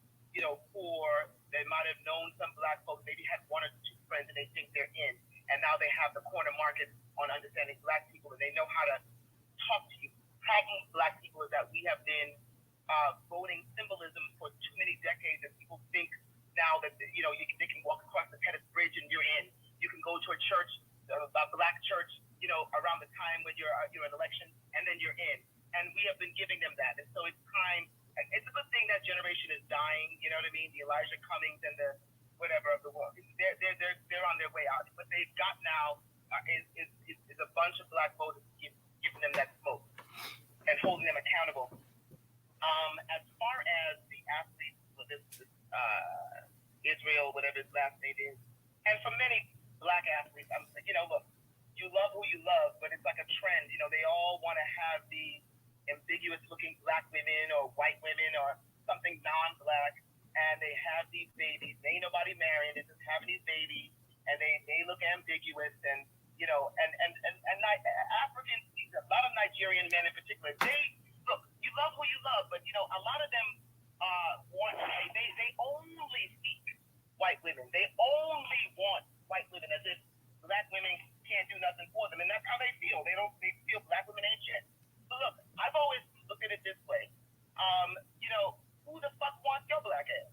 poor. They might have known some black folks, maybe had one or two friends, and they think they're in. And now they have the corner market on understanding black people, and they know how to talk to you. Problem with black people is that we have been voting symbolism for too many decades, and people think now that they can walk across the Pettus Bridge and you're in. You can go to a church, a black church, around the time when you're an election, and then you're in. And we have been giving them that, and so it's time. And it's a good thing that generation is dying. You know what I mean? The Elijah Cummings and the whatever of the world. They're on their way out. What they've got now is a bunch of black voters giving them that smoke and holding them accountable. As far as the athletes, this Israel, whatever his last name is, and for many black athletes, look, you love who you love, but it's like a trend. They all want to have these ambiguous-looking black women or white women or something non-black, and they have these babies. They ain't nobody marrying, they're just having these babies, and they look ambiguous, and Africans, a lot of Nigerian men in particular, look, you love who you love, but a lot of them they only seek white women. They only want white women, as if black women can't do nothing for them, and that's how they feel. They feel black women ain't shit. So look, I've always looked at it this way. Who the fuck wants your black ass?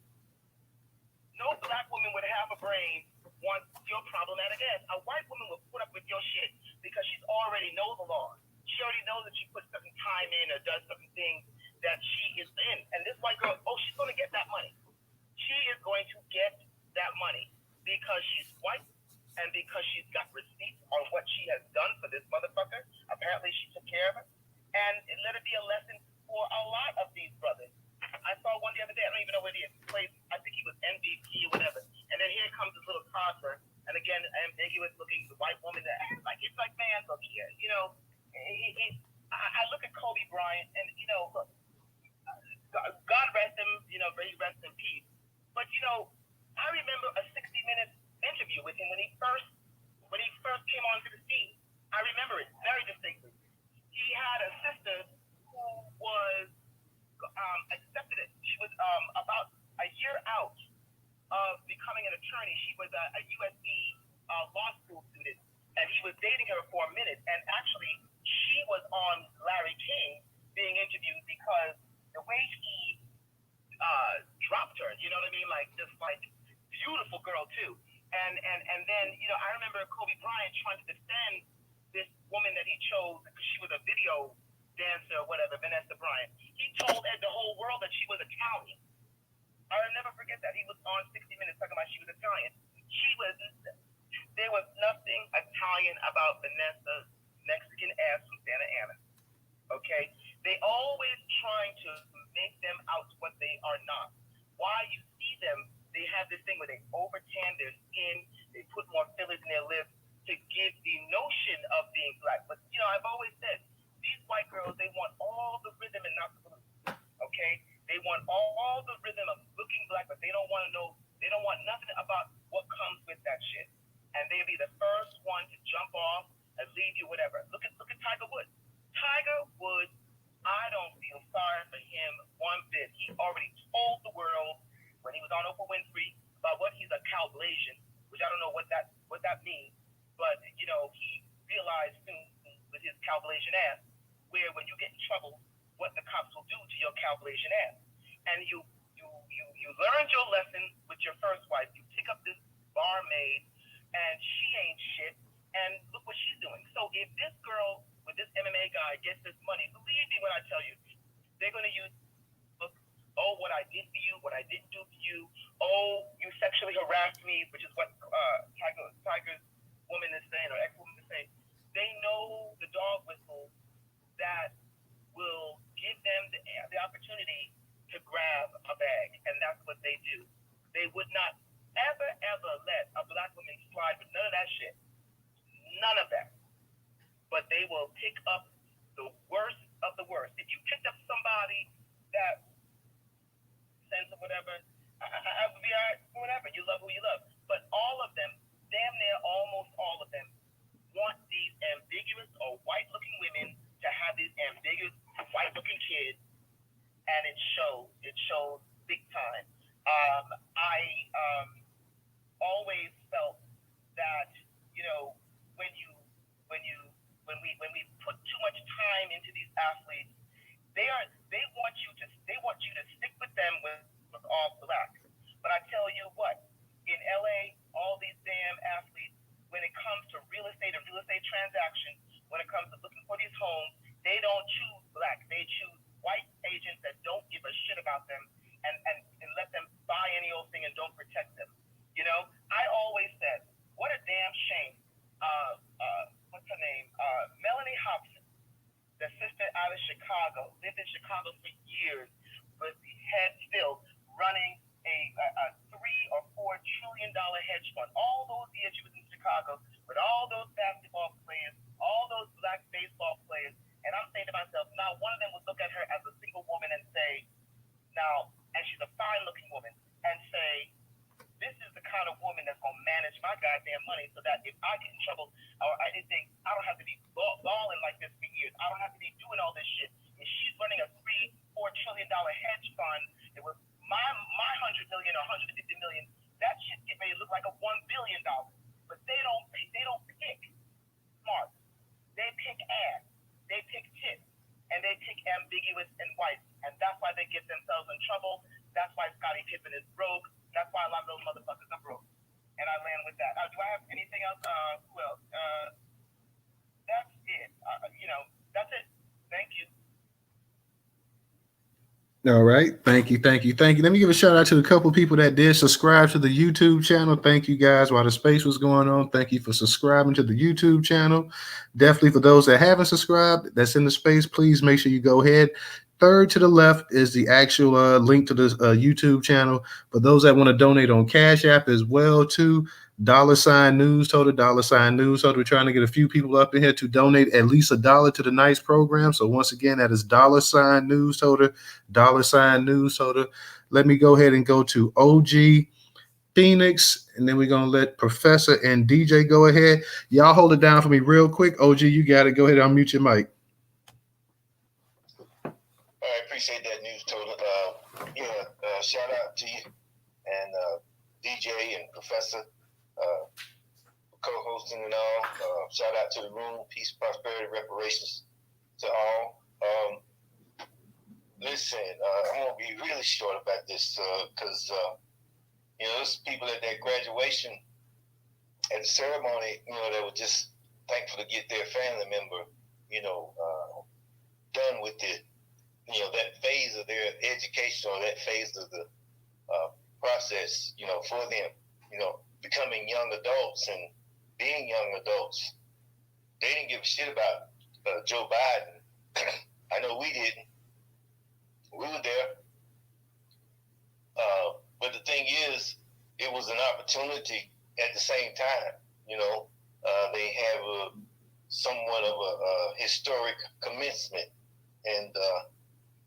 No black woman with half a brain wants your problematic ass. A white woman will put up with your shit because she's already knows the law. She already knows that she puts going to get that money because she's white and because she's got receipts on what she has done for this motherfucker. Apparently she took care of it. And let it be a lesson for a lot of these brothers. I saw one the other day, I don't even know where he is. He played, I think he was MVP or whatever. And then here comes this little toddler. And again, ambiguous looking white woman that it's like, man, look here. You know, I look at Kobe Bryant and, you know, look, God rest him, you know, he rests in peace. But, you know, I remember a 60-minute interview with him when he first came onto the scene. I remember it very distinctly. He had a sister who was accepted it. She was about a year out of becoming an attorney. She was a USC law school student, and he was dating her for a minute. And actually, she was on Larry King being interviewed because the way he dropped her, you know what I mean? Like, just like beautiful girl too. And then, you know, I remember Kobe Bryant trying to defend this woman that he chose because she was a video dancer or whatever, Vanessa Bryant. He told the whole world that she was Italian. I'll never forget that. He was on 60 Minutes talking about she was Italian. There was nothing Italian about Vanessa's Mexican ass from Santa Ana. Okay? They always trying to make them out what they are not. Why you see them, they have this thing where they over-tan their skin, they put more fillers in their lips to give the notion of being black. But, you know, I've always said, these white girls, they want all the rhythm and not the blues. Okay? They want all the rhythm of looking black, but they don't want to know, they don't want nothing about what comes with that shit. And they'll be the first one to jump off and leave you, whatever. Look at Tiger Woods. Tiger Woods, I don't feel sorry for him one bit. He already told the world when he was on Oprah Winfrey about what he's a Caucasian, which I don't know what that means, but you know, he realized soon with his Caucasian ass where when you get in trouble, what the cops will do to your Caucasian ass. And you learned your lesson with your first wife. You pick up this barmaid and she ain't shit, and look what she's doing. So if this girl with this MMA guy gets this money, believe me when I tell you, they're going to use, look, oh, what I did for you, what I didn't do for you, oh, you sexually harassed me, which is what Tiger's woman is saying, or ex-woman is saying. They know the dog whistle that will give them the opportunity to grab a bag, and that's what they do. They would not ever let a black woman slide with none of that shit. None of that. But they will pick up the worst of the worst. If you picked up somebody that sense of whatever, I would be all right, whatever. You love who you love. But all of them, damn near almost all of them, want these ambiguous or white-looking women to have these ambiguous white-looking kids, and it shows. It shows big time. I always felt that, you know, when we put too much time into these athletes, they want you to stick with them with all black. But I tell you what, in LA, all these damn athletes, when it comes to real estate and real estate transactions, when it comes to looking for these homes, they don't choose black. They choose white agents that don't give a shit about them and let them buy any old thing and don't protect them. You know, I always said, what a damn shame. What's her name? Melanie Hobson, the sister out of Chicago, lived in Chicago for years, was the head still running a $3 or $4 trillion hedge fund. All those years she was in Chicago with all those basketball players, all those black baseball players, and I'm saying to myself, now one of them would look at her as a single woman and say, now, and she's a fine-looking woman, and say, this is the kind of woman that's going to manage my goddamn money so that if I get in trouble or I did things, I don't have to be balling like this for years. I don't have to be doing all this shit. If she's running a $3-4 trillion hedge fund, it was my $100 million or $150 million, that shit get ready to look like a $1 billion. But they don't pick smart. They pick ass. They pick tits. And they pick ambiguous and white. And that's why they get themselves in trouble. That's why Scottie Pippen is broke. That's why a lot of those motherfuckers are broke. And I land with that. Do I have anything else? Who else? That's it. You know, that's it. Thank you. All right. Thank you. Thank you. Thank you. Let me give a shout out to a couple of people that did subscribe to the YouTube channel. Thank you guys while the space was going on. Thank you for subscribing to the YouTube channel. Definitely for those that haven't subscribed, that's in the space, please make sure you go ahead. Third to the left is the actual link to the YouTube channel. For those that want to donate on Cash App as well, too. $Newstoter, $Newstoter. We're trying to get a few people up in here to donate at least $1 to the nice program. So once again, that is $Newstoter, $Newstoter. Let me go ahead and go to OG Phoenix, and then we're gonna let Professor and DJ go ahead. Y'all hold it down for me real quick. OG, you got it. Go ahead and unmute your mic. I appreciate that news, Total. Shout out to you and DJ and Professor co-hosting and all. Shout out to the room. Peace, prosperity, reparations to all. Listen, I'm gonna be really short about this because there's people at that graduation at the ceremony, that were just thankful to get their family member, done with it. That phase of their education or that phase of the process, for them, becoming young adults and being young adults. They didn't give a shit about Joe Biden. I know we didn't. We were there. But the thing is, it was an opportunity at the same time. They have somewhat of a historic commencement. And,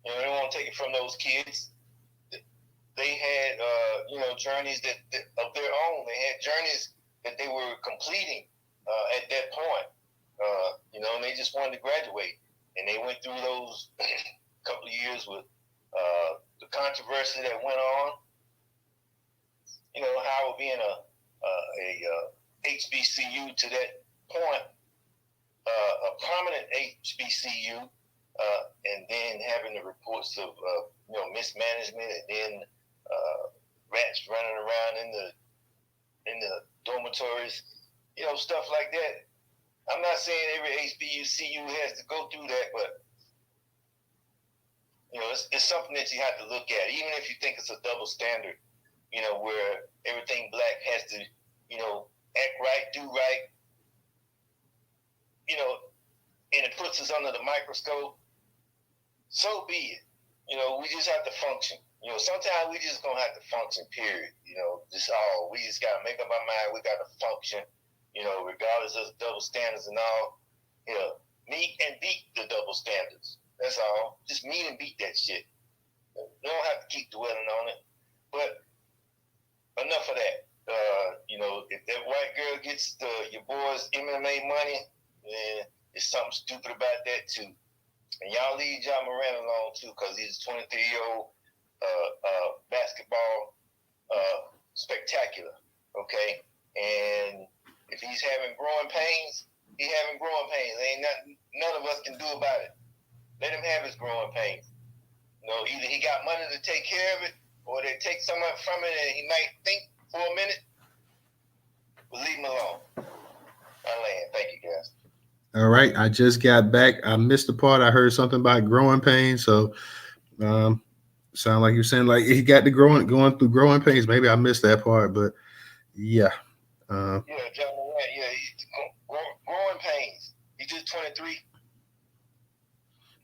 they won't take it from those kids. They had, journeys that of their own. They had journeys that they were completing at that point. And they just wanted to graduate. And they went through those couple of years with the controversy that went on. Howard being a HBCU to that point, a prominent HBCU, and then having the reports of mismanagement, and then rats running around in the dormitories, stuff like that. I'm not saying every HBCU has to go through that, but it's something that you have to look at, even if you think it's a double standard. Where everything black has to, act right, do right, and it puts us under the microscope. So be it. We just have to function. Sometimes we just gonna have to function, period. We just gotta make up our mind, we gotta function, regardless of the double standards and all. Meet and beat the double standards. That's all. Just meet and beat that shit. You don't have to keep dwelling on it. But enough of that. If that white girl gets your boys MMA money, then there's something stupid about that too. And y'all leave John Morant alone too, because he's a 23-year-old basketball spectacular. Okay, and if he's having growing pains, he's having growing pains. Ain't nothing none of us can do about it. Let him have his growing pains. Either he got money to take care of it, or they take something from it and he might think for a minute. We'll leave him alone. I land. Thank you, guys. All right. I just got back. I missed the part. I heard something about growing pains. So sound like you're saying like he got going through growing pains. Maybe I missed that part, but yeah. John Morant, he's growing pains. He's just 23.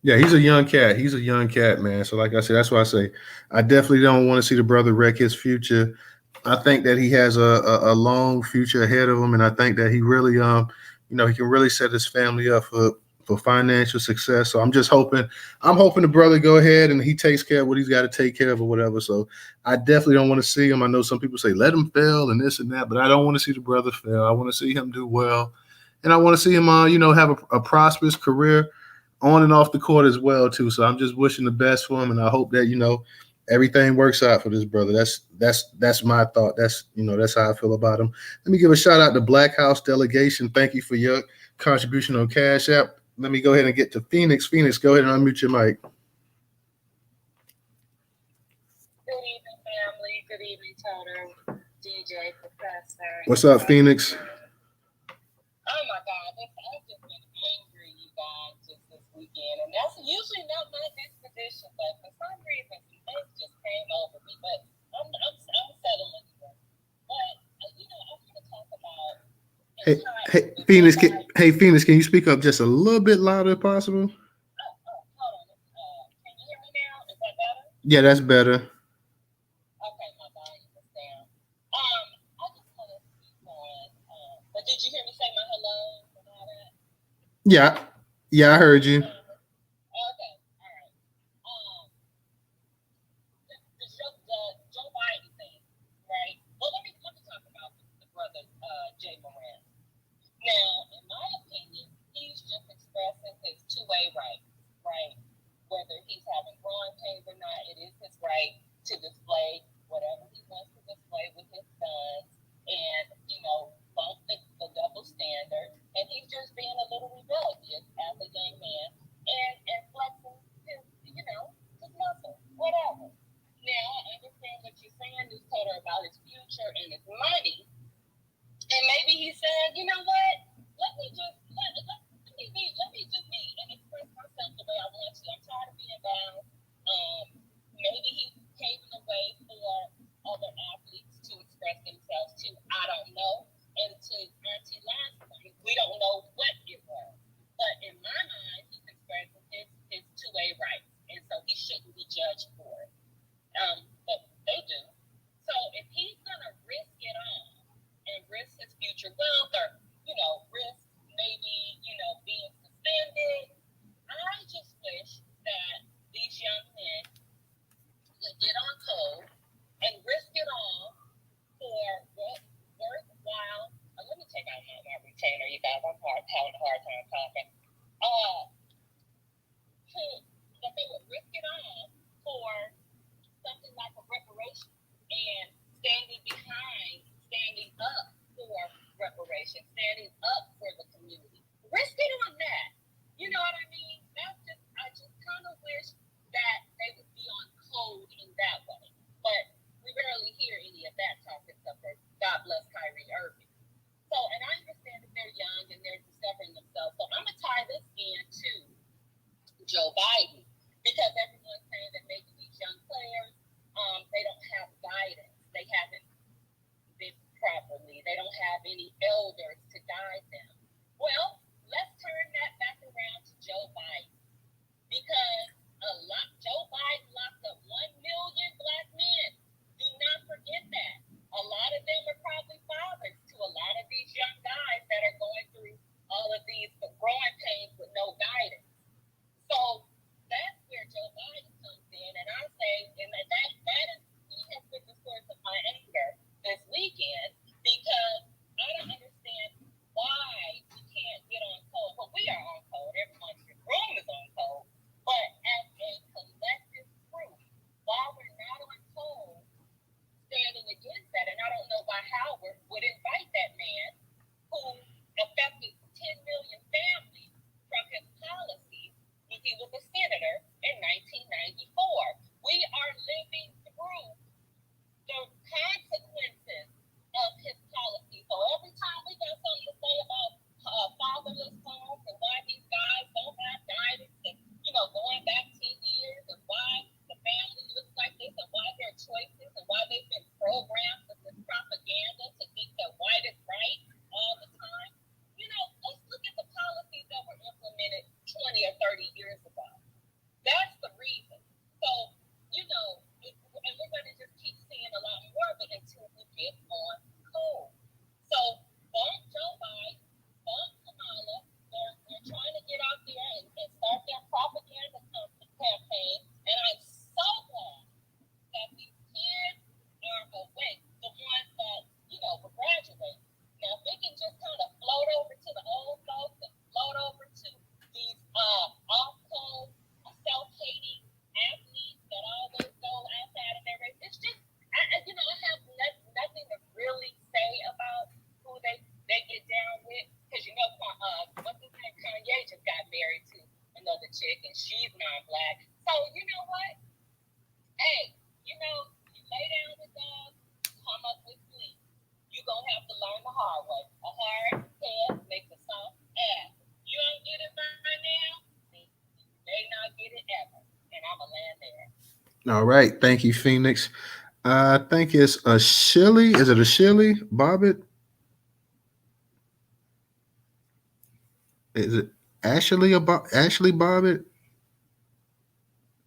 Yeah, he's a young cat. He's a young cat, man. So like I said, that's why I say I definitely don't want to see the brother wreck his future. I think that he has a long future ahead of him, and I think that he really, he can really set his family up for financial success. So I'm hoping the brother go ahead and he takes care of what he's got to take care of or whatever. So I definitely don't want to see him. I know some people say let him fail and this and that, but I don't want to see the brother fail. I want to see him do well, and I want to see him, have a prosperous career on and off the court as well too. So I'm just wishing the best for him, and I hope that everything works out for this brother. That's my thought. That's how I feel about him. Let me give a shout out to Black House Delegation. Thank you for your contribution on Cash App. Let me go ahead and get to Phoenix. Phoenix, go ahead and unmute your mic. Good evening, family. Good evening, Toto, DJ, Professor. What's up, Phoenix? Oh my God, I've just been angry, you guys, just this weekend, and that's usually not my position, but for some reason, some things just came over me. But I'm settling here. But I want to talk about. Phoenix, can you speak up just a little bit louder if possible? Hold on. Can you hear me now? Is that better? Yeah, that's better. Okay, my volume is down. I just want to speak on. But did you hear me say my hello and all that? Yeah, I heard you. Okay, all right. The Joe Biden thing, right? Well, let me talk about the brother Jay Morant. Now, in my opinion, he's just expressing his two-way rights, right? Whether he's having growing pains or not, it is his right to display whatever he wants to display with his sons and, bump the double standard. And he's just being a little rebellious as a young man and flexing his, his muscle, whatever. Now, I understand what you're saying, Newstoter, about his future and his money. And maybe he's saying, you know what? Let me just be and express myself the way I want to. I'm tired of being bound. Maybe he's paving the way for other athletes to express themselves too. I don't know. And to Auntie last night, we don't know what it was. But in my mind, he's expressing his two-way rights. And so he shouldn't be judged for it. But they do. So if he's going to risk it all and risk his future wealth or, risk maybe, being suspended, I just wish that these young men would get on code and risk it all for worthwhile. Let me take out my retainer, you guys. I'm having a hard time talking. That they would risk it all for something like a reparation and standing up for reparation, standing up for the community. Risk it on that. You know what I mean? I just kind of wish that they would be on code in that way. But we rarely hear any of that talk except for God bless Kyrie Irving. So, and I understand that they're young and they're discovering themselves. So I'm going to tie this into Joe Biden because everyone's saying that maybe these young players, they don't have guidance. They haven't been properly. They don't have any elders to guide them. Well, let's turn that back around to Joe Biden because Joe Biden locked up 1 million black men. Do not forget that. A lot of them are probably fathers to a lot of these young guys that are going through all of these growing pains with no guidance. So they All right. Thank you, Phoenix. I think it's a Shilly. Is it a Shilly? Bobbitt? Is it Ashley Bobbitt?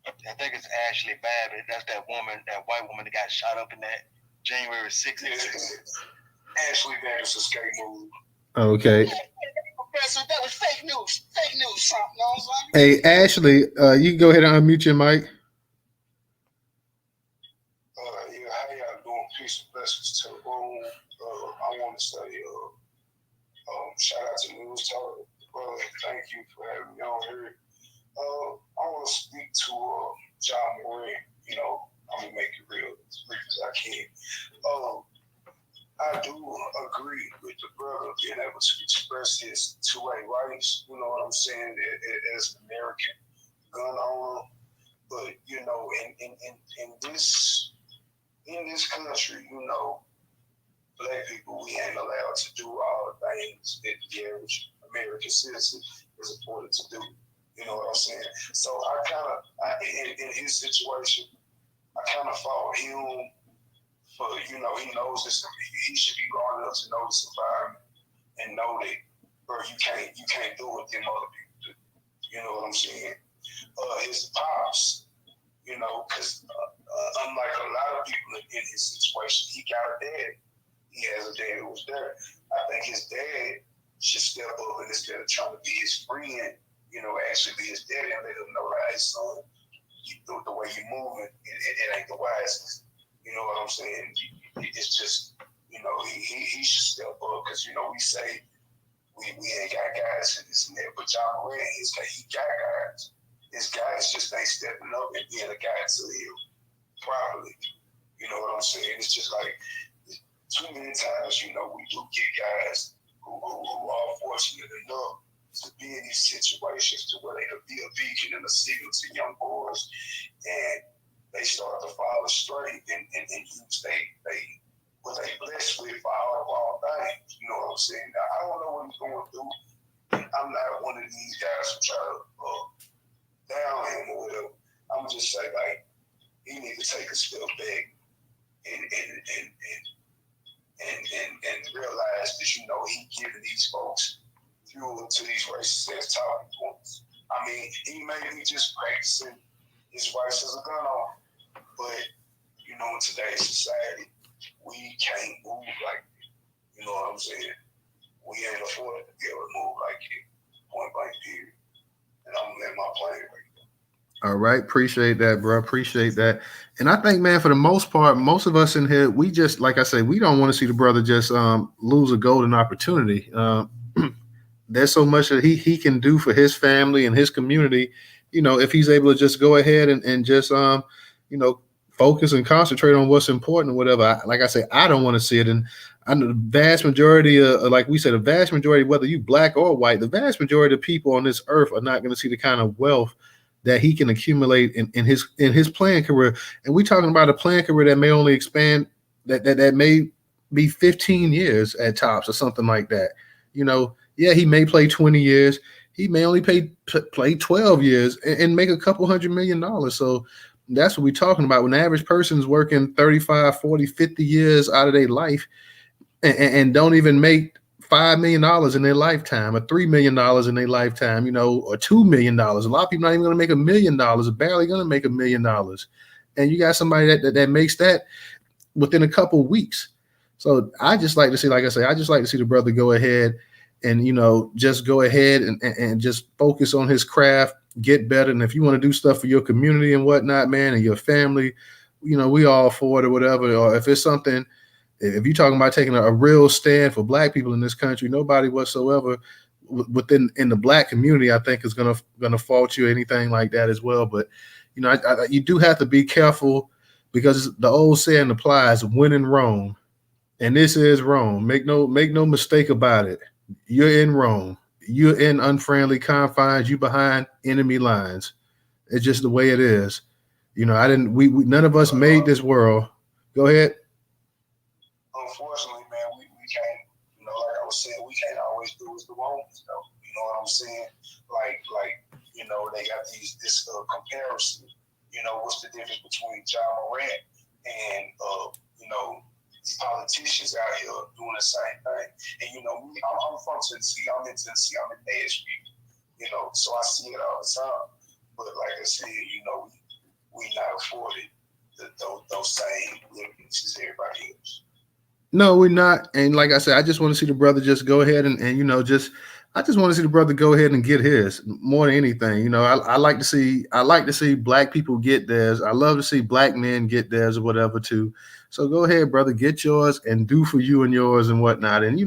I think it's Ashley Babbitt. That's that woman, that white woman that got shot up in that January 6th. Ashley Babbitt's escape move. Okay. Professor, that was fake news. Fake news, Trump. You know what I'm saying? Hey, Ashley, you can go ahead and unmute your mic. Yeah, how y'all doing? Peace and blessings to the room. I want to say, shout out to Newstoter, brother. Thank you for having me on here. I want to speak to John Morant. You know, I'm gonna make it real as brief as I can. I do agree with the brother being able to express his two-way rights. You know what I'm saying? As an American gun owner, but you know, in this country, you know, black people, we ain't allowed to do all the things that the average American citizen is afforded to do. You know what I'm saying? So I kind of, in his situation, I kind of fault him for, you know, he knows this. He should be growing up to know this environment and know that, bro, you can't do what them other people do. You know what I'm saying? His pops, you know, because unlike a lot of people in his situation, he got a dad. He has a dad who was there. I think his dad should step up and instead of trying to be his friend, you know, actually be his daddy and let him know, like, hey, son, the way you're moving, it ain't the wisest. You know what I'm saying? It's just, you know, he should step up because, you know, we say we ain't got guys in this and that, but John Morant, he got guys. His guys just ain't stepping up and being a guy to him properly. You know what I'm saying? It's just like too many times, you know, we do get guys who are fortunate enough to be in these situations to where they could be a beacon and a signal to young boys, and they start to fall astray and use what they blessed with for all things. You know what I'm saying? Now, I don't know what he's going through. I'm not one of these guys who try to down him or whatever. I'm just say like he need to take a step back and realize that, you know, he giving these folks fuel to these racist ass talking points. I mean, he may be just practicing his rights as a gun owner, but you know, in today's society, we can't move like it. You know what I'm saying? We ain't afforded to be able to move like it. Point blank period. And I'm gonna let my plane right there. All right, appreciate that, bro. Appreciate that. And I think, man, for the most part, most of us in here, we just, like I say, we don't want to see the brother just lose a golden opportunity. There's so much that he can do for his family and his community. You know, if he's able to just go ahead and just you know, focus and concentrate on what's important or whatever. Like I say, I don't want to see it. And I know the vast majority of, like we said, the vast majority, whether you black or white, the vast majority of people on this earth are not going to see the kind of wealth that he can accumulate in his playing career. And we're talking about a playing career that may only expand, that may be 15 years at tops or something like that. You know, yeah, he may play 20 years. He may only play 12 years and make a couple $100 million. So that's what we're talking about. When the average person's working 35, 40, 50 years out of their life and don't even make $5 million in their lifetime, or $3 million in their lifetime, you know, or $2 million. A lot of people not even going to make $1 million, barely going to make $1 million. And you got somebody that makes that within a couple of weeks. So I just like to see, like I say, I just like to see the brother go ahead and, you know, just go ahead and just focus on his craft, get better. And if you want to do stuff for your community and whatnot, man, and your family, you know, we all for it or whatever. Or if it's something, if you're talking about taking a real stand for black people in this country, nobody whatsoever within the black community, I think, is gonna fault you or anything like that as well. But you know, you do have to be careful because the old saying applies: "When in Rome," and this is Rome. Make no mistake about it. You're in Rome. You're in unfriendly confines. You behind enemy lines. It's just the way it is. You know, we none of us made this world. Go ahead. Unfortunately, man, we can't, you know, like I was saying, we can't always do as the Romans, though. You know what I'm saying? Like, you know, they got this comparison what's the difference between John Morant and these politicians out here doing the same thing? And me, I'm from Tennessee. I'm in Tennessee. I'm in Nashville. So I see it all the time. But like I said, we not afforded those same liberties as everybody else. No, we're not. And like I said, I just want to see the brother just go ahead and I just want to see the brother go ahead and get his more than anything. I like to see black people get theirs. I love to see black men get theirs or whatever too. So go ahead, brother, get yours and do for you and yours and whatnot. And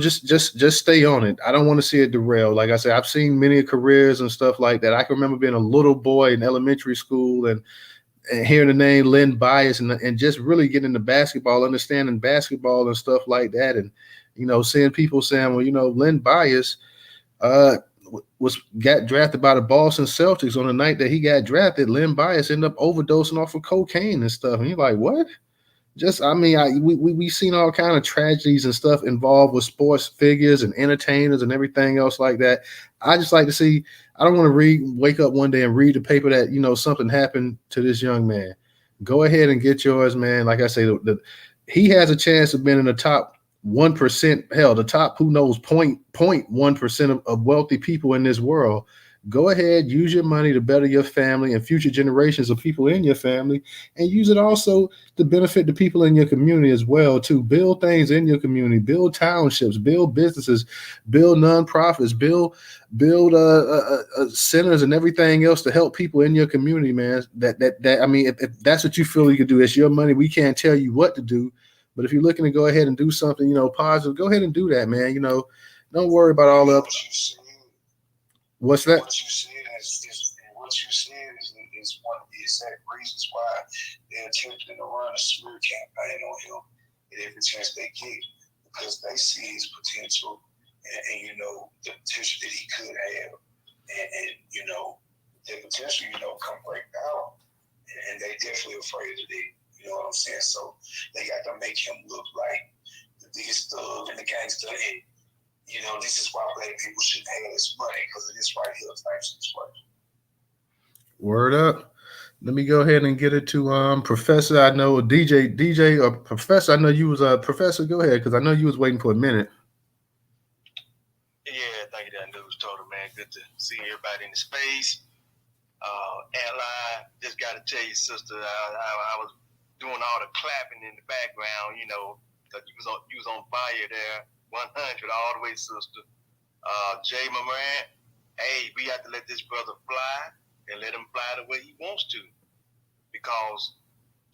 just stay on it. I don't want to see it derail. Like I said, I've seen many careers and stuff like that. I can remember being a little boy in elementary school and hearing the name Len Bias and just really getting into basketball, understanding basketball and stuff like that. And, seeing people saying, well, Len Bias got drafted by the Boston Celtics on the night that he got drafted. Len Bias ended up overdosing off of cocaine and stuff. And you're like, what? We've seen all kind of tragedies and stuff involved with sports figures and entertainers and everything else like that. I just like to see. I don't want to wake up one day and read the paper that something happened to this young man. Go ahead and get yours, man. Like I say, he has a chance of being in the top 1%. Hell, the top 0.1% of wealthy people in this world. Go ahead, use your money to better your family and future generations of people in your family, and use it also to benefit the people in your community as well, to build things in your community, build townships, build businesses, build nonprofits, build centers and everything else to help people in your community, man. If that's what you feel you can do, it's your money. We can't tell you what to do, but if you're looking to go ahead and do something, positive, go ahead and do that, man. Don't worry about all the What's that? What you said is one of the exact reasons why they're attempting to run a smear campaign on him at every chance they get, because they see his potential and the potential that he could have, and the potential come break down, and they definitely afraid of it. You know what I'm saying? So they got to make him look like the biggest thug and the gangster. And this is why black people shouldn't have this money, because of this right here type situation. Word up. Let me go ahead and get it to Professor. I know DJ or Professor. I know you was a Professor. Go ahead, because I know you was waiting for a minute. Yeah, thank you, that Newstoter, man. Good to see everybody in the space. Ally, just got to tell you, sister, I was doing all the clapping in the background, because you was on fire there. 100 all the way, sister. Jay Morant, hey, we have to let this brother fly and let him fly the way he wants to. Because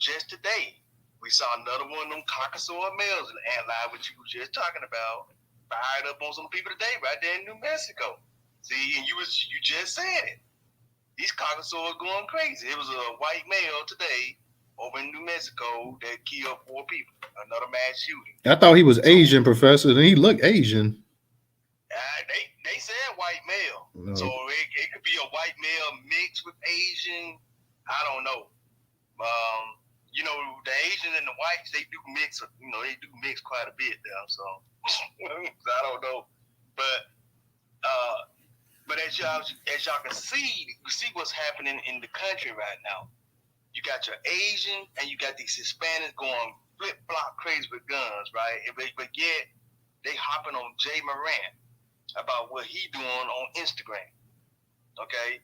just today, we saw another one of them Caucasoid males in the ant-line, which you were just talking about, fired up on some people today right there in New Mexico. See, and you just said it. These Caucasoids going crazy. It was a white male today over in New Mexico that killed 4 people. Another mass shooting. I thought he was Asian, Professor, and he looked Asian. They said white male. No. So it could be a white male mixed with Asian. I don't know. The Asian and the whites, they do mix. They do mix quite a bit there. So I don't know. But as y'all can see, you see what's happening in the country right now. You got your Asian and you got these Hispanics going flip-flop crazy with guns, right? But yet, they hopping on Jay Morant about what he doing on Instagram, okay?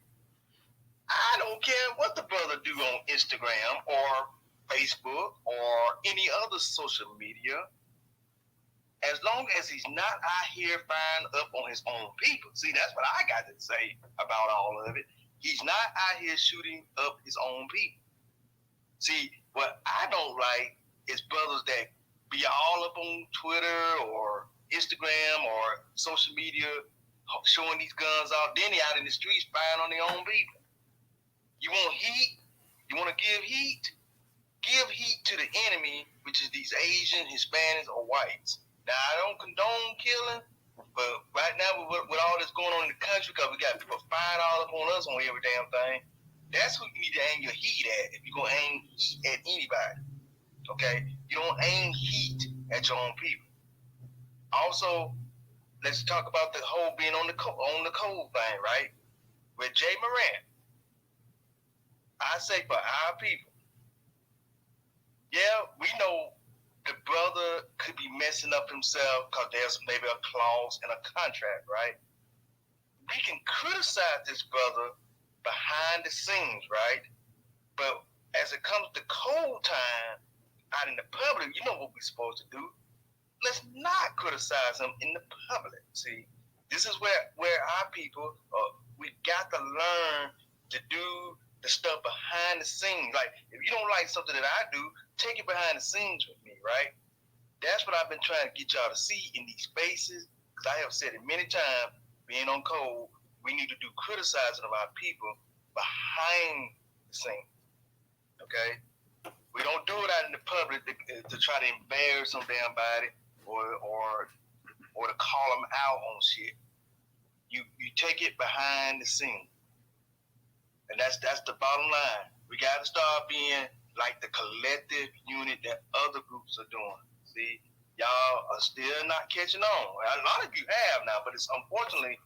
I don't care what the brother do on Instagram or Facebook or any other social media, as long as he's not out here firing up on his own people. See, that's what I got to say about all of it. He's not out here shooting up his own people. See, what I don't like is brothers that be all up on Twitter or Instagram or social media showing these guns out. Then they out in the streets firing on their own people. You want heat? You want to give heat? Give heat to the enemy, which is these Asian, Hispanics, or whites. Now, I don't condone killing, but right now with all this going on in the country, because we got people firing all up on us on every damn thing, that's who you need to aim your heat at if you're going to aim heat at anybody, okay? You don't aim heat at your own people. Also, let's talk about the whole being on the cold thing, right? With Jay Morant. I say for our people, yeah, we know the brother could be messing up himself because there's maybe a clause in a contract, right? We can criticize this brother behind the scenes, right? But as it comes to cold time out in the public, you know what we're supposed to do. Let's not criticize him in the public. See, this is where our people, we got to learn to do the stuff behind the scenes. Like, if you don't like something that I do, take it behind the scenes with me, right? That's what I've been trying to get y'all to see in these spaces, because I have said it many times, being on code, we need to do criticizing of our people behind the scenes, okay? We don't do it out in the public to try to embarrass some damn body or to call them out on shit. You take it behind the scene, and that's the bottom line. We got to start being like the collective unit that other groups are doing. See, y'all are still not catching on. A lot of you have now, but it's unfortunately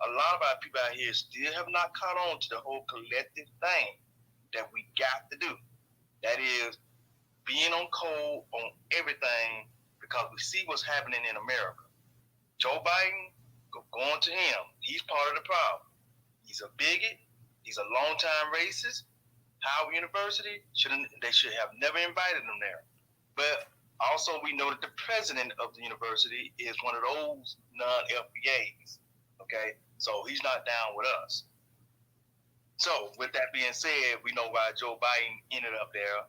a lot of our people out here still have not caught on to the whole collective thing that we got to do. That is being on code on everything, because we see what's happening in America. Joe Biden, going to him, he's part of the problem. He's a bigot. He's a longtime racist. Howard University, they should have never invited him there. But also we know that the president of the university is one of those non-FBAs, okay? So he's not down with us. So with that being said, we know why Joe Biden ended up there.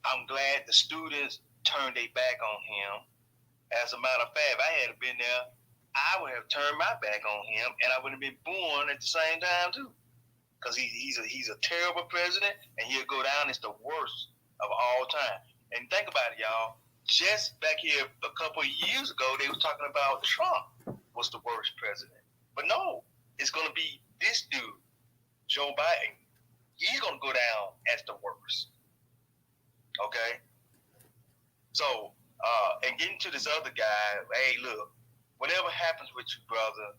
I'm glad the students turned their back on him. As a matter of fact, if I had been there, I would have turned my back on him, and I would have been born at the same time too. Because he's a terrible president, and he'll go down as the worst of all time. And think about it, y'all. Just back here a couple of years ago, they were talking about Trump was the worst president. But no, it's going to be this dude, Joe Biden. He's going to go down as the worst. Okay? So, and getting to this other guy, hey, look, whatever happens with you, brother,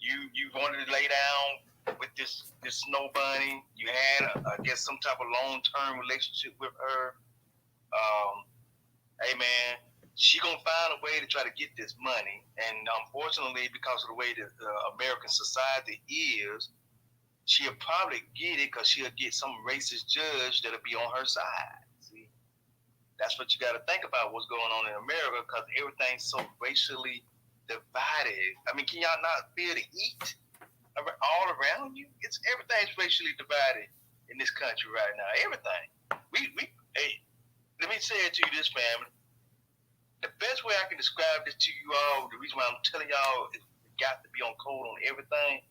you wanted to lay down with this snow bunny. You had, I guess, some type of long-term relationship with her. Hey, man, she gonna find a way to try to get this money. And unfortunately, because of the way that American society is, she'll probably get it because she'll get some racist judge that'll be on her side. See, that's what you got to think about what's going on in America, because everything's so racially divided. I mean, can y'all not feel the heat all around you? Everything's racially divided in this country right now. Everything. Hey, let me say it to you, this family. The best way I can describe this to you all, the reason why I'm telling y'all is we got to be on code on everything.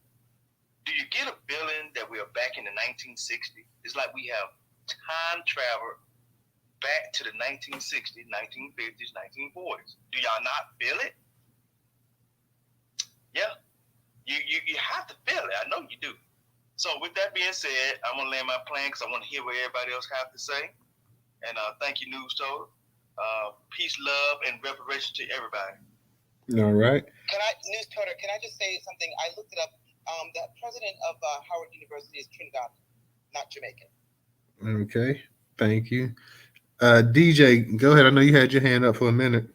Do you get a feeling that we are back in the 1960s? It's like we have time traveled back to the 1960s, 1950s, 1940s. Do y'all not feel it? Yeah. You have to feel it. I know you do. So with that being said, I'm going to land my plane because I want to hear what everybody else have to say. And thank you, Newstoter. Peace, love, and reparation to everybody. All right. Newstoter, can I just say something? I looked it up. The president of Howard University is Trinidad, not Jamaican. Okay. Thank you. DJ, go ahead. I know you had your hand up for a minute.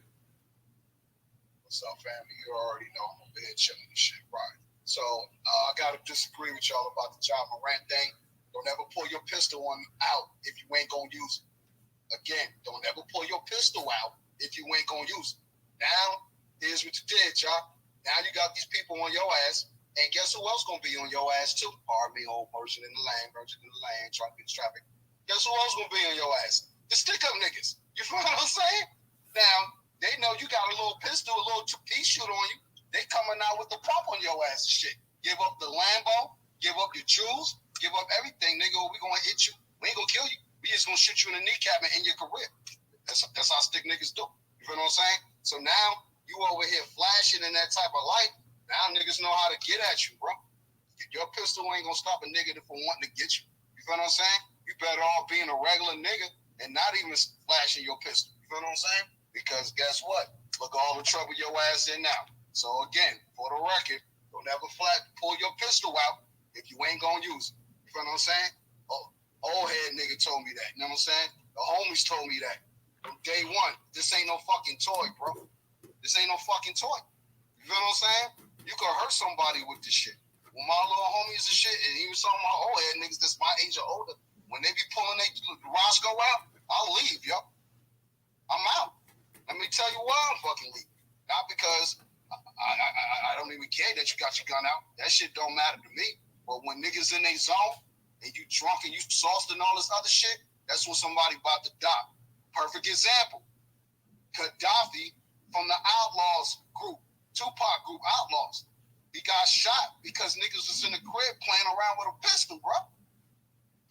What's up, family? You already know I'm a bed chilling and shit, right? So I got to disagree with y'all about the John Morant thing. Don't ever pull your pistol out if you ain't going to use it. Again, don't ever pull your pistol out if you ain't going to use it. Now, here's what you did, y'all. Now you got these people on your ass, and guess who else going to be on your ass, too? Pardon me, old merchant in the lane, trying to get traffic. Guess who else going to be on your ass? The stick-up niggas. You feel what I'm saying? Now, they know you got a little pistol, a little pea shoot on you. They coming out with the prop on your ass and shit. Give up the Lambo, give up your jewels, give up everything, nigga. We going to hit you. We ain't going to kill you. We just going to shoot you in the kneecap and end your career. That's how stick niggas do. You feel what I'm saying? So now, you over here flashing in that type of light. Now niggas know how to get at you, bro. Your pistol ain't going to stop a nigga from wanting to get you. You feel what I'm saying? You better off being a regular nigga and not even flashing your pistol. You feel what I'm saying? Because guess what? Look at all the trouble your ass in now. So again, for the record, don't ever pull your pistol out if you ain't gonna use it. You feel what I'm saying? Old head nigga told me that. You know what I'm saying? The homies told me that. From day one, this ain't no fucking toy, bro. This ain't no fucking toy. You feel what I'm saying? You could hurt somebody with this shit. When my little homies and shit, and even some of my old head niggas that's my age or older, when they be pulling their Roscoe out, I'll leave, yo. I'm out. Let me tell you why I'm fucking leaving. Not because I don't even care that you got your gun out. That shit don't matter to me. But when niggas in their zone and you drunk and you sauced and all this other shit, that's when somebody about to die. Perfect example. Gaddafi from the Outlaws group, Tupac group Outlaws. He got shot because niggas was in the crib playing around with a pistol, bro.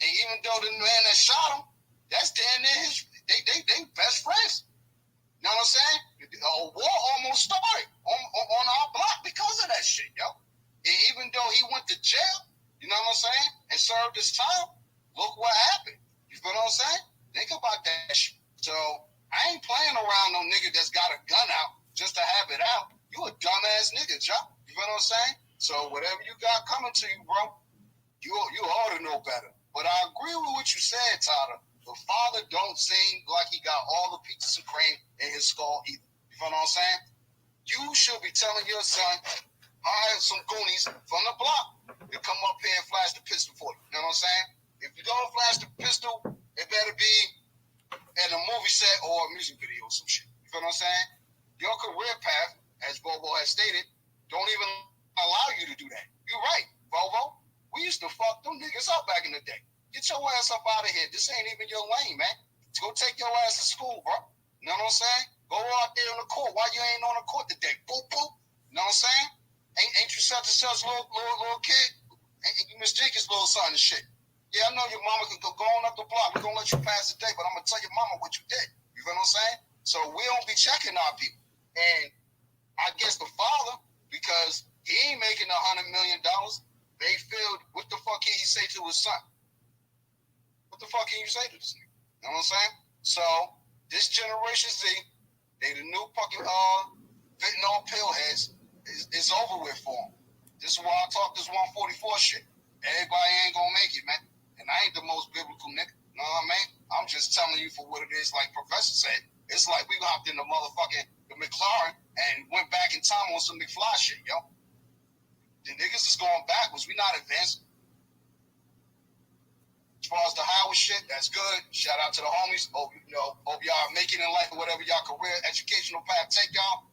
And even though the man that shot him, that's damn near his, they best friends. You know what I'm saying? A war almost started on our block because of that shit, yo. And even though he went to jail, you know what I'm saying, and served his time, look what happened. You feel what I'm saying? Think about that shit. So I ain't playing around no nigga that's got a gun out just to have it out. You a dumbass nigga, Joe. You feel what I'm saying? So whatever you got coming to you, bro, you ought to know better. But I agree with what you said, Tyler. The father don't seem like he got all the peaches and cream in his skull either. You feel what I'm saying? You should be telling your son, hire some goonies from the block to come up here and flash the pistol for you. You know what I'm saying? If you're going to flash the pistol, it better be in a movie set or a music video or some shit. You feel what I'm saying? Your career path, as Bobo has stated, don't even allow you to do that. You're right, Bobo. We used to fuck them niggas up back in the day. Get your ass up out of here. This ain't even your lane, man. Go take your ass to school, bro. You know what I'm saying? Go out there on the court. Why you ain't on the court today? Boop, boop. You know what I'm saying? Ain't you such and such little kid? Ain't you Miss Jenkins' little son and shit? Yeah, I know your mama can go on up the block. We're going to let you pass the day, but I'm going to tell your mama what you did. You feel what I'm saying? So we don't be checking our people. And I guess the father, because he ain't making $100 million, they feel, what the fuck can he say to his son? What the fuck can you say to this nigga? You know what I'm saying? So, this Generation Z, they the new fucking fentanyl pillheads, it's over with for them. This is why I talk this 144 shit. Everybody ain't gonna make it, man. And I ain't the most biblical nigga. You know what I mean? I'm just telling you for what it is, like Professor said. It's like we hopped in the McLaren and went back in time on some McFly shit, yo. The niggas is going backwards. We not advancing. As far as the Howard shit, that's good. Shout out to the homies. Hope y'all make it in life, whatever y'all career, educational path take y'all.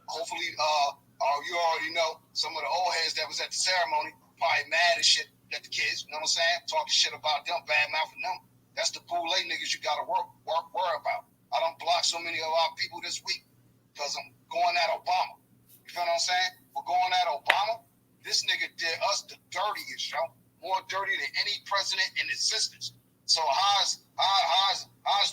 Hopefully, you already know some of the old heads that was at the ceremony probably mad as shit at the kids. You know what I'm saying? Talking shit about them, bad mouthing them. That's the boule niggas you gotta worry about. I done blocked so many of our people this week because I'm going at Obama. You feel what I'm saying? For going at Obama, this nigga did us the dirtiest, yo. More dirty than any president in existence. So how's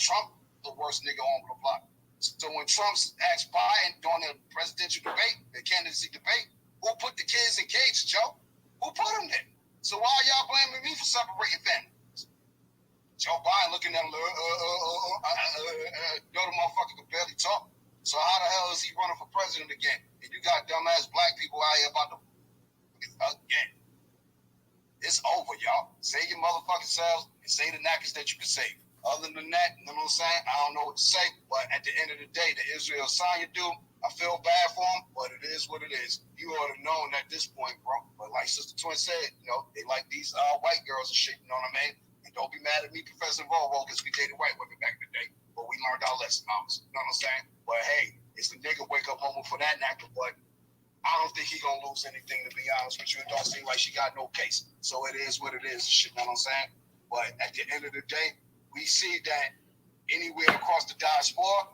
Trump the worst nigga on the block? So when Trump asked Biden during the presidential debate, the candidacy debate, who put the kids in cages, Joe? Who put them there? So why are y'all blaming me for separating families? Joe Biden looking at him, the motherfucker could barely talk. So how the hell is he running for president again? And you got dumbass black people out here about to again. It's over, y'all. Save your motherfucking selves and save the knackers that you can save. Other than that, you know what I'm saying? I don't know what to say, but at the end of the day, the Israel Adesanya dude, I feel bad for him, but it is what it is. You ought to know at this point, bro. But like Sister Twin said, they like these white girls and shit, you know what I mean? And don't be mad at me, Professor Volvo, because we dated white women back in the day. But we learned our lesson, mamas. You know what I'm saying? But hey, it's the nigga wake up moment for that knacker, but I don't think he gonna lose anything, to be honest with you. It don't seem like she got no case. So it is what it is, shit, you know what I'm saying? But at the end of the day, we see that anywhere across the diaspora,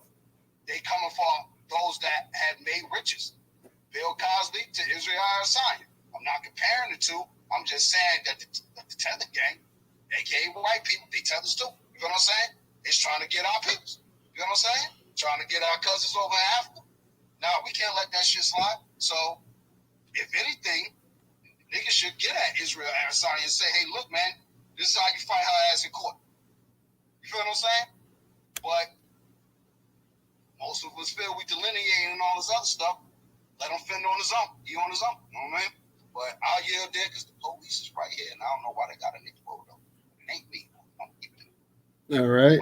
they coming for those that have made riches. Bill Cosby to Israel Adesanya. I'm not comparing the two. I'm just saying that the tether gang, aka white people, they tethers too. You know what I'm saying? It's trying to get our peoples. You know what I'm saying? Trying to get our cousins over in Africa. Now, we can't let that shit slide. So, if anything, niggas should get at Israel Adesanya and say, hey, look, man, this is how you fight her ass in court. You feel what I'm saying? But most of us feel we delineating and all this other stuff. Let him fend on his own. He on his own. You know what I mean? But I'll yield there because the police is right here, and I don't know why they got a nigga pulled up. And they ain't me. All right.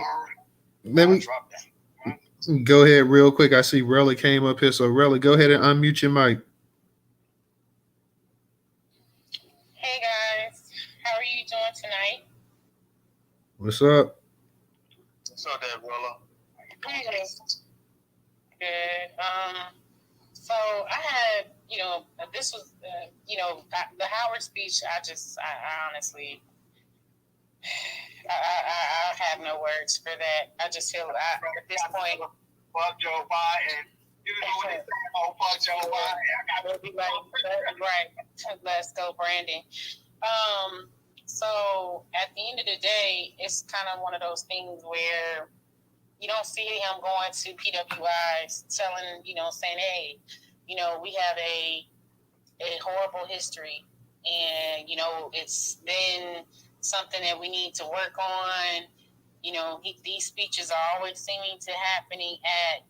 Let me Drop that. go ahead real quick. I see Relly came up here. So, Relly, go ahead and unmute your mic. Hey guys, how are you doing tonight? What's up? What's up, there, Rolla? Good. So I had, this was, the Howard speech. I honestly, I have no words for that. I just feel at this point, Fuck Joe Biden. You know what they say? Oh, fuck Joe Biden. we'll be like, right, let's go, Brandon. So at the end of the day, it's kind of one of those things where you don't see him going to PWIs telling, saying, hey, we have a horrible history, and it's been something that we need to work on. These speeches are always seeming to happening at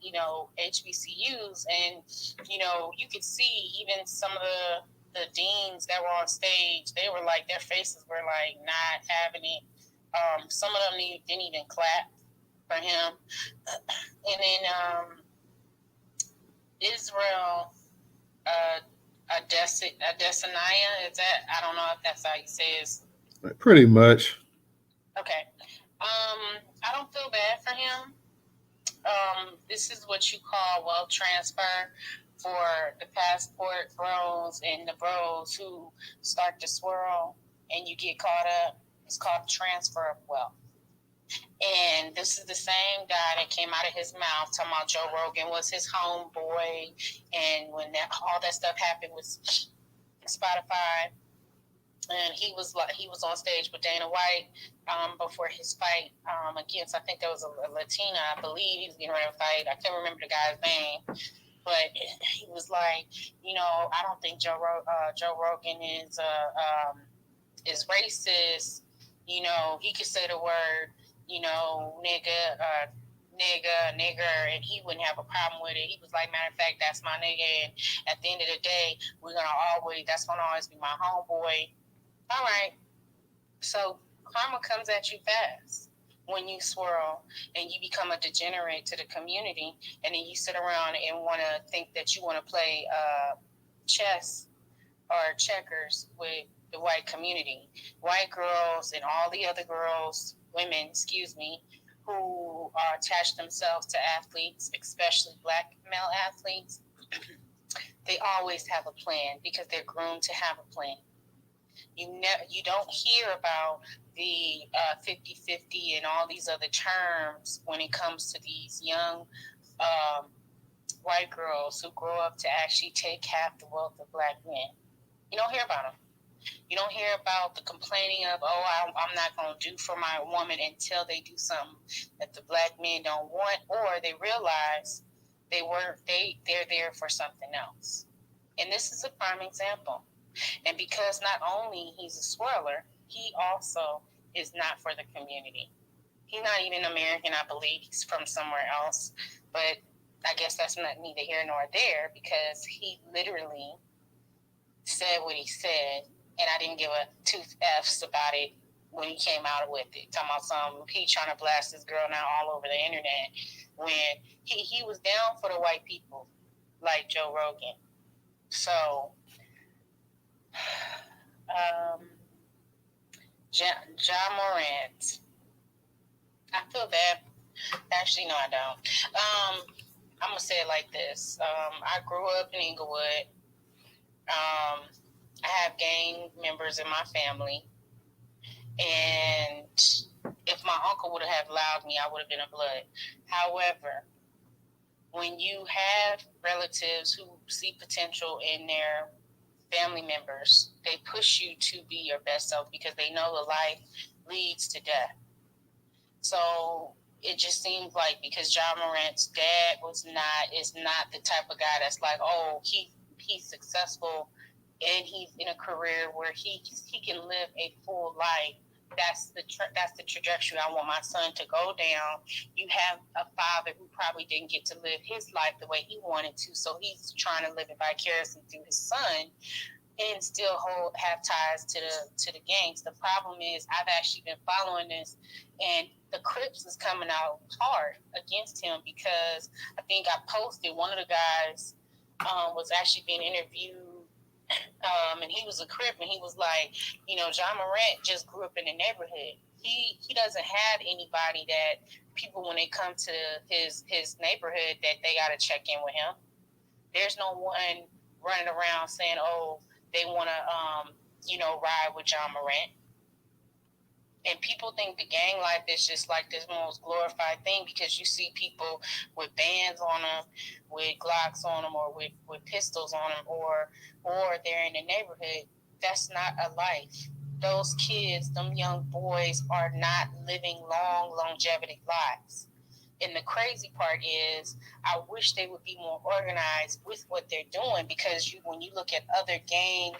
HBCUs, and you could see even some of the deans that were on stage, they were like, their faces were like not having it. Some of them didn't even clap for him. And then Israel Adesanya, is that, I don't know if that's how you say it. Pretty much. Okay. I don't feel bad for him. This is what you call wealth transfer for the passport bros and the bros who start to swirl and you get caught up. It's called transfer of wealth. And this is the same guy that came out of his mouth talking about Joe Rogan was his homeboy, and when all that stuff happened with Spotify, and he was on stage with Dana White before his fight against, I think there was a Latina, I believe he was getting ready to fight. I can't remember the guy's name, but he was like, I don't think Joe Rogan is racist. He could say the word, nigger, and he wouldn't have a problem with it. He was like, matter of fact, that's my nigga, and at the end of the day, that's gonna always be my homeboy. All right. So karma comes at you fast when you swirl and you become a degenerate to the community, and then you sit around and want to think that you want to play chess or checkers with the white community. White girls and all the other women, who are attached themselves to athletes, especially black male athletes, they always have a plan because they're groomed to have a plan. You don't hear about the 50-50 and all these other terms when it comes to these young white girls who grow up to actually take half the wealth of black men. You don't hear about them. You don't hear about the complaining of, I'm not going to do for my woman until they do something that the black men don't want, or they realize they're there for something else. And this is a prime example. And because not only he's a swirler, he also is not for the community. He's not even American, I believe. He's from somewhere else. But I guess that's not neither here nor there, because he literally said what he said, and I didn't give a two F's about it when he came out with it. Talking about he trying to blast this girl now all over the internet, when he was down for the white people like Joe Rogan. So John Morant, I feel bad. Actually, no, I don't. I'm gonna say it like this. I grew up in Inglewood. I have gang members in my family, and if my uncle would have allowed me, I would have been a blood. However, when you have relatives who see potential in their family members, they push you to be your best self because they know the life leads to death. So it just seems like, because John Morant's dad is not the type of guy that's like, he's successful and he's in a career where he can live a full life. That's the trajectory I want my son to go down. You have a father who probably didn't get to live his life the way he wanted to, so he's trying to live it vicariously through his son. and still have ties to the gangs. The problem is I've actually been following this, and the Crips is coming out hard against him because I think I posted one of the guys was actually being interviewed, and he was a Crip, and he was like, John Morant just grew up in the neighborhood. He doesn't have anybody that people, when they come to his neighborhood, that they got to check in with him. There's no one running around saying, oh, they want to, ride with John Morant. And people think the gang life is just like this most glorified thing because you see people with bands on them, with Glocks on them, or with pistols on them, or they're in the neighborhood. That's not a life. Those kids, them young boys, are not living long, longevity lives. And the crazy part is, I wish they would be more organized with what they're doing, because when you look at other gang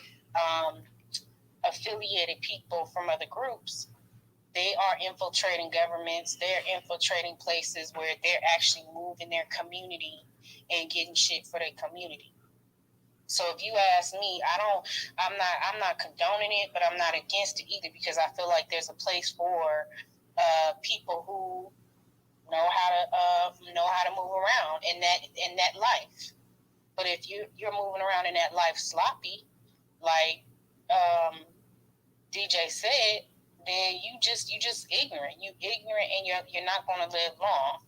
affiliated people from other groups, they are infiltrating governments. They're infiltrating places where they're actually moving their community and getting shit for their community. So if you ask me, I'm not condoning it, but I'm not against it either, because I feel like there's a place for people who know how to move around in that life. But if you're moving around in that life sloppy, like DJ said, then you just ignorant. You ignorant, and you're not going to live long.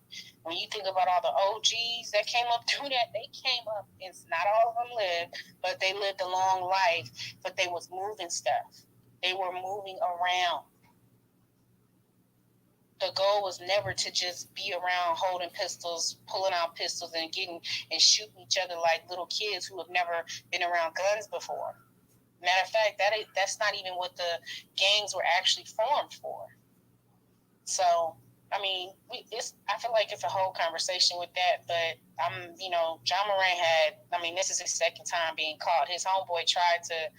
When you think about all the OGs that came up through that, they came up, and not all of them lived, but they lived a long life. But they was moving stuff. They were moving around. The goal was never to just be around holding pistols, pulling out pistols, and shooting each other like little kids who have never been around guns before. Matter of fact, that's not even what the gangs were actually formed for. So, I mean, I feel like it's a whole conversation with that. But John Morant this is his second time being caught. His homeboy tried to,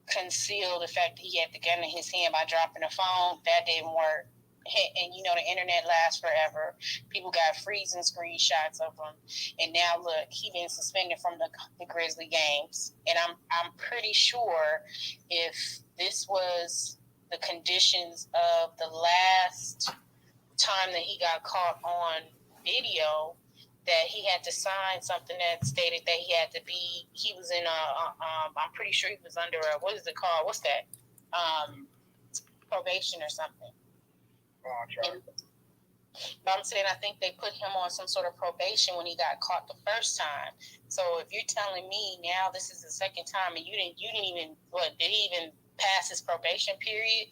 conceal the fact that he had the gun in his hand by dropping the phone. That didn't work. And the internet lasts forever. People got freezing screenshots of him, and now look, he been suspended from the Grizzly games. And I'm pretty sure if this was the conditions of the last time that he got caught on video, that he had to sign something that stated that he was in I'm pretty sure he was under what is it called? What's that? Probation or something. But I'm saying I think they put him on some sort of probation when he got caught the first time. So if you're telling me now this is the second time and you didn't even did he even pass his probation period?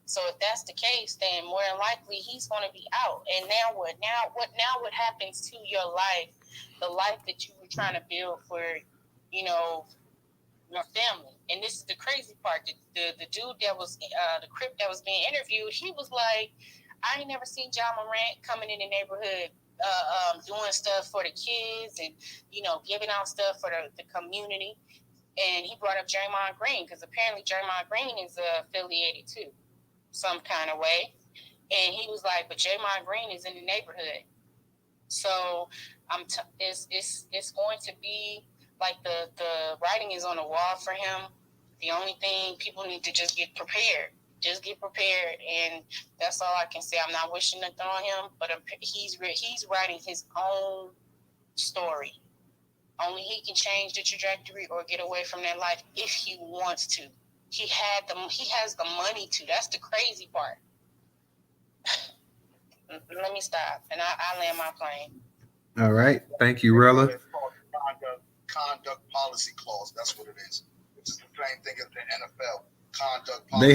So if that's the case, then more than likely he's going to be out. And now what? Now what happens to your life, the life that you were trying to build for, your family? And this is the crazy part. The dude that was the Crip that was being interviewed, he was like, I ain't never seen John Morant coming in the neighborhood doing stuff for the kids and, giving out stuff for the community. And he brought up Draymond Green, because apparently Draymond Green is affiliated too, some kind of way. And he was like, but Draymond Green is in the neighborhood. So it's going to be like the writing is on the wall for him. The only thing, people need to just get prepared. Just get prepared, and that's all I can say. I'm not wishing nothing on him, but he's writing his own story. Only he can change the trajectory or get away from that life if he wants to. He has the money to. That's the crazy part. Let me stop, and I land my plane. All right, thank you, Rella. It's called conduct policy clause. That's what it is. It's the same thing as the NFL. Conduct policy. They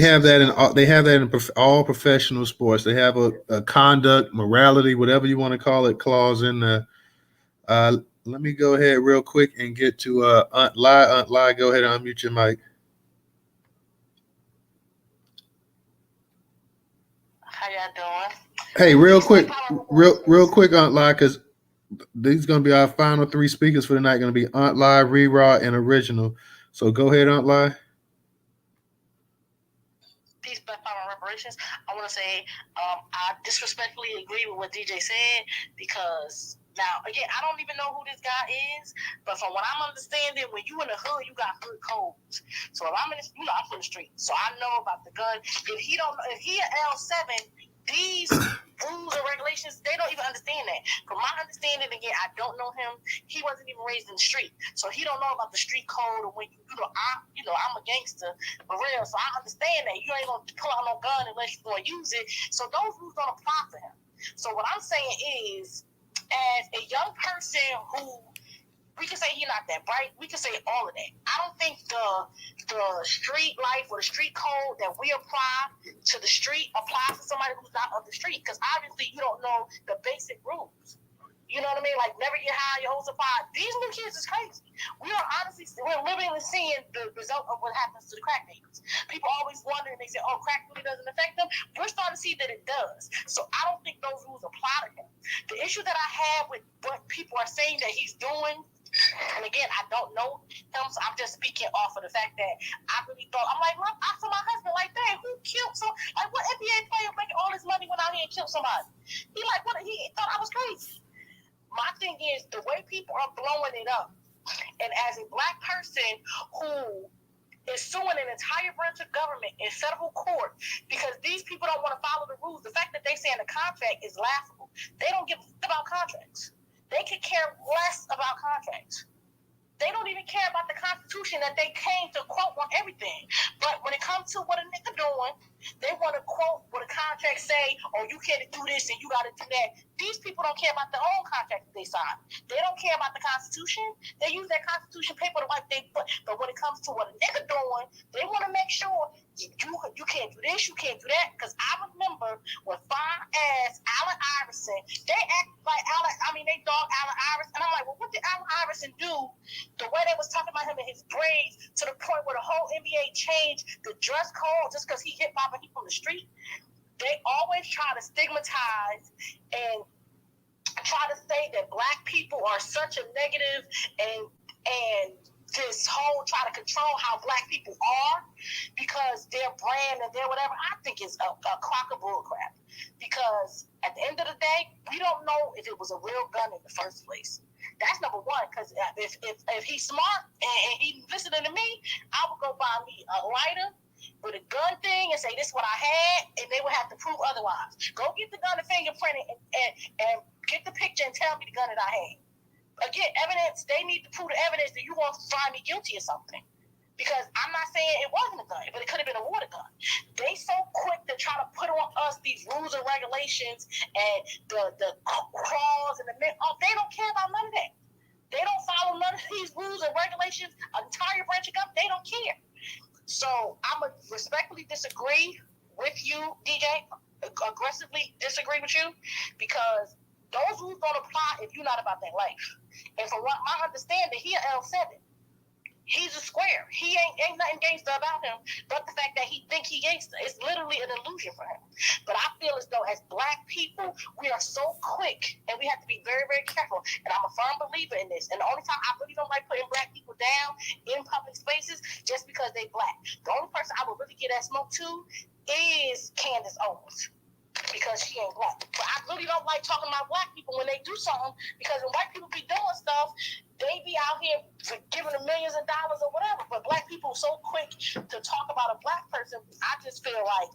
have that in all professional sports. They have a conduct, morality, whatever you want to call it, clause in there. Let me go ahead real quick and get to Aunt Lai. Aunt Lai, go ahead and unmute your mic. How y'all doing? Hey, real quick, Aunt Lai, because these are going to be our final three speakers for the night. Going to be Aunt Lai, Re-Raw, and Original. So go ahead, Aunt Lai. Peace, Black Power, and Reparations. I want to say I disrespectfully agree with what DJ said, because Now, again, I don't even know who this guy is, but from what I'm understanding, when you in the hood, you got hood codes. So if I'm in, I'm from the street, so I know about the gun. If he an L7, these rules and regulations, they don't even understand that. From my understanding, again, I don't know him. He wasn't even raised in the street, so he don't know about the street code. Or when I'm a gangster for real, so I understand that you ain't gonna pull out no gun unless you're gonna use it. So those rules don't apply to him. So what I'm saying is, as a young person who, we can say he's not that bright, we can say all of that. I don't think the street life or the street code that we apply to the street applies to somebody who's not of the street, because obviously you don't know the basic rules. You know what I mean? Like, never get high, your whole supply. These new kids is crazy. We're living and seeing the result of what happens to the crack babies. People always wonder, and they say, oh, crack really doesn't affect them. We're starting to see that it does. So I don't think those rules apply to him. The issue that I have with what people are saying that he's doing, and again, I don't know him, so I'm just speaking off of the fact that I really thought, I'm like, I saw my husband like, dang, who killed like, what NBA player making all this money went out here and killed somebody? He like, what? He thought I was crazy. My thing is, the way people are blowing it up, and as a black person who is suing an entire branch of government in federal court because these people don't want to follow the rules, the fact that they say in the contract is laughable. They don't give a fuck about contracts. They could care less about contracts. They don't even care about the Constitution that they came to quote on everything. But when it comes to what a nigga doing, they want to quote what a contract say, oh, you can't do this and you got to do that. These people don't care about their own contract that they sign. They don't care about the Constitution. They use that Constitution paper to wipe their butt. But when it comes to what a nigga doing, they want to make sure you can't do this, you can't do that. Because I remember when fine-ass Allen Iverson, they act like they dog Allen Iverson. And I'm like, well, what did Allen Iverson do? The way they was talking about him and his braids, to the point where the whole NBA changed the dress code just because he hip hop and he from the street. They always try to stigmatize and try to say that black people are such a negative, and this whole try to control how black people are because their brand and their whatever. I think is a crock of bullcrap, because at the end of the day, we don't know if it was a real gun in the first place. That's number one, because if he's smart and he's listening to me, I would go buy me a lighter with a gun thing and say, this is what I had, and they would have to prove otherwise. Go get the gun and fingerprint it and get the picture and tell me the gun that I had. Again, evidence, they need to prove the evidence that you want to find me guilty of something. Because I'm not saying it wasn't a gun, but it could have been a water gun. They so quick to try to put on us these rules and regulations and the clause and they don't care about none of that. They don't follow none of these rules and regulations. An entire branch of government, they don't care. So I'm going to respectfully disagree with you, DJ, aggressively disagree with you, because those rules don't apply if you're not about that life. And from what my understanding, he an L7. He's a square. He ain't nothing gangster about him, but the fact that he think he gangster. It's literally an illusion for him. But I feel as though as black people, we are so quick, and we have to be very, very careful. And I'm a firm believer in this. And the only time I really don't like putting black people down in public spaces, just because they black. The only person I would really get that smoke to is Candace Owens, because she ain't black. But I really don't like talking about black people when they do something, because when white people be doing stuff, they be out here giving them millions of dollars or whatever. But black people so quick to talk about a black person, I just feel like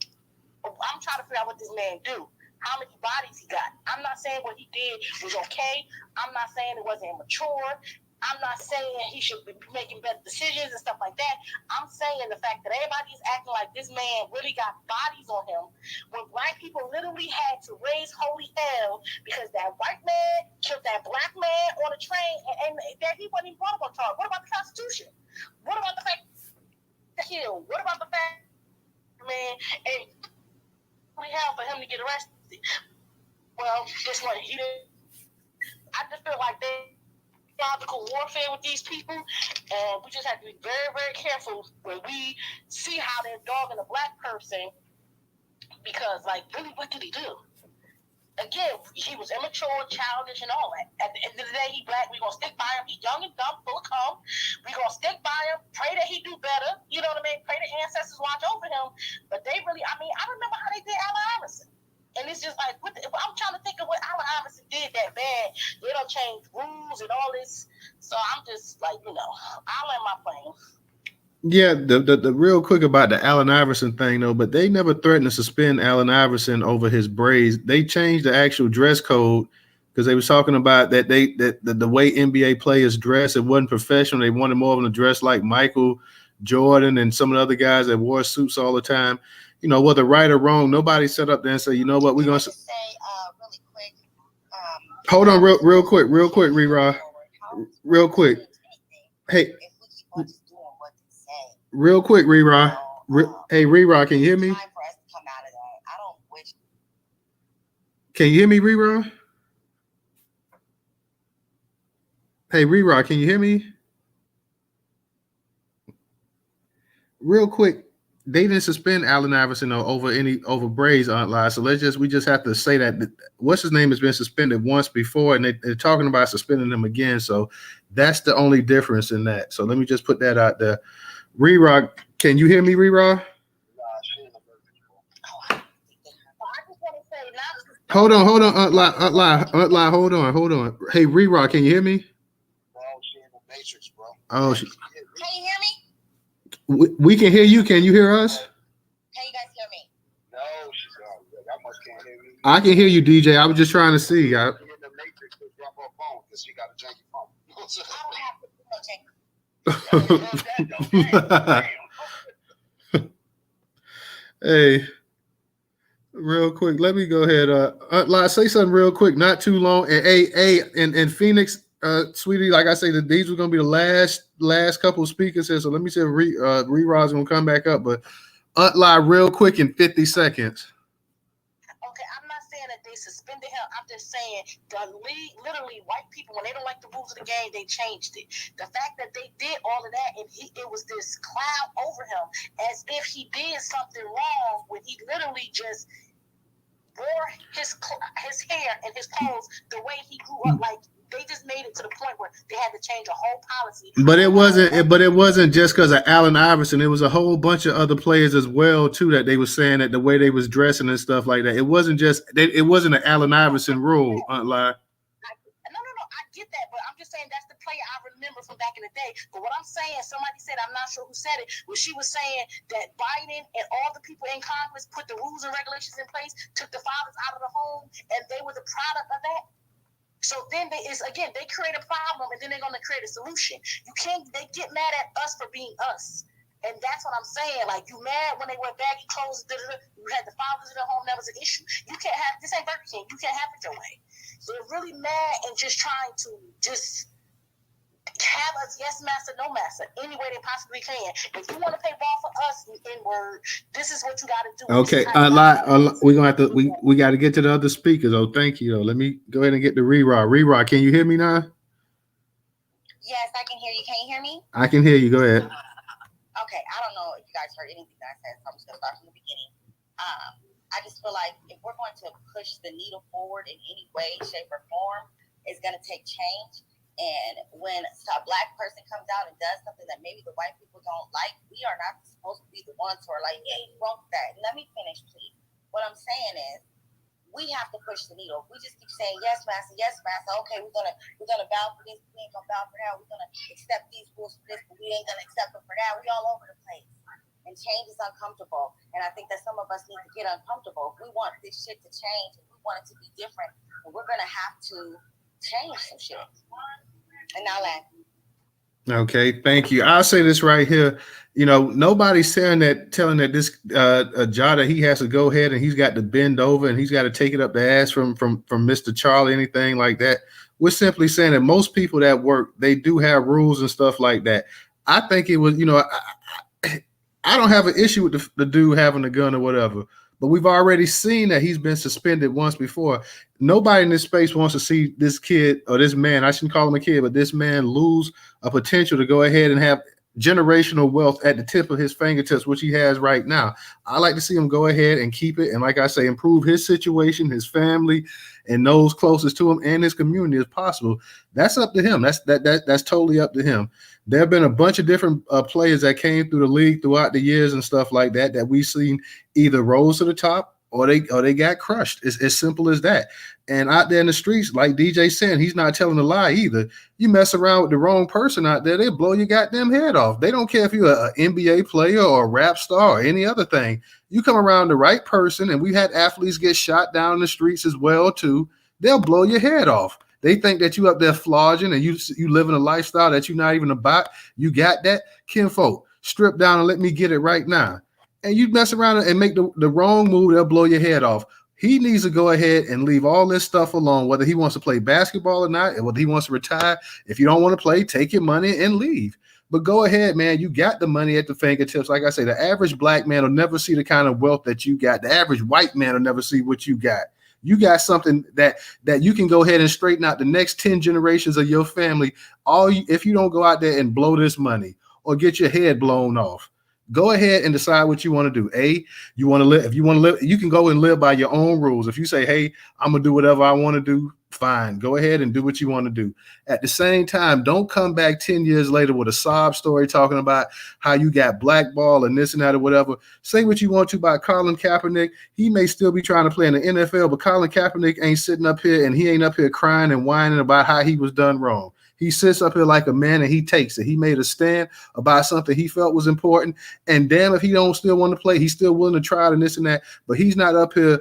I'm trying to figure out what this man do. How many bodies he got? I'm not saying what he did was okay. I'm not saying it wasn't immature. I'm not saying he should be making better decisions and stuff like that. I'm saying the fact that everybody is acting like this man really got bodies on him, when black people literally had to raise holy hell because that white man killed that black man on a train and that he wasn't even brought up on charge. What about the Constitution? What about the fact that he killed? What about the fact, man, and we have for him to get arrested? Well, guess what? He didn't. I just feel like they psychological warfare with these people, and we just have to be very, very careful when we see how they're dogging a black person, because, like, really, what did he do? Again, he was immature, childish, and all that. At the end of the day, he black. We're going to stick by him. He's young and dumb, full of cum. We're going to stick by him, pray that he do better. You know what I mean? Pray the ancestors watch over him. But they really, I remember how they did Allen Iverson. And it's just like, I'm trying to think of what Allen Iverson did that bad. They don't to change rules and all this. So I'm just like, I'll land my plane. Yeah, the real quick about the Allen Iverson thing though, but they never threatened to suspend Allen Iverson over his braids. They changed the actual dress code because they was talking about that the way NBA players dress, it wasn't professional. They wanted more of them to dress like Michael Jordan and some of the other guys that wore suits all the time. Whether right or wrong, nobody set up there and say, you know what, we're gonna say really quick. Hold on, real quick, Rerod. Real quick. Hey, real quick, Rerod. Hey, Rerod, can you hear me? Can you hear me, Rerod? Hey, Rerod, can you hear me? Real quick, they didn't suspend Allen Iverson over braids, Aunt Lie. So we just have to say that what's his name has been suspended once before, and they're talking about suspending him again. So that's the only difference in that. So let me just put that out there. Rerod, can you hear me, Rerod? Hold on, Aunt Lie, hold on. Hey, Rerod, can you hear me? Matrix, bro. Oh, can you hear me? We can hear you. Can you hear us? Can you guys hear me? No, I must can't hear you. I can hear you, DJ. I was just trying to see. In the Matrix, drop her phone because she got a janky phone. I don't have no janky. Hey, real quick, let me go ahead. Say something real quick, not too long. And in Phoenix, sweetie, like I say, these were gonna be the last couple of speakers here. So let me see if Rerod's gonna come back up. But real quick in 50 seconds. Okay, I'm not saying that they suspended him. I'm just saying the league, literally, white people, when they don't like the rules of the game, they changed it. The fact that they did all of that and it was this cloud over him as if he did something wrong when he literally just wore his hair and his clothes the way he grew up. Like, they just made it to the point where they had to change a whole policy. But it wasn't just because of Allen Iverson. It was a whole bunch of other players as well too that they were saying that the way they was dressing and stuff like that. It wasn't an Allen Iverson rule, Aunt Lie. No, I get that, but I'm just saying that's the player I remember from back in the day. But what I'm saying, somebody said, I'm not sure who said it, but she was saying that Biden and all the people in Congress put the rules and regulations in place, took the fathers out of the home, and they were the product of that. So then they create a problem and then they're gonna create a solution. They get mad at us for being us. And that's what I'm saying. Like, you mad when they wear baggy clothes, you had the fathers in the home, that was an issue. You can't have this ain't Burger King, you can't have it your way. They're really mad and just trying to just have us yes master, no master, any way they possibly can. If you want to pay ball for us, N-word, this is what you got to do. Okay, we're gonna have to we got to get to the other speakers. Oh, thank you. Let me go ahead and get the Rerod. Rerod, can you hear me now? Yes, I can hear you. Can you hear me? I can hear you. Go ahead. Okay, I don't know if you guys heard anything that I said, so I'm just gonna start from the beginning. I just feel like if we're going to push the needle forward in any way, shape, or form, it's gonna take change. And when a black person comes out and does something that maybe the white people don't like, we are not supposed to be the ones who are like, "Hey, you wrong with that." Let me finish, please. What I'm saying is, we have to push the needle. We just keep saying, "Yes, master. Yes, master." Okay, we're gonna bow for this. We ain't gonna bow for that. We're gonna accept these rules for this, but we ain't gonna accept them for that. We all over the place. And change is uncomfortable. And I think that some of us need to get uncomfortable. If we want this shit to change, if we want it to be different, we're gonna have to change some shit. And now Okay, thank you. I'll say this right here. Nobody's telling that this Jada, he has to go ahead and he's got to bend over and he's got to take it up the ass from Mr. Charlie, anything like that. We're simply saying that most people that work, they do have rules and stuff like that. I think it was, I don't have an issue with the dude having a gun or whatever, but we've already seen that he's been suspended once before. Nobody in this space wants to see this kid or this man, I shouldn't call him a kid, but this man lose a potential to go ahead and have generational wealth at the tip of his fingertips, which he has right now. I like to see him go ahead and keep it. And like I say, improve his situation, his family, and those closest to him and his community as possible. That's up to him. That's totally up to him. There have been a bunch of different players that came through the league throughout the years and stuff like that we've seen either rose to the top or they got crushed. It's as simple as that. And out there in the streets, like DJ said, he's not telling a lie either. You mess around with the wrong person out there, they blow your goddamn head off. They don't care if you're an NBA player or a rap star or any other thing. You come around the right person, and we had athletes get shot down in the streets as well too. They'll blow your head off. They think that you up there flogging and you living a lifestyle that you're not even about. You got that? Kinfolk, strip down and let me get it right now. And you mess around and make the wrong move, they'll blow your head off. He needs to go ahead and leave all this stuff alone, whether he wants to play basketball or not, and whether he wants to retire. If you don't want to play, take your money and leave. But go ahead, man. You got the money at the fingertips. Like I say, the average black man will never see the kind of wealth that you got. The average white man will never see what you got. You got something that you can go ahead and straighten out the next 10 generations of your family. If you don't go out there and blow this money or get your head blown off. Go ahead and decide what you want to do. You want to live. If you want to live, you can go and live by your own rules. If you say, hey, I'm going to do whatever I want to do, fine. Go ahead and do what you want to do. At the same time, don't come back 10 years later with a sob story talking about how you got blackballed and this and that or whatever. Say what you want to about Colin Kaepernick. He may still be trying to play in the NFL, but Colin Kaepernick ain't sitting up here and he ain't up here crying and whining about how he was done wrong. He sits up here like a man and he takes it. He made a stand about something he felt was important. And damn, if he don't still want to play, he's still willing to try it and this and that. But he's not up here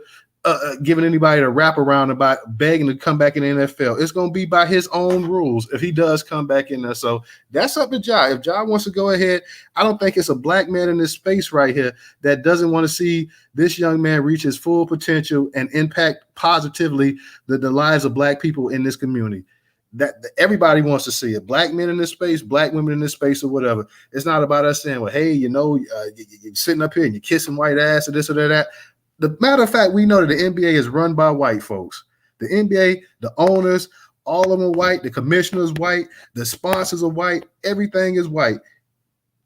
giving anybody to wrap around about begging to come back in the NFL. It's going to be by his own rules if he does come back in there. So that's up to Ja. If Ja wants to go ahead, I don't think it's a black man in this space right here that doesn't want to see this young man reach his full potential and impact positively the lives of black people in this community. That everybody wants to see it. Black men in this space, black women in this space, or whatever. It's not about us saying, well, hey, you're sitting up here and you're kissing white ass or this or that. The matter of fact, we know that the NBA is run by white folks. The NBA, the owners, all of them are white. The commissioner's white. The sponsors are white. Everything is white.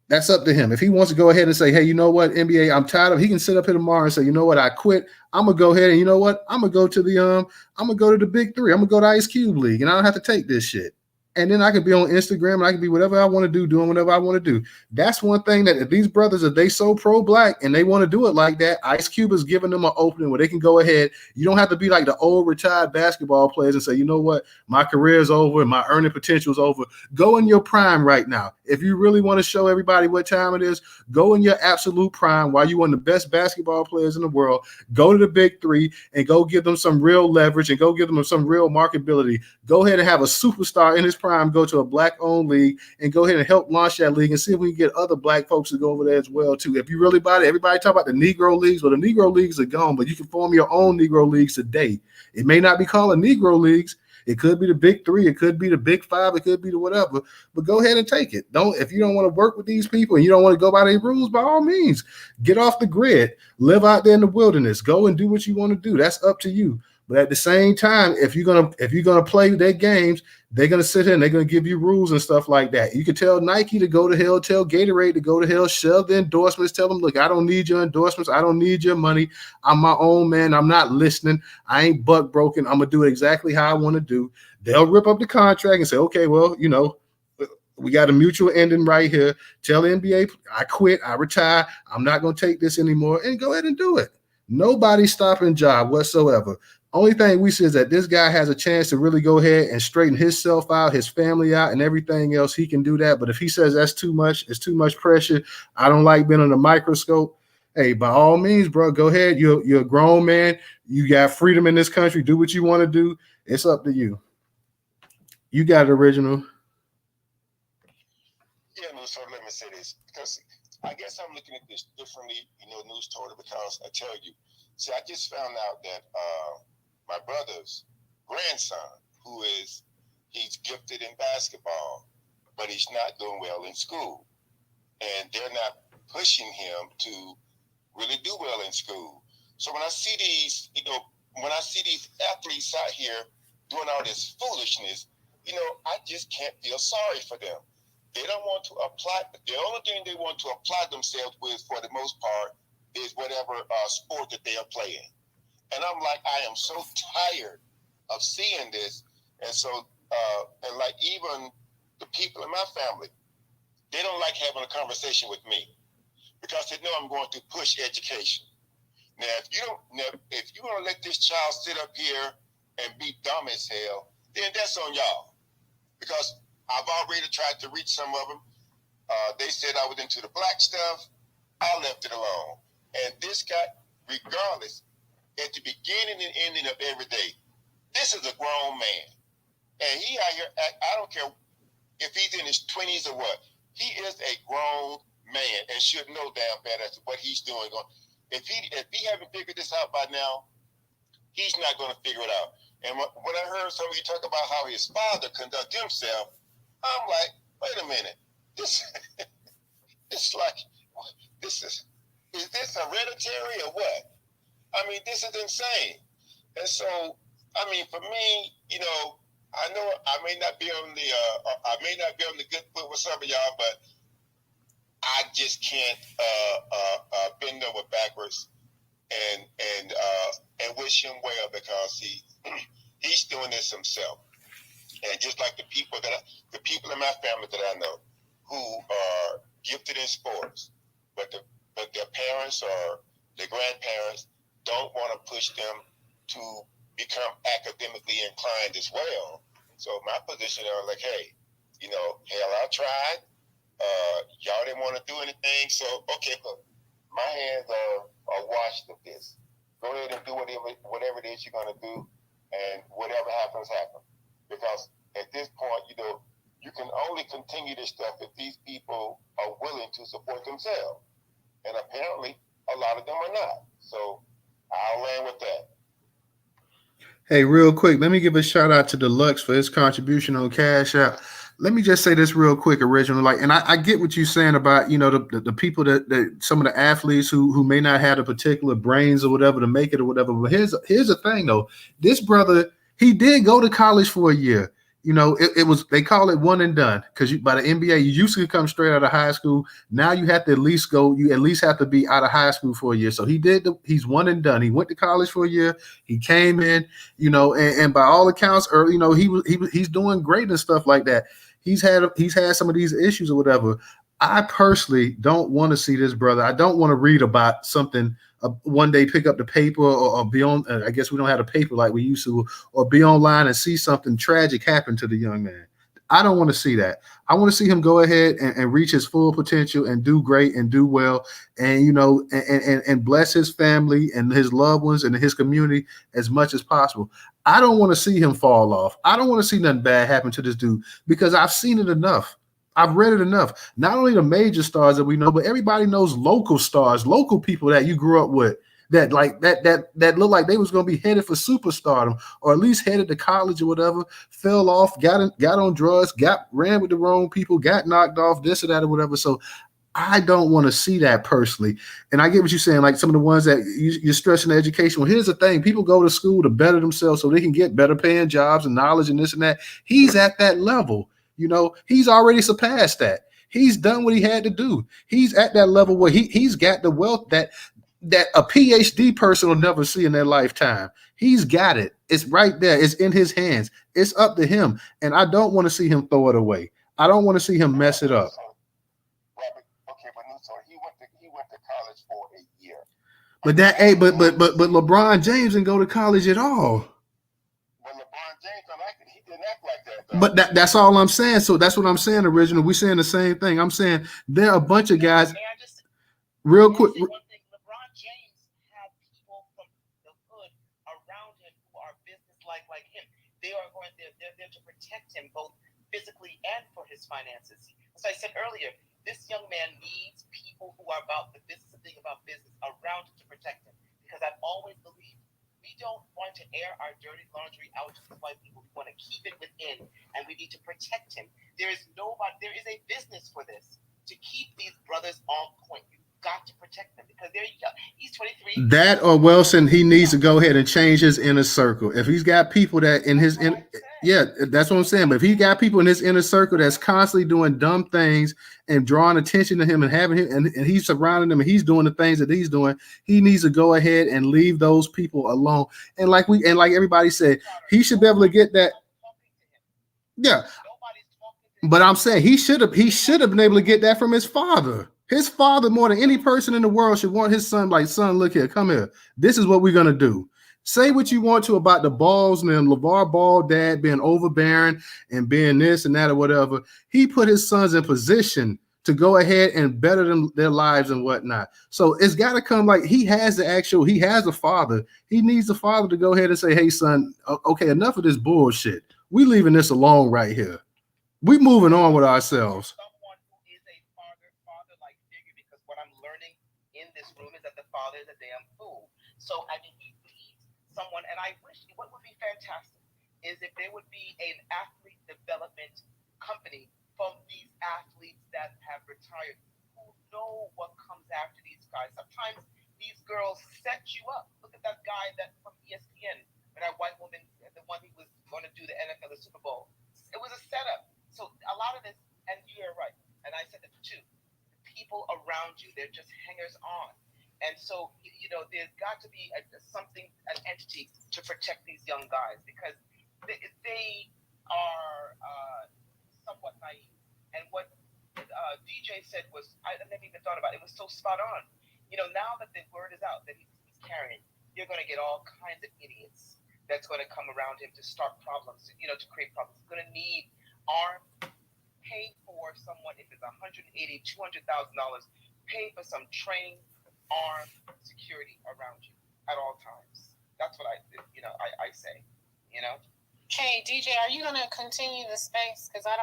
That's up to him. If he wants to go ahead and say, hey, you know what, NBA, I'm tired of, he can sit up here tomorrow and say, you know what, I quit. I'm going to go ahead and you know what, I'm going to go to the big three. I'm going to go to Ice Cube League and I don't have to take this shit. And then I can be on Instagram and I can be whatever I want to do, doing whatever I want to do. That's one thing that if these brothers, if they so pro-black and they want to do it like that, Ice Cube is giving them an opening where they can go ahead. You don't have to be like the old retired basketball players and say, you know what, my career is over and my earning potential is over. Go in your prime right now. If you really want to show everybody what time it is, go in your absolute prime while you're one of the best basketball players in the world. Go to the big three and go give them some real leverage and go give them some real marketability. Go ahead and have a superstar in his prime, go to a black-owned league and go ahead and help launch that league and see if we can get other black folks to go over there as well, too. If you really about it, everybody talk about the Negro leagues. Well, the Negro leagues are gone, but you can form your own Negro leagues today. It may not be called a Negro leagues. It could be the big three. It could be the big five. It could be the whatever. But go ahead and take it. If you don't want to work with these people and you don't want to go by their rules, by all means, get off the grid. Live out there in the wilderness. Go and do what you want to do. That's up to you. But at the same time, if you're gonna play their games, they're gonna sit here and they're gonna give you rules and stuff like that. You can tell Nike to go to hell, tell Gatorade to go to hell, shove the endorsements, tell them, look, I don't need your endorsements, I don't need your money. I'm my own man. I'm not listening. I ain't buck broken. I'm gonna do it exactly how I want to do. They'll rip up the contract and say, okay, well, we got a mutual ending right here. Tell the NBA, I quit, I retire. I'm not gonna take this anymore, and go ahead and do it. Nobody's stopping Ja whatsoever. Only thing we see is that this guy has a chance to really go ahead and straighten himself out, his family out, and everything else. He can do that. But if he says that's too much, it's too much pressure, I don't like being under a microscope. Hey, by all means, bro, go ahead. You're a grown man. You got freedom in this country. Do what you want to do. It's up to you. You got it, Original. Yeah, Newstoter, let me say this. Because I guess I'm looking at this differently, Newstoter, because I tell you, see, I just found out that my brother's grandson, he's gifted in basketball, but he's not doing well in school. And they're not pushing him to really do well in school. So when I see these, athletes out here doing all this foolishness, I just can't feel sorry for them. They don't want to apply. The only thing they want to apply themselves with, for the most part, is whatever sport that they are playing. And I'm like, I am so tired of seeing this. And so, and like even the people in my family, they don't like having a conversation with me because they know I'm going to push education. Now, if you're gonna let this child sit up here and be dumb as hell, then that's on y'all. Because I've already tried to reach some of them. They said I was into the black stuff. I left it alone. And this guy, regardless, at the beginning and ending of every day, this is a grown man. And he out here, I don't care if he's in his 20s or what, he is a grown man and should know damn bad as to what he's doing. If he haven't figured this out by now, he's not going to figure it out. And when I heard some of you talk about how his father conduct himself, I'm like, wait a minute, this is this hereditary or what? I mean, this is insane. And so, I mean, for me, I know I may not be on the good foot with some of y'all, but I just can't bend over backwards and wish him well, because he's doing this himself. And just like the people in my family that I know who are gifted in sports, but their parents or their grandparents don't want to push them to become academically inclined as well. So my position is like, hey, hell, I tried. Y'all didn't want to do anything. So, okay, look, my hands are washed of this. Go ahead and do whatever it is you're going to do, and whatever happens, happens. Because at this point, you can only continue this stuff if these people are willing to support themselves. And apparently, a lot of them are not. So I'll land with that. Hey, real quick, let me give a shout out to Deluxe for his contribution on Cash App. Let me just say this real quick, original. And I get what you're saying about, the people that some of the athletes who may not have the particular brains or whatever to make it or whatever. But here's the thing, though. This brother, he did go to college for a year. It was, they call it one and done, because by the NBA, you used to come straight out of high school. Now you have to you at least have to be out of high school for a year. So he's one and done. He went to college for a year. He came in, and by all accounts, he's doing great and stuff like that. He's had some of these issues or whatever. I personally don't want to see this brother. I don't want to read about something one day, pick up the paper or be on. I guess we don't have a paper like we used to, or be online and see something tragic happen to the young man. I don't want to see that. I want to see him go ahead and reach his full potential and do great and do well, and and bless his family and his loved ones and his community as much as possible. I don't want to see him fall off. I don't want to see nothing bad happen to this dude, because I've seen it enough. I've read it enough. Not only the major stars that we know, but everybody knows local stars, local people that you grew up with that look like they was going to be headed for superstardom, or at least headed to college or whatever, fell off, got on drugs, ran with the wrong people, got knocked off, this or that or whatever. So I don't want to see that personally. And I get what you're saying, like some of the ones that you're stressing education. Well, here's the thing. People go to school to better themselves so they can get better paying jobs and knowledge and this and that. He's at that level. He's already surpassed that. He's done what he had to do. He's at that level where he's got the wealth that a PhD person will never see in their lifetime. He's got it. It's right there. It's in his hands. It's up to him. And I don't want to see him throw it away. I don't want to see him mess it up. Okay, but Newstoter, he went to college for a year. But but LeBron James didn't go to college at all. But LeBron James, he didn't act like that, though. But that's all I'm saying. So that's what I'm saying, original. We're saying the same thing. I'm saying there are a bunch of guys. Real quick. LeBron James had people from the hood around him who are business-like him. They are they're there to protect him both physically and for his finances. As I said earlier, this young man needs people who are about the business of being about business around him to protect him. Because I've always believed we don't want to air our dirty laundry out to these white people. We want to keep it within, and we need to protect him. There is a business for this, to keep these brothers on point. You've got to protect them because they're young. He's 23. That or Wilson, he needs to go ahead and change his inner circle. If he's got people that that's what I'm saying. But if he got people in his inner circle that's constantly doing dumb things and drawing attention to him and having him, and he's surrounding them and he's doing the things that he's doing, he needs to go ahead and leave those people alone. And like everybody said, he should be able to get that. Yeah. But I'm saying he should have been able to get that from his father. His father, more than any person in the world, should want his son like, son, look here, come here. This is what we're gonna do. Say what you want to about the Balls and then LeVar Ball dad being overbearing and being this and that or whatever. He put his sons in position to go ahead and better them their lives and whatnot. So it's got to come like he has a father. He needs a father to go ahead and say, hey, son, okay, enough of this bullshit. We leaving this alone right here. We moving on with ourselves. Someone who is a father-like figure, because what I'm learning in this room is that the father is a damn fool. So I mean, he needs someone, and I wish what would be fantastic is if there would be an athlete development company from these athletes that have retired who know what comes after these guys. Sometimes these girls set you up. Look at that guy that from ESPN, that white woman, the one who was going to do the NFL, the Super Bowl. It was a setup. So a lot of this, and you're right, and I said it too, people around you, they're just hangers on. And so, there's got to be an entity to protect these young guys, because they are somewhat naive. And what DJ said was, I never even thought about it. It was so spot on. Now that the word is out that he's carrying, you're going to get all kinds of idiots that's going to come around him to start problems, to create problems. He's going to need armed, pay for someone, if it's $180,000, $200,000, pay for some trained, armed security around you at all times. That's what I say. Hey DJ, are you gonna continue the space? Because I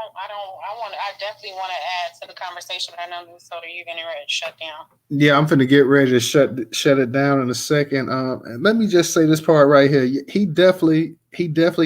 definitely want to add to the conversation, but I know Newstoter, you're getting ready to shut down. Yeah, I'm finna get ready to shut it down in a second. And let me just say this part right here. He definitely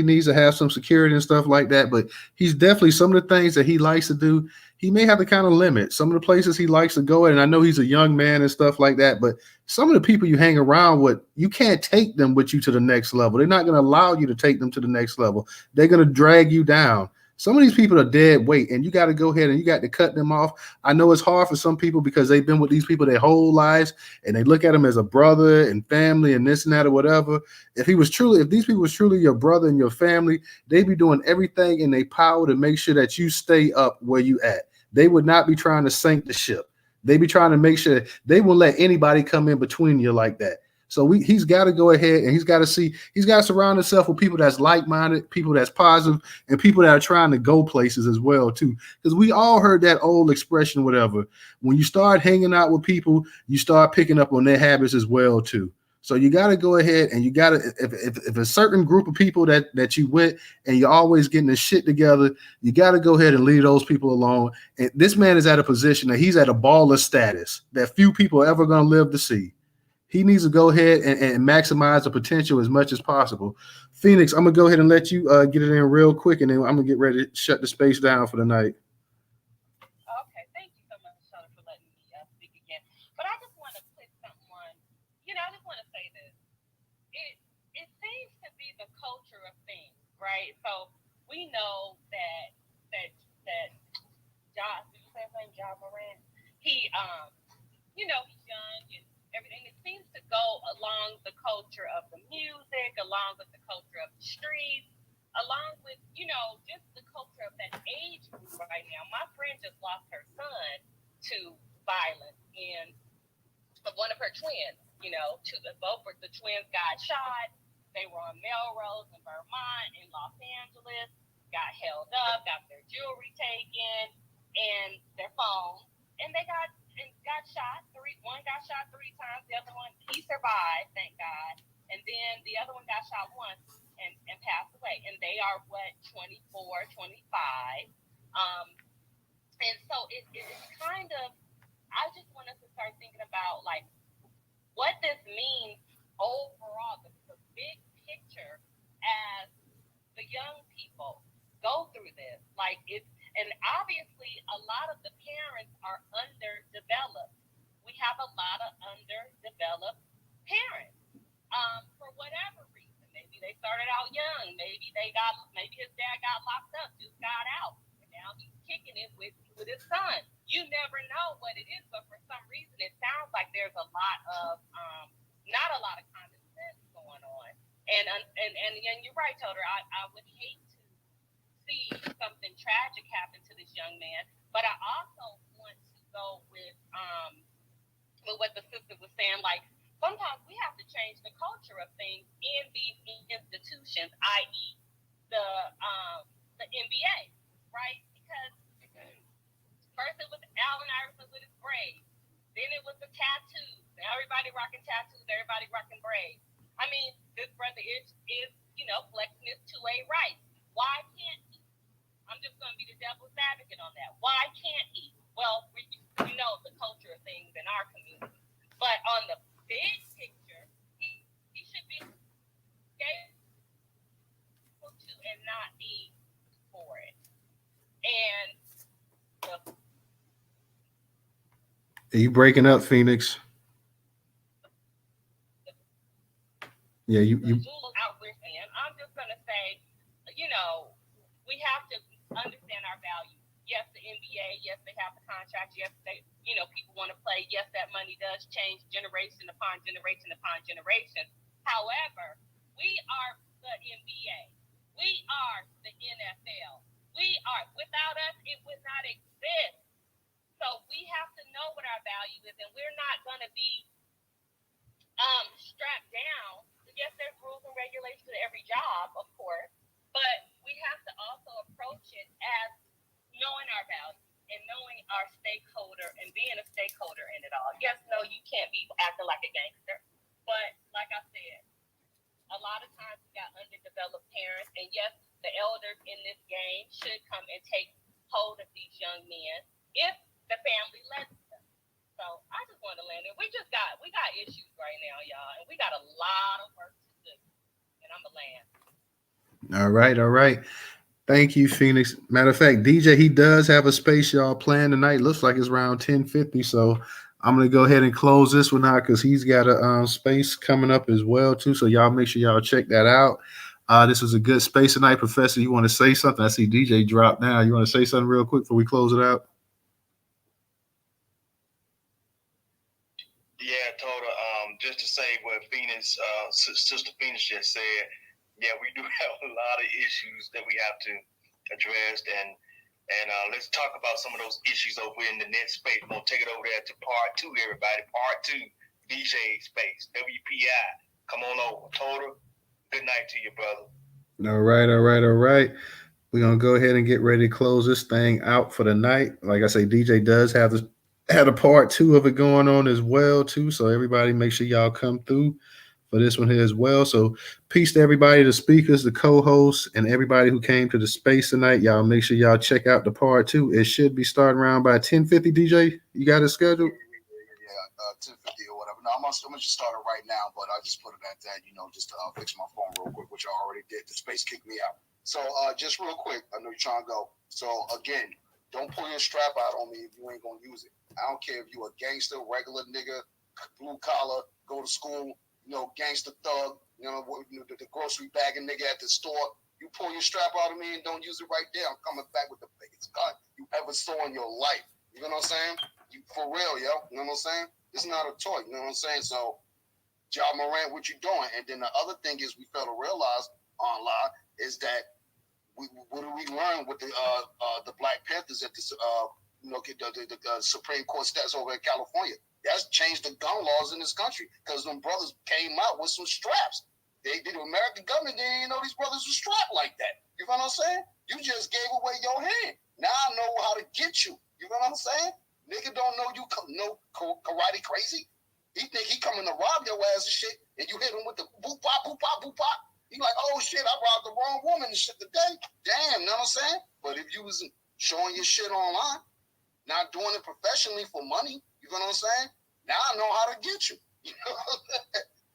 needs to have some security and stuff like that. But he's definitely, some of the things that he likes to do, he may have to kind of limit some of the places he likes to go. And I know he's a young man and stuff like that. But some of the people you hang around with, you can't take them with you to the next level. They're not going to allow you to take them to the next level. They're going to drag you down. Some of these people are dead weight, and you got to go ahead and you got to cut them off. I know it's hard for some people because they've been with these people their whole lives, and they look at them as a brother and family and this and that or whatever. If these people was truly your brother and your family, they'd be doing everything in their power to make sure that you stay up where you at. They would not be trying to sink the ship. They be trying to make sure they won't let anybody come in between you like that. So he's got to go ahead and he's got to surround himself with people that's like-minded, people that's positive, and people that are trying to go places as well too. Because we all heard that old expression, whatever. When you start hanging out with people, you start picking up on their habits as well too. So you got to go ahead and you got to, if a certain group of people that you with and you're always getting this shit together, you got to go ahead and leave those people alone. And this man is at a position that he's at a baller status that few people are ever going to live to see. He needs to go ahead and maximize the potential as much as possible. Phoenix, I'm going to go ahead and let you get it in real quick, and then I'm going to get ready to shut the space down for the night. Okay, thank you so much, Shona, for letting me speak again. But I just want to put someone, I just want to say this. It seems to be the culture of things, right? So we know that John, did you say his name, John Morant? He, he's young and everything. It seems to go along the culture of the music, along with the culture of the streets, along with, just the culture of that age group right now. My friend just lost her son to violence, and one of her twins, both of the twins got shot. They were on Melrose in Vermont, in Los Angeles, got held up, got their jewelry taken, and their phones, and they got shot. One got shot 3 times. The other one, he survived, thank God. And then the other one got shot once and passed away. And they are 24, 25. And so it's kind of, I just want us to start thinking about like what this means overall, the big picture as the young people go through this. Like and obviously a lot of the parents are underdeveloped. We have a lot of underdeveloped parents for whatever reason. Maybe they started out young. Maybe his dad got locked up, just got out, and now he's kicking it with his son. You never know what it is, but for some reason it sounds like there's a lot of not a lot of common sense going on. And you're right, Toter. I would hate to see something tragic happen to this young man, but I also want to go with with what the sister was saying, like sometimes we have to change the culture of things in these institutions, i.e., the NBA, right? Because first it was Allen Iverson with his braids, then it was the tattoos. Everybody rocking tattoos, everybody rocking braids. I mean, this brother is flexing his 2A rights. Why can't he? I'm just going to be the devil's advocate on that. Why can't he? Well, we know the culture of things in our community. But on the big picture, he should be able to and not be for it. And Are you breaking up, Phoenix? Yeah, you. I'm just going to say, we have to understand our value. Yes, the NBA, yes, they have the contracts. Yes, they, people want to play. Yes, that money does change generation upon generation upon generation. However, we are the NBA. We are the NFL. Without us, it would not exist. So we have to know what our value is, and we're not going to be strapped down. Yes, there's rules and regulations to every job, of course, but we have to also approach it as knowing our value and knowing our stakeholder and being a stakeholder in it all. Yes, no, you can't be acting like a gangster, but like I said, a lot of times we got underdeveloped parents, and yes, the elders in this game should come and take hold of these young men if the family lets them. So I just want to land it. We got issues right now, y'all, and we got a lot of work to do. And I'm gonna land. All right. Thank you, Phoenix. Matter of fact, DJ, he does have a space y'all planned tonight. Looks like it's around 10:50. So I'm gonna go ahead and close this one out because he's got a space coming up as well too. So y'all make sure y'all check that out. This was a good space tonight, Professor. You want to say something? I see DJ drop now. You want to say something real quick before we close it out? Yeah, Total. Just to say what Phoenix, Sister Phoenix just said. Yeah, we do have a lot of issues that we have to address, and let's talk about some of those issues over in the next space. We're gonna take it over there to part 2, everybody. Part 2, DJ space, WPI. Come on over, Total. Good night to you, brother. All right. We're gonna go ahead and get ready to close this thing out for the night. Like I say, DJ does had a part 2 of it going on as well too. So everybody, make sure y'all come through for this one here as well. So peace to everybody, the speakers, the co-hosts, and everybody who came to the space tonight. Y'all make sure y'all check out the part 2. It should be starting around by 10:50. DJ, you got it scheduled? Yeah, 10:50 or whatever. No, I'm gonna just start it right now, but I just put it at that, just to fix my phone real quick, which I already did. The space kicked me out. So just real quick, I know you're trying to go. So again, don't pull your strap out on me if you ain't gonna use it. I don't care if you a gangster, regular nigga, blue collar, go to school, gangster thug, the grocery bagging nigga at the store. You pull your strap out of me and don't use it right there, I'm coming back with the biggest gun you ever saw in your life. You know what I'm saying? You for real, yo. You know what I'm saying? It's not a toy. You know what I'm saying? So, Ja Morant, what you doing? And then the other thing is we fail to realize online is that what do we learn with the Black Panthers at this the Supreme Court stats over in California? That's changed the gun laws in this country because them brothers came out with some straps. The American government didn't even know these brothers were strapped like that. You know what I'm saying? You just gave away your hand. Now I know how to get you. You know what I'm saying? Nigga don't know you no karate crazy. He think he coming to rob your ass and shit, and you hit him with the boop pop, boop pop, boop pop. He like, oh shit, I robbed the wrong woman and shit today. Damn, you know what I'm saying? But if you was showing your shit online, not doing it professionally for money, you know what I'm saying? Now I know how to get you. You know,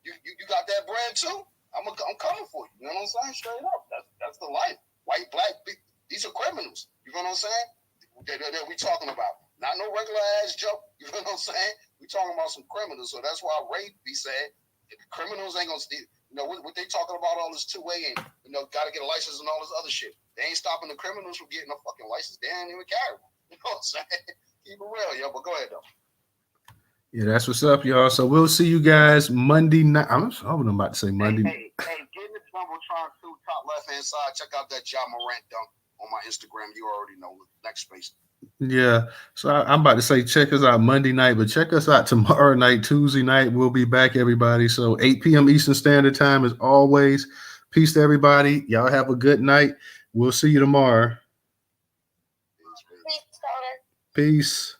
you got that brand too? I'm coming for you. You know what I'm saying? Straight up. That's the life. White, black, these are criminals. You know what I'm saying? That we talking about. Not no regular ass joke. You know what I'm saying? We talking about some criminals. So that's why Ray be saying criminals ain't gonna steal. What they talking about all this 2A and gotta get a license and all this other shit. They ain't stopping the criminals from getting a fucking license. They ain't even carry one. You know what I'm saying? Keep it real, yo. But go ahead though. Yeah, that's what's up, y'all. So we'll see you guys Monday night. I was about to say Monday. Hey, get in the Jumbotron 2, top left hand side. Check out that Ja Morant dunk. on my Instagram. You already know. Next space. Yeah. So I'm about to say check us out Monday night, but check us out tomorrow night, Tuesday night. We'll be back, everybody. So 8 p.m. Eastern Standard Time as always. Peace to everybody. Y'all have a good night. We'll see you tomorrow. Peace.